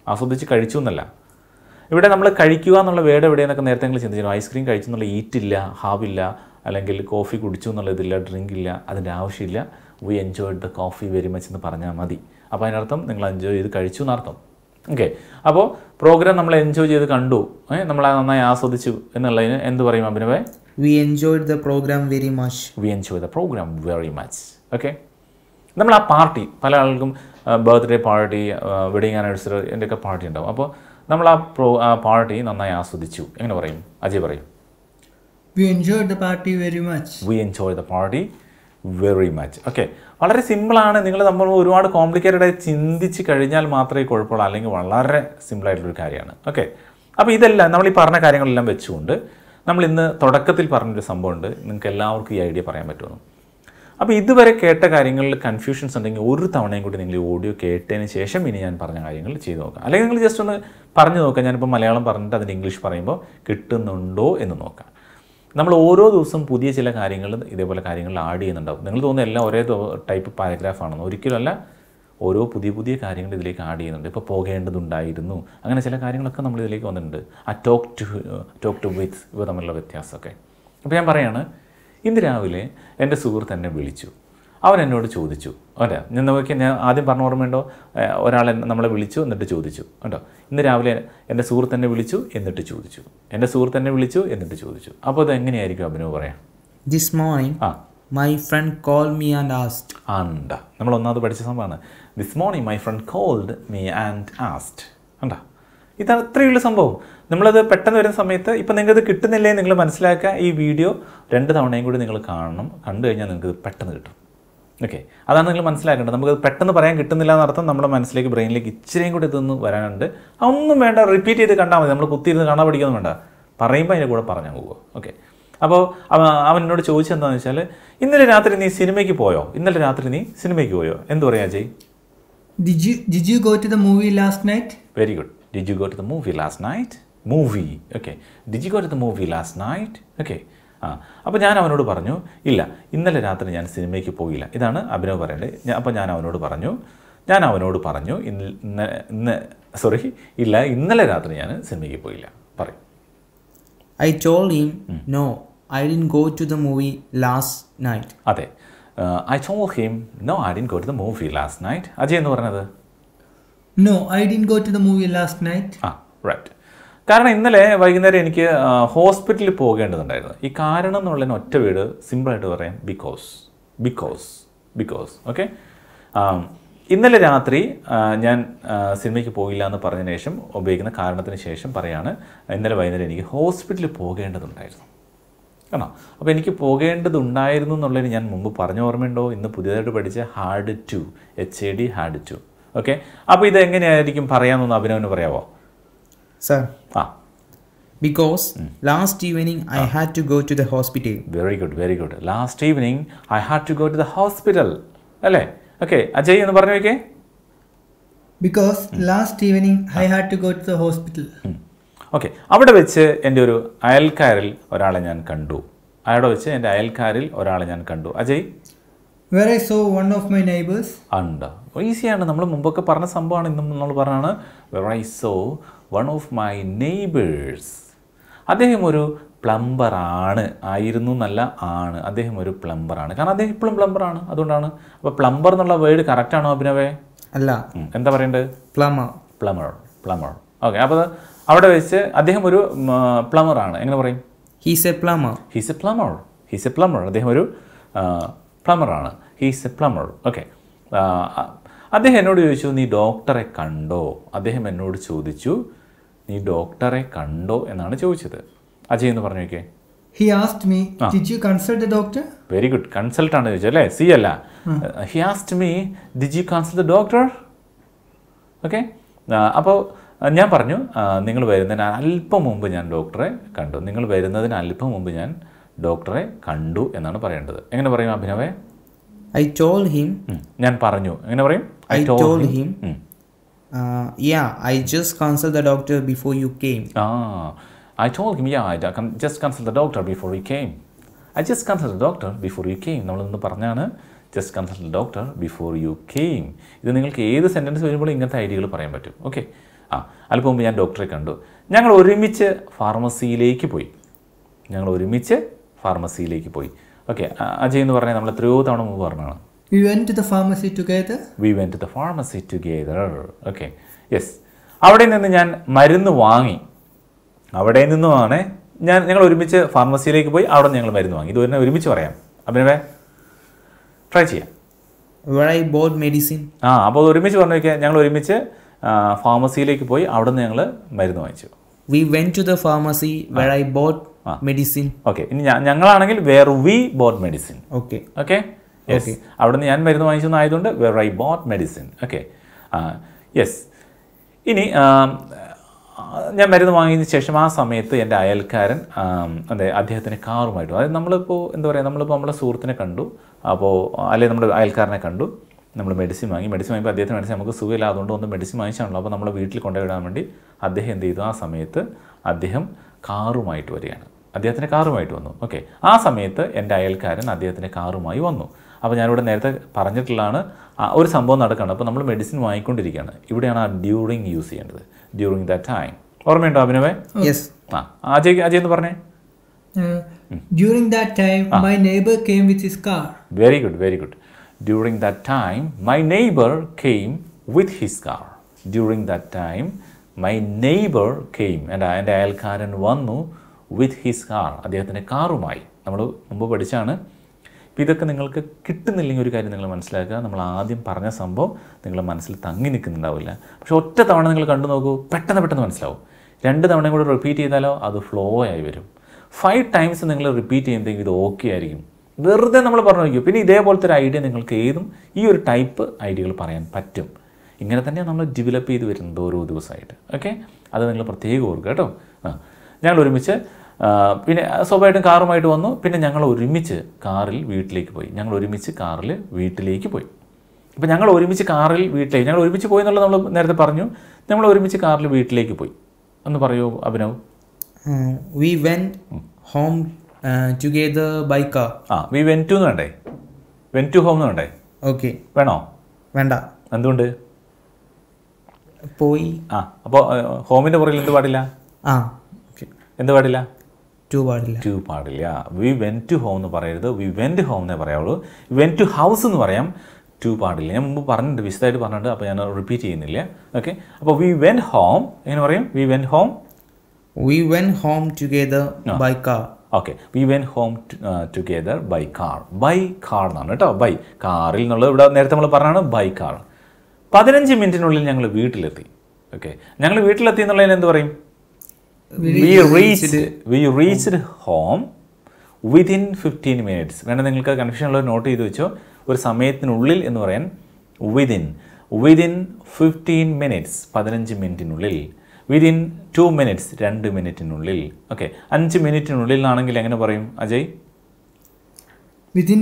ആസ്വദിച്ച് കഴിച്ചു എന്നല്ല. ഇവിടെ നമ്മൾ കഴിക്കുക എന്നുള്ള വേർഡ് എവിടെയെന്നൊക്കെ നേരത്തെ നിങ്ങൾ ചിന്തിച്ചു. ഐസ്ക്രീം കഴിച്ചു എന്നുള്ള ഈറ്റില്ല, ഹാവില്ല, അല്ലെങ്കിൽ കോഫി കുടിച്ചു എന്നുള്ള ഇതില്ല, ഡ്രിങ്ക് ഇല്ല, അതിൻ്റെ ആവശ്യമില്ല. V enjoyed the coffee very much എന്ന് പറഞ്ഞാൽ മതി. അപ്പോൾ അതിനർത്ഥം നിങ്ങൾ എൻജോയ് ചെയ്ത് കഴിച്ചു എന്നർത്ഥം. ഓക്കെ, അപ്പോൾ പ്രോഗ്രാം നമ്മൾ എൻജോയ് ചെയ്ത് കണ്ടു, നമ്മൾ നന്നായി ആസ്വദിച്ചു എന്നുള്ളതിന് എന്ത് പറയും അഭിനവേ? We enjoyed the program very much. We enjoyed the program very much. Okay, നമ്മൾ ആ പാർട്ടി, പല ആൾക്കും ബർത്ത്ഡേ പാർട്ടി, വെഡിങ് ആനിവേഴ്സറി എൻ്റെയൊക്കെ പാർട്ടി ഉണ്ടാവും. അപ്പോൾ നമ്മൾ ആ പാർട്ടി നന്നായി ആസ്വദിച്ചു എങ്ങനെ പറയും? അജയ് പറയും. We enjoyed the party very much. We enjoyed the party very much. Okay, വളരെ സിമ്പിളാണ്. നിങ്ങൾ നമ്മൾ ഒരുപാട് കോംപ്ലിക്കേറ്റഡ് ആയി ചിന്തിച്ച് കഴിഞ്ഞാൽ മാത്രമേ കുഴപ്പമുള്ളൂ, അല്ലെങ്കിൽ വളരെ സിമ്പിളായിട്ടുള്ളൊരു കാര്യമാണ്. ഓക്കെ, അപ്പോൾ ഇതെല്ലാം നമ്മൾ ഈ പറഞ്ഞ കാര്യങ്ങളെല്ലാം വെച്ചുകൊണ്ട് നമ്മൾ ഇന്ന് തുടക്കത്തിൽ പറഞ്ഞൊരു സംഭവമുണ്ട്, നിങ്ങൾക്ക് എല്ലാവർക്കും ഈ ഐഡിയ പറയാൻ പറ്റുമെന്ന്. അപ്പോൾ ഇതുവരെ കേട്ട കാര്യങ്ങളിൽ കൺഫ്യൂഷൻസ് ഉണ്ടെങ്കിൽ ഒരു തവണയും കൂടി നിങ്ങൾ ഓഡിയോ കേട്ടതിന് ശേഷം ഇനി ഞാൻ പറഞ്ഞ കാര്യങ്ങൾ ചെയ്ത് നോക്കാം. അല്ലെങ്കിൽ നിങ്ങൾ ജസ്റ്റ് ഒന്ന് പറഞ്ഞു നോക്കാം, ഞാനിപ്പോൾ മലയാളം പറഞ്ഞിട്ട് അതിൻ്റെ ഇംഗ്ലീഷ് പറയുമ്പോൾ കിട്ടുന്നുണ്ടോ എന്ന് നോക്കാം. നമ്മൾ ഓരോ ദിവസവും പുതിയ ചില കാര്യങ്ങൾ ഇതേപോലെ കാര്യങ്ങളിൽ ആഡ് ചെയ്യുന്നുണ്ടാവും. നിങ്ങൾ തോന്നുന്ന എല്ലാം ഒരേ ടൈപ്പ് പാരഗ്രാഫാണെന്ന്, ഒരിക്കലുമല്ല. ഓരോ പുതിയ പുതിയ കാര്യങ്ങൾ ഇതിലേക്ക് ആഡ് ചെയ്യുന്നുണ്ട്. ഇപ്പോൾ പോകേണ്ടതുണ്ടായിരുന്നു, അങ്ങനെ ചില കാര്യങ്ങളൊക്കെ നമ്മൾ ഇതിലേക്ക് വന്നിട്ടുണ്ട്. ആ ടോക്ക് ടു വിത്ത് ഇവ തമ്മിലുള്ള വ്യത്യാസമൊക്കെ. അപ്പോൾ ഞാൻ പറയാണ്, ഇന്ന് രാവിലെ എൻ്റെ സുഹൃത്ത് എന്നെ വിളിച്ചു. അവൻ എന്നോട് ചോദിച്ചു, അല്ല ഞാൻ ആദ്യം പറഞ്ഞ ഓർമ്മയുണ്ടോ? ഒരാൾ നമ്മളെ വിളിച്ചു എന്നിട്ട് ചോദിച്ചു കേട്ടോ. ഇന്ന് രാവിലെ എൻ്റെ സുഹൃത്ത് എന്നെ വിളിച്ചു എന്നിട്ട് ചോദിച്ചു, എൻ്റെ സുഹൃത്ത് എന്നെ വിളിച്ചു എന്നിട്ട് ചോദിച്ചു. അപ്പോൾ അത് എങ്ങനെയായിരിക്കും അഭിനവ് പറയാം? This morning, my friend called me and asked. ആണ്ട, നമ്മൾ ഒന്നാമത് പഠിച്ച സംഭവമാണ്. This morning my friend called me and asked. കണ്ടാ, ഇതാണ് ഇത്രയുള്ള സംഭവം. നമ്മളത് പെട്ടെന്ന് വരുന്ന സമയത്ത് ഇപ്പം നിങ്ങൾക്കത് കിട്ടുന്നില്ലേ നിങ്ങൾ മനസ്സിലാക്കുക. ഈ വീഡിയോ 2 തവണയും കൂടി നിങ്ങൾ കാണണം. കണ്ടു കഴിഞ്ഞാൽ നിങ്ങൾക്ക് പെട്ടെന്ന് കിട്ടും. ഓക്കെ, അതാണ് നിങ്ങൾ മനസ്സിലാക്കേണ്ടത്. നമുക്ക് പെട്ടെന്ന് പറയാൻ കിട്ടുന്നില്ല എന്നർത്ഥം നമ്മുടെ മനസ്സിലേക്ക്, ബ്രെയിനിലേക്ക് ഇച്ചിരിയും കൂടി ഇതൊന്നും വരാനുണ്ട്. അതൊന്നും വേണ്ട, റിപ്പീറ്റ് ചെയ്ത് കണ്ടാൽ മതി. നമ്മൾ കുത്തിയിരുന്ന് കാണാൻ പഠിക്കൊന്നും വേണ്ട, പറയുമ്പോൾ അതിൻ്റെ കൂടെ പറഞ്ഞാൽ പോകുമോ. ഓക്കെ, അപ്പോൾ അവൻ എന്നോട് ചോദിച്ചെന്താണെന്ന് വെച്ചാൽ, ഇന്നലെ രാത്രി നീ സിനിമയ്ക്ക് പോയോ? ഇന്നലെ രാത്രി നീ സിനിമയ്ക്ക് പോയോ? എന്ത് പറയാ Ajay? Did you go to the movie last night? Very good. Did you go to the movie last night? Movie. Okay. Did you go to the movie last night? Okay. അപ്പോൾ ഞാൻ അവനോട് പറഞ്ഞു, ഇല്ല ഇന്നലെ രാത്രി ഞാൻ സിനിമയ്ക്ക് പോയില്ല. ഇതാണ് അഭിനവ് പറയേണ്ടത്. അപ്പോൾ ഞാൻ അവനോട് പറഞ്ഞു ഇല്ല ഇന്നലെ രാത്രി ഞാൻ സിനിമയ്ക്ക് പോയില്ല. പറയും. I told him, no, I didn't go to the movie last night. അതെ, I told him, no, I didn't go to the movie last night. Ajay എന്ന് പറഞ്ഞത്? No, I didn't go to the movie last night. Right. കാരണം ഇന്നലെ വൈകുന്നേരം എനിക്ക് ഹോസ്പിറ്റലിൽ പോകേണ്ടതുണ്ടായിരുന്നു. ഈ കാരണം എന്നുള്ളതിന് ഒറ്റ വീട് സിമ്പിളായിട്ട് പറയാം, ബിക്കോസ്. ഓക്കെ, ഇന്നലെ രാത്രി ഞാൻ സിനിമയ്ക്ക് പോയില്ല എന്ന് പറഞ്ഞതിന് ശേഷം ഉപയോഗിക്കുന്ന കാരണത്തിന് ശേഷം പറയാണ്, ഇന്നലെ വൈകുന്നേരം എനിക്ക് ഹോസ്പിറ്റലിൽ പോകേണ്ടതുണ്ടായിരുന്നു. ആണോ? അപ്പോൾ എനിക്ക് പോകേണ്ടതുണ്ടായിരുന്നു എന്നുള്ളതിന് ഞാൻ മുമ്പ് പറഞ്ഞ ഓർമ്മയുണ്ടോ? ഇന്ന് പുതിയതായിട്ട് പഠിച്ച ഹാഡ് ടു, HAD. ഓക്കെ, അപ്പോൾ ഇത് എങ്ങനെയായിരിക്കും പറയാമെന്നൊന്ന് അഭിനവന് പറയാമോ? Sir. Because last evening I had to go to the hospital. Very good. Last evening I had to go to the hospital. അല്ലേ? ഓക്കെ, അജയ് എന്ന് പറഞ്ഞു വയ്ക്കേ. Because last evening I had to go to the hospital. Okay, അവിടെ വെച്ച് എൻ്റെ ഒരു അയൽക്കാരിൽ ഒരാളെ ഞാൻ കണ്ടു. Ajay? Where I saw one of my neighbors. ഈസിയാണ്, നമ്മൾ മുമ്പൊക്കെ പറഞ്ഞ സംഭവമാണ്. ഇന്നും നമ്മൾ പറഞ്ഞാണ് where I saw one of my neighbors. അദ്ദേഹം ഒരു പ്ലംബറാണ്. ആയിരുന്നു എന്നല്ല, ആണ്. അദ്ദേഹം ഒരു പ്ലംബറാണ്. കാരണം അദ്ദേഹം ഇപ്പോഴും പ്ലംബറാണ്, അതുകൊണ്ടാണ്. അപ്പോൾ പ്ലംബർ എന്നുള്ള വേർഡ് കറക്റ്റാണോ അഭിനവേ? അല്ല. എന്താ പറയേണ്ടത്? പ്ലംബർ. ഓക്കെ, അപ്പോൾ അവിടെ വെച്ച് അദ്ദേഹം ഒരു പ്ലംബറാണ്. എങ്ങനെ പറയും? He's a plumber. അദ്ദേഹം ഒരു പ്ലംബറാണ്. He's a plumber. ഓക്കെ, അദ്ദേഹം എന്നോട് ചോദിച്ചു, നീ ഡോക്ടറെ കണ്ടോ? അദ്ദേഹം എന്നോട് ചോദിച്ചു, നീ ഡോക്ടറെ കണ്ടോ എന്നാണ് ചോദിച്ചത്. അജയ് എന്ന് പറഞ്ഞു നോക്കിയേ. He asked me, did you consult the doctor? Very good. Consult ആണ് ചോദിച്ചത് അല്ലേ, സി അല്ല. He asked me, did you consult the doctor? Okay, അപ്പോൾ ഞാൻ പറഞ്ഞു, നിങ്ങൾ വരുന്നതിന് അല്പം മുമ്പ് ഞാൻ ഡോക്ടറെ കണ്ടു എന്നാണ് പറയേണ്ടത്. എങ്ങനെ പറയും അഭിനവേ? I told him. ഞാൻ പറഞ്ഞു. എങ്ങനെ പറയും? I told him. Yeah, I just consulted the doctor before you came. I told him, yeah, I just consulted the doctor before he came. നമ്മളൊന്ന് പറഞ്ഞാണ് just consult the doctor before you came. ഇത് നിങ്ങൾക്ക് ഏത് sentence വരുമ്പോഴും ഇങ്ങനത്തെ ഐഡിയകൾ പറയാൻ പറ്റും. Okay, അല്പം മുമ്പ് ഞാൻ ഡോക്ടറെ കണ്ടു. ഞങ്ങൾ ഒരുമിച്ച് ഫാർമസിയിലേക്ക് പോയി. ഓക്കെ, അജയ് എന്ന് പറഞ്ഞാൽ നമ്മൾ എത്രയോ തവണ മുമ്പ് പറഞ്ഞതാണ്. We went to the pharmacy together. Okay, yes. അവിടെ നിന്ന് ഞാൻ മരുന്ന് വാങ്ങി. അവിടെ നിന്നുമാണ് ഞങ്ങൾ ഒരുമിച്ച് ഫാർമസിയിലേക്ക് പോയി. അവിടെ ഞങ്ങൾ മരുന്ന് വാങ്ങി. ഇത് ഒരുമിച്ച് പറയാം. അഭിനവേ ട്രൈ ചെയ്യാം. Where I bought medicine. അപ്പോൾ ഒരുമിച്ച് പറഞ്ഞു വയ്ക്കുക. ഞങ്ങൾ ഒരുമിച്ച് ഫാർമസിയിലേക്ക് പോയി. അവിടെ നിന്ന് ഞങ്ങൾ മരുന്ന് വാങ്ങിച്ചു. We went to the pharmacy where I bought medicine. Okay, ഇനി ഞങ്ങളാണെങ്കിൽ where we bought medicine. Okay. Okay, yes. അവിടെ നിന്ന് ഞാൻ മരുന്ന് വാങ്ങിച്ചു ആയതുകൊണ്ട് where I bought medicine. Okay, yes. ഇനി ഞാൻ മരുന്ന് വാങ്ങിയതിന് ശേഷം ആ സമയത്ത് എൻ്റെ അയൽക്കാരൻ അദ്ദേഹത്തിന് കാറുമായിട്ട്, അതായത് നമ്മളിപ്പോൾ എന്താ പറയുക, നമ്മളിപ്പോൾ നമ്മുടെ സുഹൃത്തിനെ കണ്ടു, അപ്പോൾ അല്ലെങ്കിൽ നമ്മുടെ അയൽക്കാരനെ കണ്ടു, നമ്മൾ മെഡിസിൻ വാങ്ങിയപ്പോൾ അദ്ദേഹത്തിന് മെഡിസിൻ നമുക്ക് സുഖമില്ല, അതുകൊണ്ട് ഒന്ന് മെഡിസിൻ വാങ്ങിച്ചാണല്ലോ. അപ്പോൾ നമ്മൾ വീട്ടിൽ കൊണ്ടുവിടാൻ വേണ്ടി അദ്ദേഹം എന്ത് ചെയ്തു, ആ സമയത്ത് അദ്ദേഹം കാറുമായിട്ട് വരികയാണ്. അദ്ദേഹത്തിൻ്റെ കാറുമായിട്ട് വന്നു. ഓക്കെ, ആ സമയത്ത് എൻ്റെ അയൽക്കാരൻ അദ്ദേഹത്തിൻ്റെ കാറുമായി വന്നു. അപ്പോൾ ഞാനിവിടെ നേരത്തെ പറഞ്ഞിട്ടുള്ളതാണ്, ഒരു സംഭവം നടക്കുകയാണ്. അപ്പോൾ നമ്മൾ മെഡിസിൻ വാങ്ങിക്കൊണ്ടിരിക്കുകയാണ്. ഇവിടെയാണ് ആ ഡ്യൂറിങ് യൂസ് ചെയ്യേണ്ടത്. During that time. ഓർമ്മയുണ്ടോ അഭിനവേ? Yes. അജയ് എന്ന് പറഞ്ഞേ. During that time, my neighbor came with his car. Very good, very good. During that time, my neighbor came with his car. During that time, my neighbor came. എൻ്റെ അയൽക്കാരൻ വന്നു with his car. അദ്ദേഹത്തിൻ്റെ കാറുമായി. നമ്മൾ മുമ്പ് പഠിച്ചാണ്. അപ്പോൾ ഇതൊക്കെ നിങ്ങൾക്ക് കിട്ടുന്നില്ലെങ്കിൽ ഒരു കാര്യം നിങ്ങൾ മനസ്സിലാക്കുക, നമ്മൾ ആദ്യം പറഞ്ഞ സംഭവം നിങ്ങളുടെ മനസ്സിൽ തങ്ങി നിൽക്കുന്നുണ്ടാവില്ല. പക്ഷെ ഒറ്റ തവണ നിങ്ങൾ കണ്ടു നോക്കൂ, പെട്ടെന്ന് മനസ്സിലാവും. 2 തവണയും കൂടെ റിപ്പീറ്റ് ചെയ്താലോ അത് ഫ്ലോ ആയി വരും. 5 times നിങ്ങൾ റിപ്പീറ്റ് ചെയ്യുമ്പോഴേക്കും ഇത് ഓക്കെ ആയിരിക്കും. വെറുതെ നമ്മൾ പറഞ്ഞു നോക്കിയോ. പിന്നെ ഇതേപോലത്തെ ഒരു ഐഡിയ നിങ്ങൾക്ക് ഏതും ഈ ഒരു ടൈപ്പ് ഐഡിയകൾ പറയാൻ പറ്റും. ഇങ്ങനെ തന്നെയാണ് നമ്മൾ ഡെവലപ്പ് ചെയ്ത് വരുന്നത് ഓരോ ദിവസമായിട്ട്. ഓക്കെ, അത് നിങ്ങൾ പ്രത്യേകം ഓർക്കുക കേട്ടോ. ഞങ്ങൾ ഒരുമിച്ച് പിന്നെ സ്വാഭാവികമായിട്ടും കാറുമായിട്ട് വന്നു. പിന്നെ ഞങ്ങൾ ഒരുമിച്ച് കാറിൽ വീട്ടിലേക്ക് പോയി. അപ്പോൾ ഞങ്ങൾ ഒരുമിച്ച് കാറിൽ വീട്ടിലേക്ക്, ഞങ്ങൾ ഒരുമിച്ച് പോയി എന്നുള്ളത് നമ്മൾ നേരത്തെ പറഞ്ഞു. നമ്മൾ ഒരുമിച്ച് കാറിൽ വീട്ടിലേക്ക് പോയി. ഒന്ന് പറയൂ Abhinav. We went home together by car. we went to വേണ്ടേ? went to home എന്ന് വേണ്ടേ? Okay. വേണോ? വേണ്ട. എന്തുകൊണ്ട്? പോയി. അപ്പോൾ ഹോമിൻ്റെ പുറകിൽ എന്ത് പാടില്ല? എന്ത് പാടില്ല? ടു പാടില്ല. we went to home എന്ന് പറയരുത്. we went home എന്നേ പറയാവുള്ളൂ. went to house എന്ന് പറയാം. ടു പാടില്ല. ഞാൻ മുമ്പ് പറഞ്ഞിട്ടുണ്ട്, വിശദമായിട്ട് പറഞ്ഞിട്ടുണ്ട്. അപ്പോൾ ഞാൻ റിപ്പീറ്റ് ചെയ്യുന്നില്ല. ഓക്കെ, അപ്പോൾ we went home എങ്ങനെ പറയും? we went home together by car. Okay, we went home together by car. by car എന്നാണ് കേട്ടോ. by കാറിൽ എന്നുള്ളത് ഇവിടെ നേരത്തെ നമ്മൾ പറഞ്ഞാണ് by car. 15 മിനിറ്റിനുള്ളിൽ ഞങ്ങൾ വീട്ടിലെത്തി. ഓക്കെ, ഞങ്ങൾ വീട്ടിലെത്തി എന്നുള്ളതിന് എന്ത് പറയും? we reached home within 15 minutes. വേണ്ട, നിങ്ങൾക്ക് കൺഫ്യൂഷൻ ഉള്ളത് നോട്ട് ചെയ്ത് വെച്ചോ. ഒരു സമയത്തിനുള്ളിൽ എന്ന് പറയാൻ within 15 minutes, 15 മിനിറ്റിനുള്ളിൽ. within 2 minutes, 2 മിനിറ്റിനുള്ളിൽ. ഓക്കെ, 5 മിനിറ്റിനുള്ളിൽ ആണെങ്കിൽ എങ്ങനെ പറയും അജയ്? Within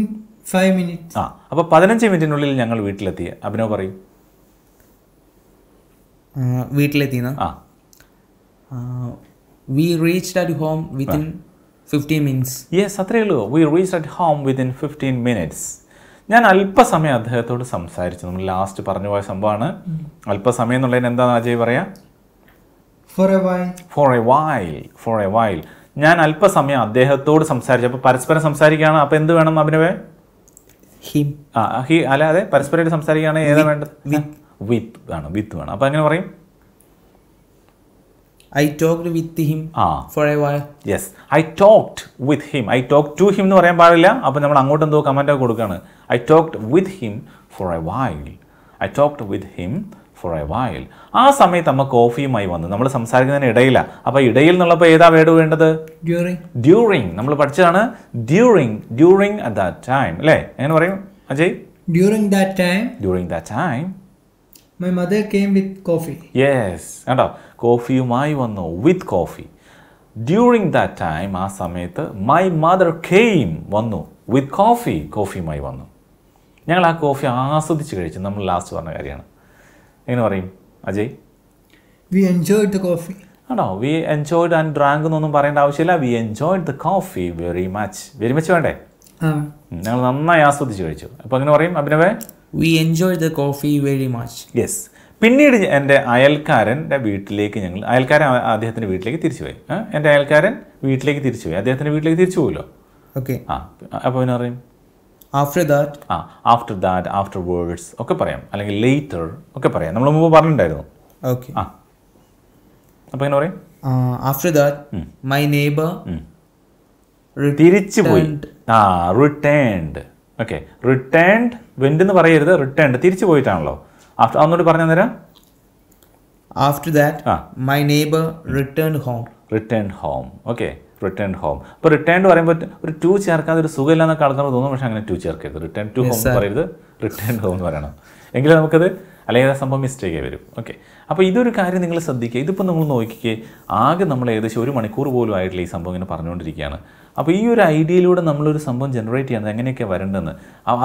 5 minutes. അപ്പോൾ 15 മിനിറ്റിനുള്ളിൽ ഞങ്ങൾ വീട്ടിലെത്തി. അഭിനവ് പറയും. വീട്ടിലെത്തിയെന്ന്. We reached at home within 15 minutes. Yes, അത്രയേ ഉള്ളൂ. we reached at home within 15 minutes. ഞാൻ അല്പസമയം അദ്ദേഹത്തോട് സംസാരിച്ചു. നമ്മൾ ലാസ്റ്റ് പറഞ്ഞു പോയ സംഭവമാണ്. അല്പസമയം എന്നുള്ളതിന് എന്താണ് അജയ് പറയാ? For a while. ഞാൻ അല്പസമയം അദ്ദേഹത്തോട് സംസാരിച്ചു. അപ്പോൾ പരസ്പരം സംസാരിക്കുകയാണ്. അപ്പോൾ എന്ത് വേണം അഭിനവേ? him. അല്ലാതെ പരസ്പരമായിട്ട് സംസാരിക്കുകയാണ്. ഏതാ വേണ്ടത്? with വേണം. അപ്പോൾ എങ്ങനെ പറയും? I talked with him for a while. Yes, I talked with him. I talked to him എന്ന് പറയാൻ പാടില്ല. അപ്പോൾ നമ്മൾ അങ്ങോട്ട് എന്തോ കമൻ്റ് ഒക്കെ കൊടുക്കുകയാണ്. I talked with him for a while. ആ സമയത്ത് അമ്മ കോഫിയുമായി വന്നു. നമ്മൾ സംസാരിക്കുന്നതിന് ഇടയില്ല. അപ്പോൾ ഇടയിൽ എന്നുള്ളപ്പോൾ ഏതാ വേർഡ് വേണ്ടത്? During. നമ്മൾ പഠിച്ചതാണ് during at that time. അല്ലേ? എങ്ങനെ പറയും Ajay? During that time. My mother came with coffee. Yes, കണ്ടോ, കോഫിയുമായി വന്നു. with coffee. During that time, ആ സമയത്ത് my mother came വന്നു with coffee. കോഫിയുമായി വന്നു. ഞങ്ങൾ ആ കോഫി ആസ്വദിച്ച് കഴിച്ചു. നമ്മൾ ലാസ്റ്റ് പറഞ്ഞ കാര്യമാണ്. എങ്ങനെ പറയും Ajay? We enjoyed the coffee. ആണോ? we enjoyed and drank എന്നൊന്നും പറയേണ്ട ആവശ്യമില്ല. we enjoyed the coffee very much വേണ്ടേ? ഞങ്ങൾ നന്നായി ആസ്വദിച്ച് കഴിച്ചു. അപ്പോൾ അങ്ങനെ പറയും അഭിനവേ? We enjoyed the coffee very much. Yes. പിന്നീട് എൻ്റെ അയൽക്കാരൻ്റെ വീട്ടിലേക്ക് അദ്ദേഹത്തിൻ്റെ വീട്ടിലേക്ക് തിരിച്ചുപോയി. എൻ്റെ അയൽക്കാരൻ വീട്ടിലേക്ക് തിരിച്ചുപോയി. അദ്ദേഹത്തിൻ്റെ വീട്ടിലേക്ക് തിരിച്ചു പോയല്ലോ. ഓക്കെ, അപ്പോൾ പിന്നെ പറയും after that, afterwards ഒക്കെ പറയാം. അല്ലെങ്കിൽ later ഒക്കെ പറയാം. നമ്മൾ മുമ്പ് പറഞ്ഞിട്ടുണ്ടായിരുന്നു. ഓക്കെ, അപ്പോൾ എങ്ങനെ പറയും? After that, my neighbor തിരിച്ചു പോയി. റിട്ടേൺഡ്. ഓക്കെ, റിട്ടേൺഡ് വെന്റ് എന്ന് പറയരുത്, റിട്ടേൺഡ് തിരിച്ചു പോയിട്ടാണല്ലോ. ഒന്നുകൂടി പറഞ്ഞു തരാം. After that, my neighbor returned home. Return home. Okay, return home. അപ്പോൾ റിട്ടേൺ പറയുമ്പോൾ ഒരു ടു ചേർക്കാതെ ഒരു സുഖമില്ല എന്നൊക്കെ ആൾക്കാർക്ക് തോന്നും. പക്ഷേ അങ്ങനെ ടു ചേർക്കരുത്. റിട്ടേൺ ടു ഹോം പറയരുത്, റിട്ടേൺ ഹോം എന്ന് പറയണം. എങ്കിലും നമുക്കത് അല്ലെങ്കിൽ ആ സംഭവം മിസ്റ്റേക്കേ വരും. ഓക്കെ, അപ്പോൾ ഇതൊരു കാര്യം നിങ്ങൾ ശ്രദ്ധിക്കുക. ഇതിപ്പോൾ നമ്മൾ നോക്കിക്കേ, ആകെ നമ്മൾ ഏകദേശം 1 മണിക്കൂർ പോലും ആയിട്ടില്ല ഈ സംഭവം ഇങ്ങനെ പറഞ്ഞുകൊണ്ടിരിക്കുകയാണ്. അപ്പോൾ ഈ ഒരു ഐഡിയയിലൂടെ നമ്മളൊരു സംഭവം ജനറേറ്റ് ചെയ്യുന്നത് എങ്ങനെയൊക്കെയാണ് വരേണ്ടതെന്ന്.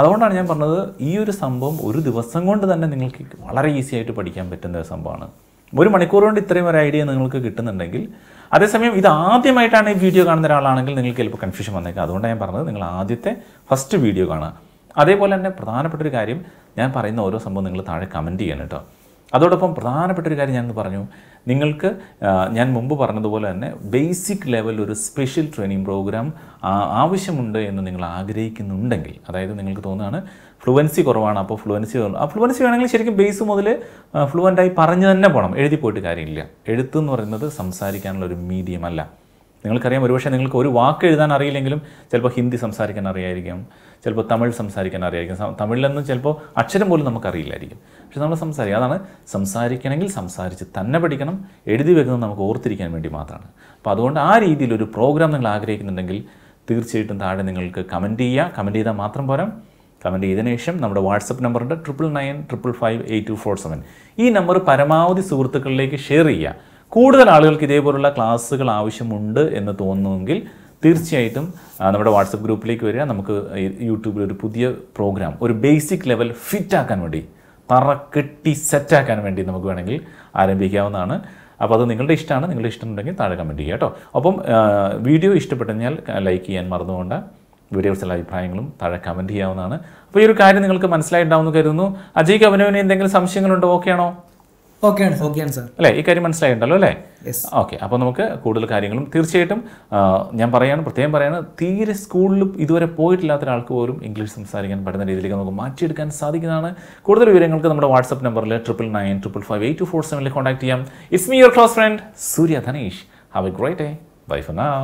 അതുകൊണ്ടാണ് ഞാൻ പറഞ്ഞത്, ഈ ഒരു സംഭവം ഒരു ദിവസം കൊണ്ട് തന്നെ നിങ്ങൾക്ക് വളരെ ഈസി ആയിട്ട് പഠിക്കാൻ പറ്റുന്ന ഒരു സംഭവമാണ്. 1 മണിക്കൂർ കൊണ്ട് ഇത്രയും ഒരു ഐഡിയ നിങ്ങൾക്ക് കിട്ടുന്നുണ്ടെങ്കിൽ, അതേസമയം ഇത് ആദ്യമായിട്ടാണ് ഈ വീഡിയോ കാണുന്ന ഒരാളാണെങ്കിൽ നിങ്ങൾക്ക് ചിലപ്പോൾ കൺഫ്യൂഷൻ വന്നേക്കാം. അതുകൊണ്ടാണ് ഞാൻ പറഞ്ഞത്, നിങ്ങൾ ആദ്യത്തെ ഫസ്റ്റ് വീഡിയോ കാണുക. അതേപോലെ തന്നെ പ്രധാനപ്പെട്ടൊരു കാര്യം, ഞാൻ പറയുന്ന ഓരോ സംഭവം നിങ്ങൾ താഴെ കമൻറ്റ് ചെയ്യണം കേട്ടോ. അതോടൊപ്പം പ്രധാനപ്പെട്ടൊരു കാര്യം ഞാൻ പറഞ്ഞു, നിങ്ങൾക്ക് ഞാൻ മുമ്പ് പറഞ്ഞതുപോലെ തന്നെ ബേസിക് ലെവൽ ഒരു സ്പെഷ്യൽ ട്രെയിനിങ് പ്രോഗ്രാം ആവശ്യമുണ്ട് എന്ന് നിങ്ങൾ ആഗ്രഹിക്കുന്നുണ്ടെങ്കിൽ, അതായത് നിങ്ങൾക്ക് തോന്നുകയാണ് ഫ്ലുവൻസി കുറവാണ്, അപ്പോൾ ഫ്ലുവൻസി വേണമെങ്കിൽ ശരിക്കും ബേസ് മുതൽ ഫ്ലുവൻ്റായി പറഞ്ഞു തന്നെ പോകണം, എഴുതി പോയിട്ട് കാര്യമില്ല. എഴുത്ത് എന്ന് പറയുന്നത് സംസാരിക്കാനുള്ള ഒരു മീഡിയം അല്ല. നിങ്ങൾക്കറിയാം, ഒരുപക്ഷെ നിങ്ങൾക്ക് ഒരു വാക്ക് എഴുതാൻ അറിയില്ലെങ്കിലും ചിലപ്പോൾ ഹിന്ദി സംസാരിക്കാൻ അറിയായിരിക്കും, ചിലപ്പോൾ തമിഴ് സംസാരിക്കാൻ അറിയായിരിക്കും. തമിഴിലൊന്നും ചിലപ്പോൾ അക്ഷരം പോലും നമുക്കറിയില്ലായിരിക്കും. പക്ഷെ നമ്മൾ സംസാരിക്കുക, അതാണ് സംസാരിക്കണമെങ്കിൽ സംസാരിച്ച് തന്നെ പഠിക്കണം. എഴുതി വെക്കുന്നത് നമുക്ക് ഓർത്തിരിക്കാൻ വേണ്ടി മാത്രമാണ്. അപ്പോൾ അതുകൊണ്ട് ആ രീതിയിലൊരു പ്രോഗ്രാം നിങ്ങൾ ആഗ്രഹിക്കുന്നുണ്ടെങ്കിൽ തീർച്ചയായിട്ടും താഴെ നിങ്ങൾക്ക് കമൻറ്റ് ചെയ്യുക. കമൻറ്റ് ചെയ്താൽ മാത്രം പോരാ, കമൻറ്റ് ചെയ്തതിനു ശേഷം നമ്മുടെ വാട്സപ്പ് നമ്പറുണ്ട് 9995558247. ഈ നമ്പർ പരമാവധി സുഹൃത്തുക്കളിലേക്ക് ഷെയർ ചെയ്യുക. കൂടുതൽ ആളുകൾക്ക് ഇതേപോലുള്ള ക്ലാസ്സുകൾ ആവശ്യമുണ്ട് എന്ന് തോന്നുമെങ്കിൽ തീർച്ചയായിട്ടും നമ്മുടെ വാട്സപ്പ് ഗ്രൂപ്പിലേക്ക് വരിക. നമുക്ക് യൂട്യൂബിൽ ഒരു പുതിയ പ്രോഗ്രാം, ഒരു ബേസിക് ലെവൽ ഫിറ്റാക്കാൻ വേണ്ടി, തറക്കെട്ടി സെറ്റാക്കാൻ വേണ്ടി നമുക്ക് വേണമെങ്കിൽ ആരംഭിക്കാവുന്നതാണ്. അപ്പോൾ അത് നിങ്ങളുടെ ഇഷ്ടമാണ്. നിങ്ങളുടെ ഇഷ്ടമുണ്ടെങ്കിൽ താഴെ കമൻറ്റ് ചെയ്യുക കേട്ടോ. അപ്പം വീഡിയോ ഇഷ്ടപ്പെട്ടെങ്കിൽ ലൈക്ക് ചെയ്യാൻ മറന്നുകൊണ്ട് വീഡിയോസിലെ അഭിപ്രായങ്ങളും താഴെ കമൻറ്റ് ചെയ്യാവുന്നതാണ്. അപ്പോൾ ഈ ഒരു കാര്യം നിങ്ങൾക്ക് മനസ്സിലായിട്ടുണ്ടാവുമെന്ന് കരുതുന്നു. അജയ്ക്ക് അവനവന് എന്തെങ്കിലും സംശയങ്ങളുണ്ടോ? ഓക്കെ ആണോ? ഓക്കെയാണ് സാർ. അല്ലേ, ഈ കാര്യം മനസ്സിലായിട്ടുണ്ടല്ലോ അല്ലേ? ഓക്കെ, അപ്പോൾ നമുക്ക് കൂടുതൽ കാര്യങ്ങളും തീർച്ചയായിട്ടും ഞാൻ പ്രത്യേകം പറയാണ്, തീരെ സ്കൂളിൽ ഇതുവരെ പോയിട്ടില്ലാത്ത ഒരാൾക്ക് പോലും ഇംഗ്ലീഷ് സംസാരിക്കാൻ പറ്റുന്ന രീതിയിലേക്ക് നമുക്ക് മാറ്റിയെടുക്കാൻ സാധിക്കുന്നതാണ്. കൂടുതൽ വിവരങ്ങൾക്ക് നമ്മുടെ വാട്സപ്പ് നമ്പറിൽ 9995558247 കോൺടാക്ട് ചെയ്യാം. It's me your close friend Surya Dhanish. Have a great day. Bye for now.